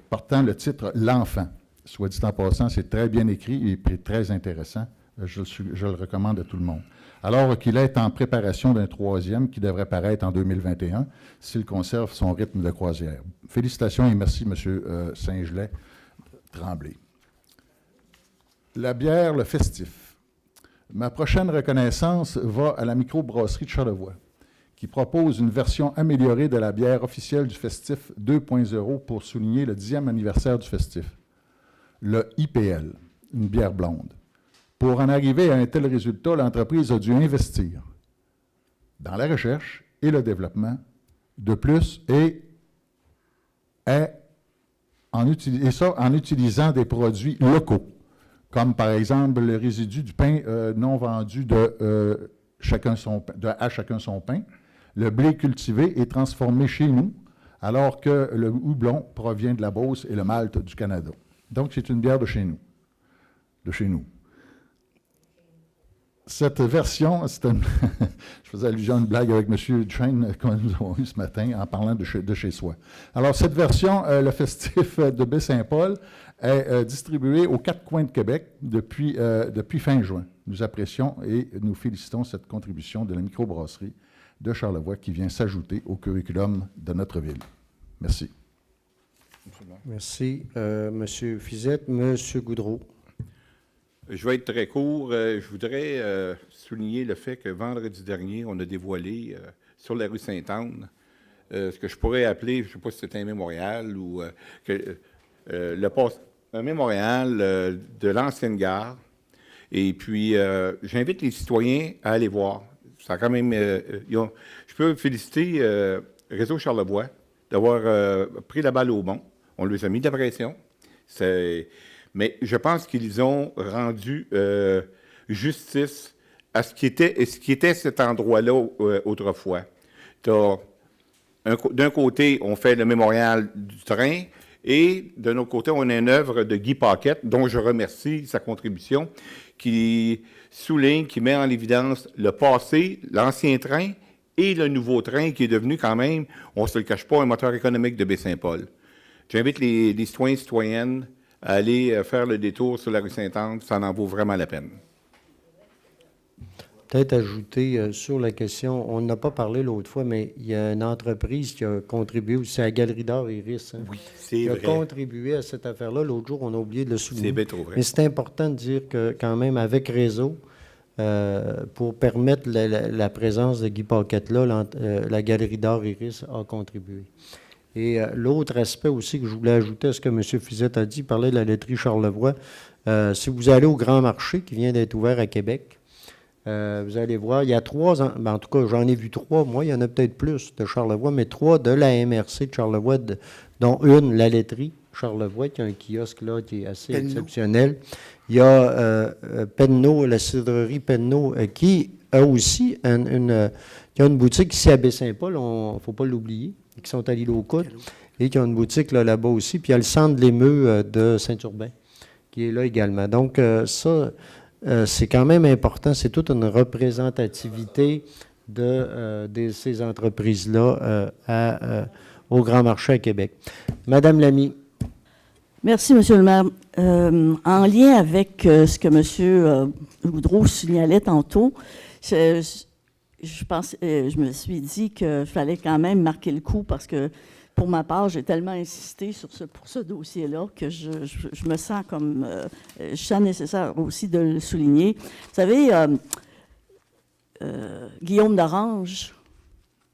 portant le titre « L'enfant ». Soit dit en passant, c'est très bien écrit et très intéressant. Je le recommande à tout le monde. Alors qu'il est en préparation d'un troisième qui devrait paraître en 2021 s'il conserve son rythme de croisière. Félicitations et merci, M. Saint-Gelais-Tremblay. La bière, le festif. Ma prochaine reconnaissance va à la microbrasserie de Charlevoix, qui propose une version améliorée de la bière officielle du festif 2.0 pour souligner le 10e anniversaire du festif. Le IPL, une bière blonde. Pour en arriver à un tel résultat, l'entreprise a dû investir dans la recherche et le développement de plus en utilisant des produits locaux, comme par exemple le résidu du pain non vendu de chacun son pain, le blé cultivé et transformé chez nous, alors que le houblon provient de la Beauce et le malt du Canada. Donc, c'est une bière de chez nous. Cette version, je faisais allusion à une blague avec M. Duchesne que nous avons eue ce matin en parlant de chez soi. Alors, cette version, le festif de Baie-Saint-Paul, est distribuée aux 4 coins de Québec depuis fin juin. Nous apprécions et nous félicitons cette contribution de la microbrasserie de Charlevoix qui vient s'ajouter au curriculum de notre ville. Merci. Merci, M. Fizette. M. Goudreau. Je vais être très court. Je voudrais souligner le fait que vendredi dernier, on a dévoilé sur la rue Sainte-Anne ce que je pourrais appeler, je ne sais pas si c'est un mémorial ou un mémorial de l'ancienne gare. Et puis, j'invite les citoyens à aller voir. Ça a quand même, je peux féliciter Réseau Charlevoix d'avoir pris la balle au bon. On lui a mis de la pression. Mais je pense qu'ils ont rendu justice à ce qui était cet endroit-là autrefois. D'un côté, on fait le mémorial du train, et d'un autre côté, on a une œuvre de Guy Paquette, dont je remercie sa contribution, qui souligne, qui met en évidence le passé, l'ancien train et le nouveau train qui est devenu quand même, on ne se le cache pas, un moteur économique de Baie-Saint-Paul. J'invite les citoyens et citoyennes à aller faire le détour sur la rue Sainte-Anne, ça en vaut vraiment la peine. Peut-être ajouter sur la question, on n'a pas parlé l'autre fois, mais il y a une entreprise qui a contribué aussi à la Galerie d'art Iris. Oui, c'est vrai. Qui a contribué à cette affaire-là. L'autre jour, on a oublié de le souligner. C'est bien trop vrai. Mais c'est important de dire que quand même, avec Réseau, pour permettre la présence de Guy Paquette là, la Galerie d'art Iris a contribué. Et l'autre aspect aussi que je voulais ajouter à ce que M. Fizette a dit, il parlait de la laiterie Charlevoix. Si vous allez au Grand Marché qui vient d'être ouvert à Québec, vous allez voir, il y a 3, en tout cas j'en ai vu 3, moi il y en a peut-être plus de Charlevoix, mais 3 de la MRC de Charlevoix, dont une, la laiterie Charlevoix, qui a un kiosque là qui est assez exceptionnel. Il y a Penneau, la cidrerie Penneau, qui a aussi qui a une boutique ici à Baie-Saint-Paul, il ne faut pas l'oublier, qui sont à l'île aux Côtes, et qui a une boutique là-bas aussi. Puis il y a le centre de l'émeu de Saint-Urbain, qui est là également. Donc ça, c'est quand même important. C'est toute une représentativité de ces entreprises-là au Grand Marché à Québec. Madame Lamy. Merci, Monsieur le maire. En lien avec ce que M. Goudreau signalait tantôt, je me suis dit qu'il fallait quand même marquer le coup parce que, pour ma part, j'ai tellement insisté pour ce dossier-là que je me sens comme... je sens nécessaire aussi de le souligner. Vous savez, Guillaume d'Orange,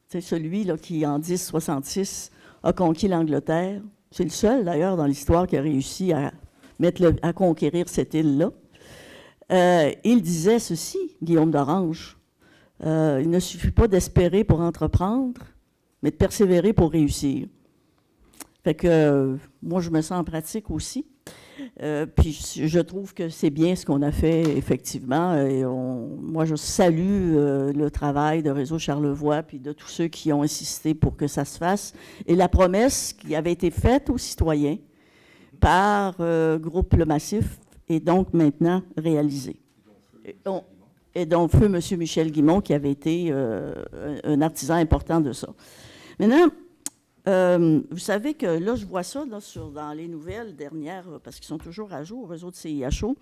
c'est celui là, qui, en 1066, a conquis l'Angleterre. C'est le seul, d'ailleurs, dans l'histoire qui a réussi à conquérir cette île-là. Il disait ceci, Guillaume d'Orange, il ne suffit pas d'espérer pour entreprendre, mais de persévérer pour réussir. Fait que moi, je me sens en pratique aussi. Puis je trouve que c'est bien ce qu'on a fait, effectivement. Et moi, je salue le travail de Réseau Charlevoix puis de tous ceux qui ont insisté pour que ça se fasse. Et la promesse qui avait été faite aux citoyens par Groupe Le Massif est donc maintenant réalisée. Et donc, feu M. Michel Guimond, qui avait été un artisan important de ça. Maintenant, vous savez que là, je vois ça là, dans les nouvelles dernières, parce qu'ils sont toujours à jour, au réseau de CIHO.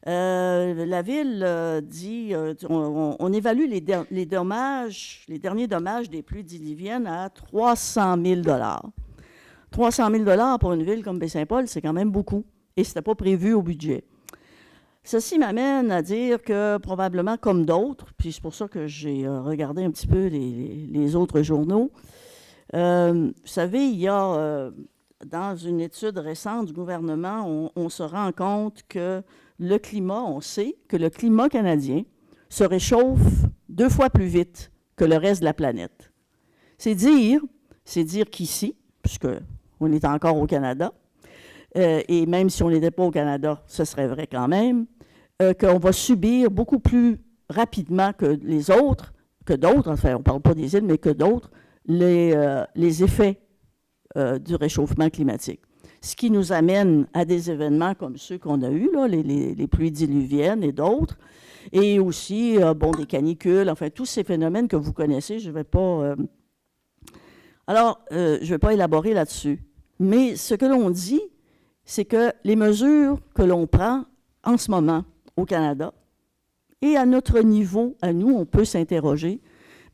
La Ville dit, on évalue les dommages, les derniers dommages des pluies diluviennes à 300 000 300 000 pour une ville comme Baie-Saint-Paul, c'est quand même beaucoup. Et ce n'était pas prévu au budget. Ceci m'amène à dire que probablement comme d'autres, puis c'est pour ça que j'ai regardé un petit peu les autres journaux, vous savez, il y a, dans une étude récente du gouvernement, on se rend compte que le climat, on sait que le climat canadien se réchauffe 2 fois plus vite que le reste de la planète. C'est dire qu'ici, puisqu'on est encore au Canada, et même si on n'était pas au Canada, ce serait vrai quand même, qu'on va subir beaucoup plus rapidement que les autres, que d'autres, enfin, on ne parle pas des îles, mais que d'autres, les effets du réchauffement climatique. Ce qui nous amène à des événements comme ceux qu'on a eus, là, les pluies diluviennes et d'autres, et aussi des canicules, enfin tous ces phénomènes que vous connaissez, je ne vais pas... je vais pas élaborer là-dessus. Mais ce que l'on dit, c'est que les mesures que l'on prend en ce moment au Canada, et à notre niveau, à nous, on peut s'interroger,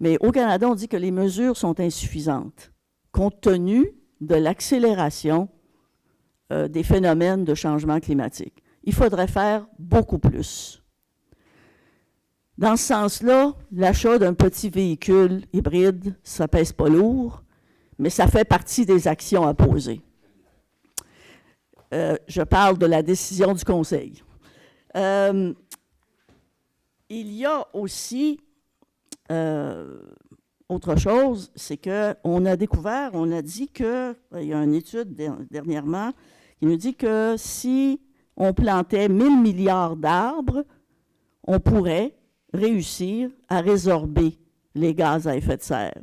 mais au Canada, on dit que les mesures sont insuffisantes, compte tenu de l'accélération des phénomènes de changement climatique. Il faudrait faire beaucoup plus. Dans ce sens-là, l'achat d'un petit véhicule hybride, ça ne pèse pas lourd, mais ça fait partie des actions à poser. Je parle de la décision du Conseil. Il y a aussi autre chose, c'est qu'on a découvert, on a dit que, il y a une étude dernièrement qui nous dit que si on plantait 1000 milliards d'arbres, on pourrait réussir à résorber les gaz à effet de serre.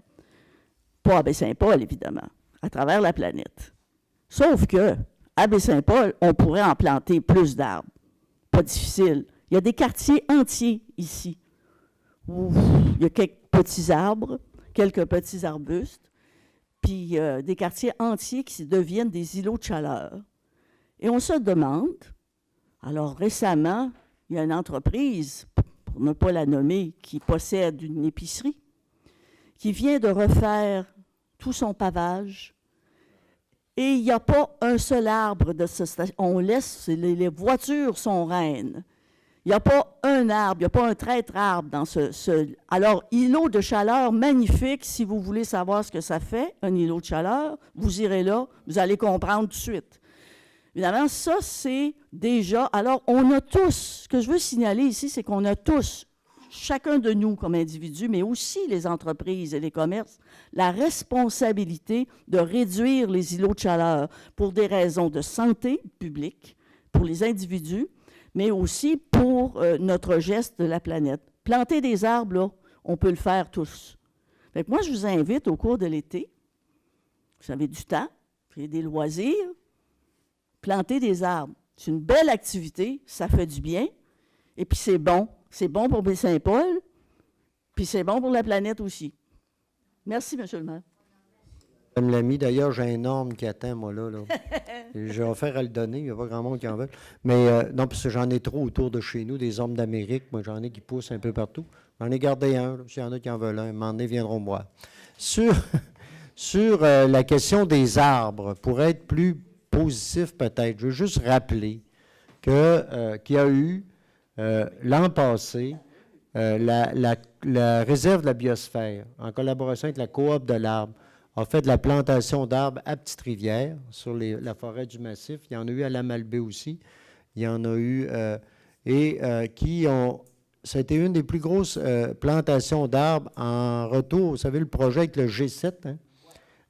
Pas à Baie-Saint-Paul, évidemment, à travers la planète. Sauf que à Baie-Saint-Paul, on pourrait en planter plus d'arbres. Pas difficile. Il y a des quartiers entiers ici où il y a quelques petits arbres, quelques petits arbustes, puis des quartiers entiers qui deviennent des îlots de chaleur. Et on se demande, alors récemment, il y a une entreprise, pour ne pas la nommer, qui possède une épicerie, qui vient de refaire tout son pavage. Et il n'y a pas un seul arbre de ce station. On laisse, les voitures sont reines. Il n'y a pas un arbre, il n'y a pas un traître arbre dans ce... Alors, îlot de chaleur magnifique, si vous voulez savoir ce que ça fait, un îlot de chaleur, vous irez là, vous allez comprendre tout de suite. Évidemment, ça, c'est déjà... Alors, on a tous, ce que je veux signaler ici, c'est qu'on a tous, chacun de nous comme individus, mais aussi les entreprises et les commerces, la responsabilité de réduire les îlots de chaleur pour des raisons de santé publique, pour les individus, mais aussi pour notre geste de la planète. Planter des arbres, là, on peut le faire tous. Fait que moi, je vous invite au cours de l'été, vous avez du temps, vous avez des loisirs, planter des arbres. C'est une belle activité, ça fait du bien, et puis c'est bon. C'est bon pour Baie-Saint-Paul, puis c'est bon pour la planète aussi. Merci, M. le maire. Madame Lamy, d'ailleurs, j'ai un orme qui attend, moi, là. J'ai offert à le donner, il n'y a pas grand monde qui en veut. Mais non, parce que j'en ai trop autour de chez nous, des ormes d'Amérique. Moi, j'en ai qui poussent un peu partout. J'en ai gardé un, s'il y en a qui en veulent un, à un moment donné, viendront me voir. Sur la question des arbres, pour être plus positif peut-être, je veux juste rappeler qu'il y a eu, l'an passé, la réserve de la biosphère, en collaboration avec la coop de l'arbre, a fait de la plantation d'arbres à Petite-Rivière, sur la forêt du Massif. Il y en a eu à la Malbaie aussi. Il y en a eu et ça a été une des plus grosses plantations d'arbres en retour. Vous savez, le projet avec le G7,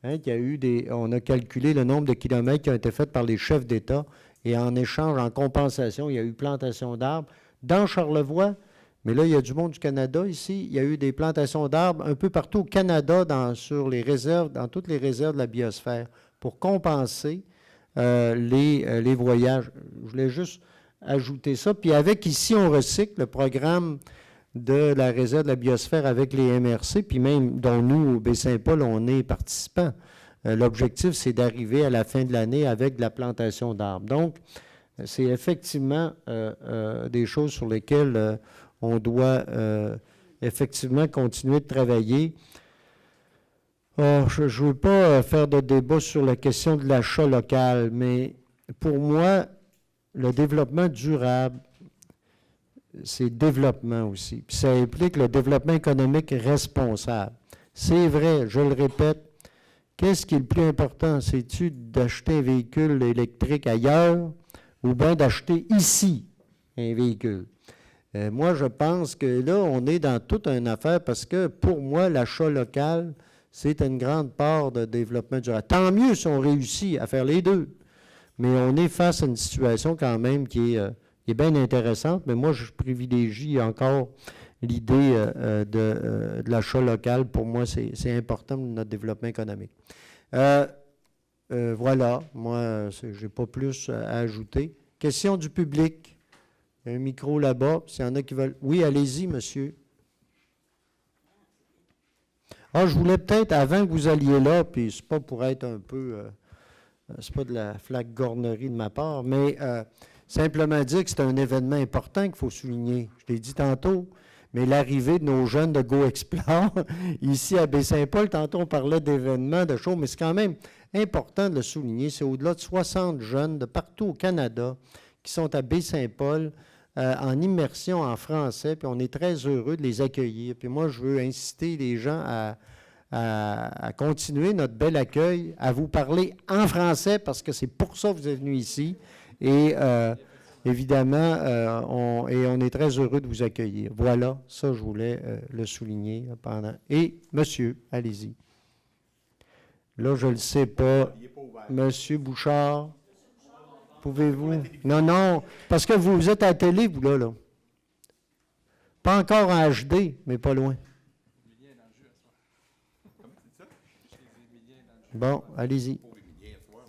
on a calculé le nombre de kilomètres qui ont été faits par les chefs d'État, et en échange, en compensation, il y a eu plantation d'arbres dans Charlevoix, mais là, il y a du monde du Canada ici. Il y a eu des plantations d'arbres un peu partout au Canada, sur les réserves, dans toutes les réserves de la biosphère, pour compenser les voyages. Je voulais juste ajouter ça. Puis avec ici, on recycle le programme de la réserve de la biosphère avec les MRC, puis même dont nous, au Baie-Saint-Paul, on est participants. L'objectif, c'est d'arriver à la fin de l'année avec de la plantation d'arbres. Donc, c'est effectivement des choses sur lesquelles on doit effectivement continuer de travailler. Je ne veux pas faire de débat sur la question de l'achat local, mais pour moi, le développement durable, c'est développement aussi. Puis ça implique le développement économique responsable. C'est vrai, je le répète, qu'est-ce qui est le plus important? C'est-tu d'acheter un véhicule électrique ailleurs ou bien d'acheter ici un véhicule? Moi, je pense que là, on est dans toute une affaire parce que pour moi, l'achat local, c'est une grande part de développement durable. Tant mieux si on réussit à faire les deux. Mais on est face à une situation quand même qui est bien intéressante. Mais moi, je privilégie encore l'idée de l'achat local. Pour moi, c'est important pour notre développement économique. Voilà, moi, je n'ai pas plus à ajouter. Question du public. Il y a un micro là-bas, s'il y en a qui veulent... Oui, allez-y, monsieur. Je voulais peut-être, avant que vous alliez là, puis c'est pas pour être un peu... c'est pas de la flagornerie de ma part, mais simplement dire que c'est un événement important qu'il faut souligner. Je l'ai dit tantôt, mais l'arrivée de nos jeunes de Go Explore, ici à Baie-Saint-Paul, tantôt on parlait d'événements, de choses, mais c'est quand même important de le souligner. C'est au-delà de 60 jeunes de partout au Canada qui sont à Baie-Saint-Paul en immersion en français, puis on est très heureux de les accueillir. Puis moi, je veux inciter les gens à continuer notre bel accueil, à vous parler en français, parce que c'est pour ça que vous êtes venus ici. Et évidemment, on est très heureux de vous accueillir. Voilà, ça, je voulais le souligner pendant. Et, monsieur, allez-y. Là, je ne le sais pas. Monsieur Bouchard, pouvez-vous? Non, parce que vous êtes à la télé, vous, là. Pas encore en HD, mais pas loin. Bon, allez-y.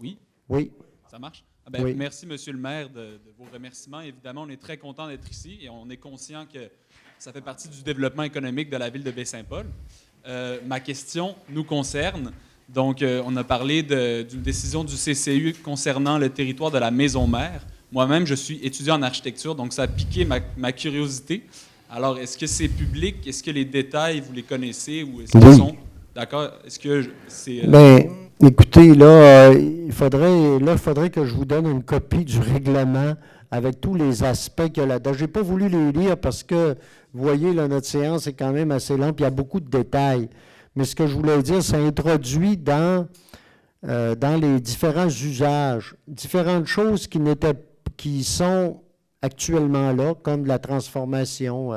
Oui? Oui. Ça marche? Oui. Merci, Monsieur le maire, de vos remerciements. Évidemment, on est très content d'être ici et on est conscient que ça fait partie du développement économique de la ville de Baie-Saint-Paul. Ma question nous concerne. Donc, on a parlé d'une décision du CCU concernant le territoire de la maison-mère. Moi-même, je suis étudiant en architecture, donc ça a piqué ma curiosité. Alors, est-ce que c'est public? Est-ce que les détails, vous les connaissez? Ou est-ce qu'ils sont... D'accord? Est-ce que c'est... Bien, écoutez, là, il faudrait que je vous donne une copie du règlement avec tous les aspects qu'il y a là-dedans. Je n'ai pas voulu les lire parce que, vous voyez, là, notre séance est quand même assez lente, puis il y a beaucoup de détails. Mais ce que je voulais dire, ça introduit dans les différents usages, différentes choses qui sont actuellement là, comme de la transformation,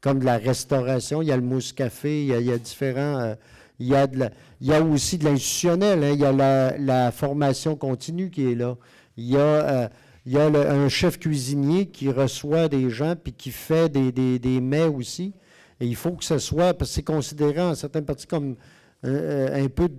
comme de la restauration. Il y a le mousse café, il y a différents... il y a aussi de l'institutionnel, il y a la formation continue qui est là. Il y a un chef cuisinier qui reçoit des gens puis qui fait des mets aussi. Et il faut que ce soit, parce que c'est considéré en certaines parties comme un peu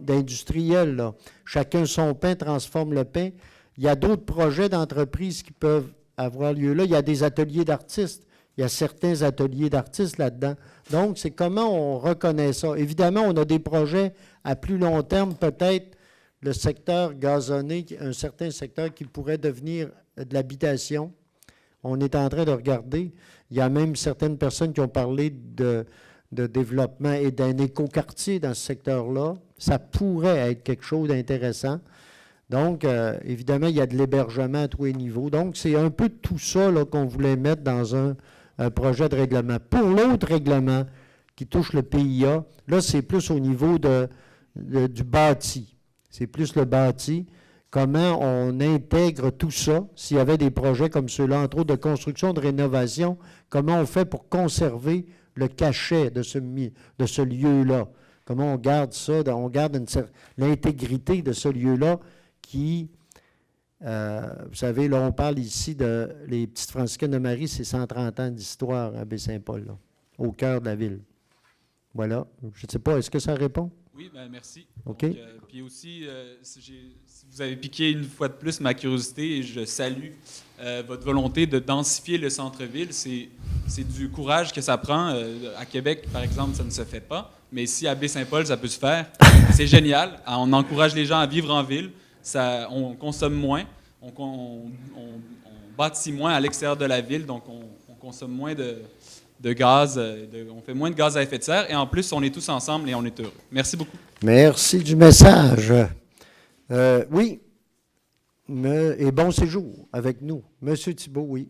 d'industriel, là. Chacun son pain transforme le pain. Il y a d'autres projets d'entreprise qui peuvent avoir lieu là. Il y a des ateliers d'artistes. Il y a certains ateliers d'artistes là-dedans. Donc, c'est comment on reconnaît ça. Évidemment, on a des projets à plus long terme, peut-être le secteur gazonné, un certain secteur qui pourrait devenir de l'habitation. On est en train de regarder. Il y a même certaines personnes qui ont parlé de développement et d'un écoquartier dans ce secteur-là. Ça pourrait être quelque chose d'intéressant. Donc, évidemment, il y a de l'hébergement à tous les niveaux. Donc, c'est un peu tout ça là, qu'on voulait mettre dans un projet de règlement. Pour l'autre règlement qui touche le PIA, là, c'est plus au niveau du bâti. C'est plus le bâti. comment on intègre tout ça, s'il y avait des projets comme ceux-là, entre autres de construction, de rénovation, comment on fait pour conserver le cachet de ce lieu-là? Comment on garde ça, on garde l'intégrité de ce lieu-là qui, vous savez, là, on parle ici de les Petites Franciscaines de Marie, c'est 130 ans d'histoire à Baie-Saint-Paul, là, au cœur de la ville. Voilà. Je ne sais pas, est-ce que ça répond? Oui, bien, merci. OK. Donc, puis aussi, si vous avez piqué une fois de plus ma curiosité et je salue votre volonté de densifier le centre-ville. C'est du courage que ça prend. À Québec, par exemple, ça ne se fait pas. Mais si à Baie-Saint-Paul, ça peut se faire, c'est génial. On encourage les gens à vivre en ville. On consomme moins. On bâtit moins à l'extérieur de la ville. Donc, on consomme moins de gaz, on fait moins de gaz à effet de serre et en plus, on est tous ensemble et on est heureux. Merci beaucoup. Merci du message. Oui, et bon séjour avec nous. Monsieur Thibault, oui.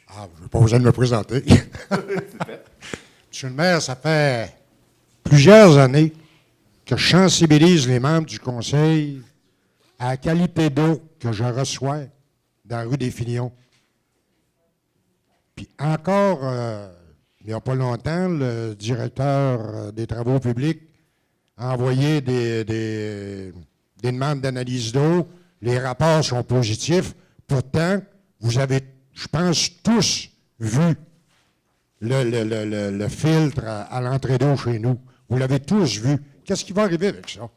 Ah, je n'ai pas besoin de me présenter. Monsieur le maire, ça fait plusieurs années que je sensibilise les membres du conseil à la qualité d'eau que je reçois dans la rue des Filions. Puis encore, il n'y a pas longtemps, le directeur des travaux publics a envoyé des demandes d'analyse d'eau. Les rapports sont positifs. Pourtant, vous avez, je pense, tous vu le filtre à l'entrée d'eau chez nous. Vous l'avez tous vu. Qu'est-ce qui va arriver avec ça?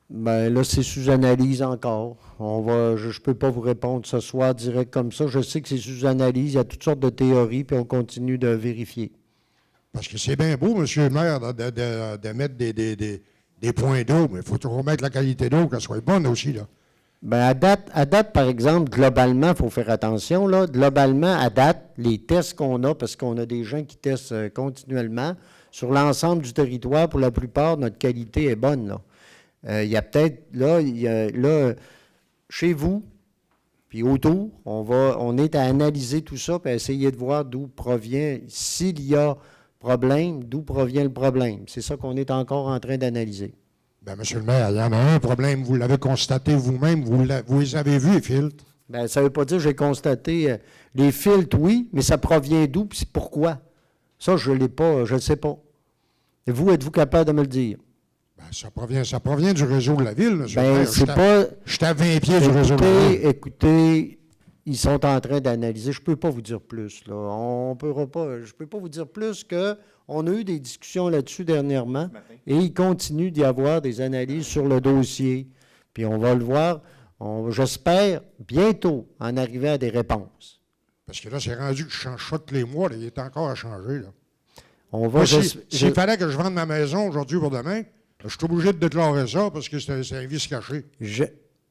Bien, là, c'est sous analyse encore. Je ne peux pas vous répondre ce soir direct comme ça. Je sais que c'est sous analyse. Il y a toutes sortes de théories, puis on continue de vérifier. Parce que c'est bien beau, monsieur le maire, de mettre des points d'eau, mais il faut toujours mettre la qualité d'eau, qu'elle soit bonne aussi, là. Bien, à date, par exemple, globalement, il faut faire attention, là. Globalement, à date, les tests qu'on a, parce qu'on a des gens qui testent continuellement, sur l'ensemble du territoire, pour la plupart, notre qualité est bonne, là. Il y a peut-être, là, chez vous, puis autour, on est à analyser tout ça, puis à essayer de voir d'où provient, s'il y a problème, d'où provient le problème. C'est ça qu'on est encore en train d'analyser. Bien, monsieur le maire, il y en a un problème, vous l'avez constaté vous-même, vous les avez vus, les filtres? Bien, ça ne veut pas dire que j'ai constaté les filtres, oui, mais ça provient d'où, puis pourquoi? Ça, je ne l'ai pas, je ne sais pas. Et vous, êtes-vous capable de me le dire? Bien, ça provient du réseau de la ville, monsieur le maire. Je suis à 20 pieds du réseau de la ville. Écoutez, ils sont en train d'analyser. Je ne peux pas vous dire plus, là. Je ne peux pas vous dire plus qu'on a eu des discussions là-dessus dernièrement et il continue d'y avoir des analyses sur le dossier. Puis on va le voir, j'espère, bientôt en arriver à des réponses. Parce que là, c'est rendu que je change ça tous les mois. Là, il est encore à changer, là. S'il fallait que je vende ma maison aujourd'hui pour demain, je suis obligé de déclarer ça parce que c'est un vice caché.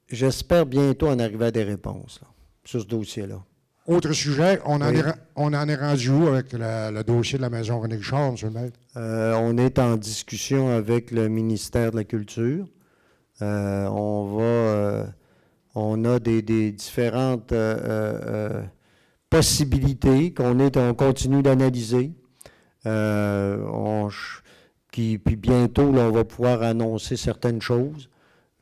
J'espère bientôt en arriver à des réponses là, sur ce dossier-là. Autre sujet, on en est rendu où avec le dossier de la maison René Guichard, M. le maire? On est en discussion avec le ministère de la Culture. On a des différentes possibilités qu'on continue d'analyser. Puis bientôt, là, on va pouvoir annoncer certaines choses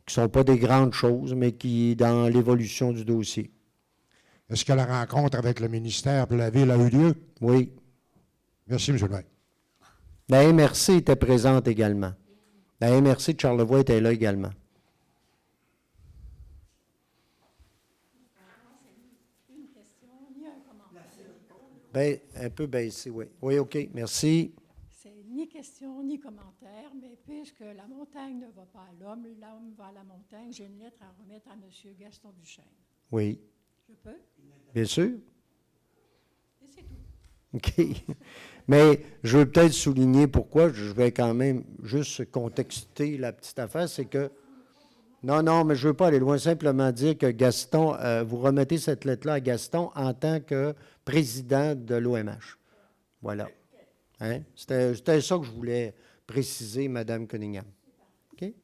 qui ne sont pas des grandes choses, mais qui dans l'évolution du dossier. Est-ce que la rencontre avec le ministère et la Ville a eu lieu? Oui. Merci, M. le maire. La MRC était présente également. La MRC de Charlevoix était là également. Une question, ni un commentaire. Bien, un peu baissé, oui. Oui, OK, merci. Ni question, ni commentaire, mais puisque la montagne ne va pas à l'homme va à la montagne, j'ai une lettre à remettre à M. Gaston Duchesne. Oui. Je peux? Bien sûr. Et c'est tout. OK. Mais je veux peut-être souligner pourquoi, je vais quand même juste contexter la petite affaire, c'est que, non, mais je ne veux pas aller loin, simplement dire que Gaston, vous remettez cette lettre-là à Gaston en tant que président de l'OMH. Voilà. Hein? C'était ça que je voulais préciser, Mme Cunningham. Okay?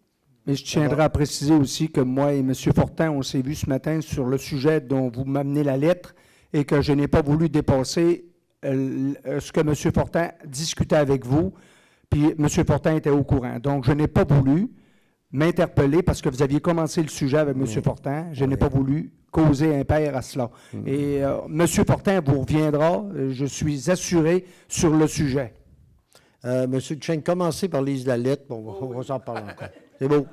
Mais je tiendrai à préciser aussi que moi et M. Fortin, on s'est vus ce matin sur le sujet dont vous m'amenez la lettre et que je n'ai pas voulu dépasser ce que M. Fortin discutait avec vous, puis M. Fortin était au courant. Donc, je n'ai pas voulu m'interpeller parce que vous aviez commencé le sujet avec M. Fortin. Je n'ai pas voulu causer impair à cela. Et M. Fortin vous reviendra, je suis assuré, sur le sujet. M. Duchesne, commencez par les lettres. Bon, on va s'en parler encore. C'est beau.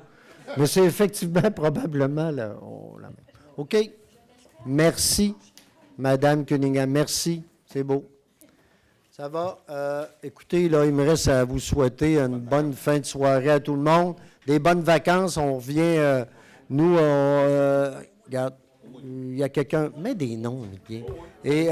Mais c'est effectivement probablement... OK. Merci, Mme Cunningham. Merci. C'est beau. Ça va. Écoutez, là, il me reste à vous souhaiter une bonne fin de soirée à tout le monde. Des bonnes vacances. On revient. Nous, regarde, il y a quelqu'un. Mets des noms, bien. Et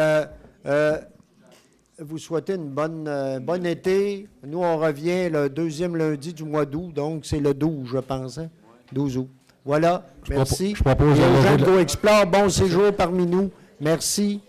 vous souhaitez une bonne été. Nous, on revient le 2e lundi du mois d'août. Donc, c'est le 12, je pense. Hein? 12 août. Voilà. Merci. Je propose Et aux gens de GoExplore, bon séjour parmi nous. Merci.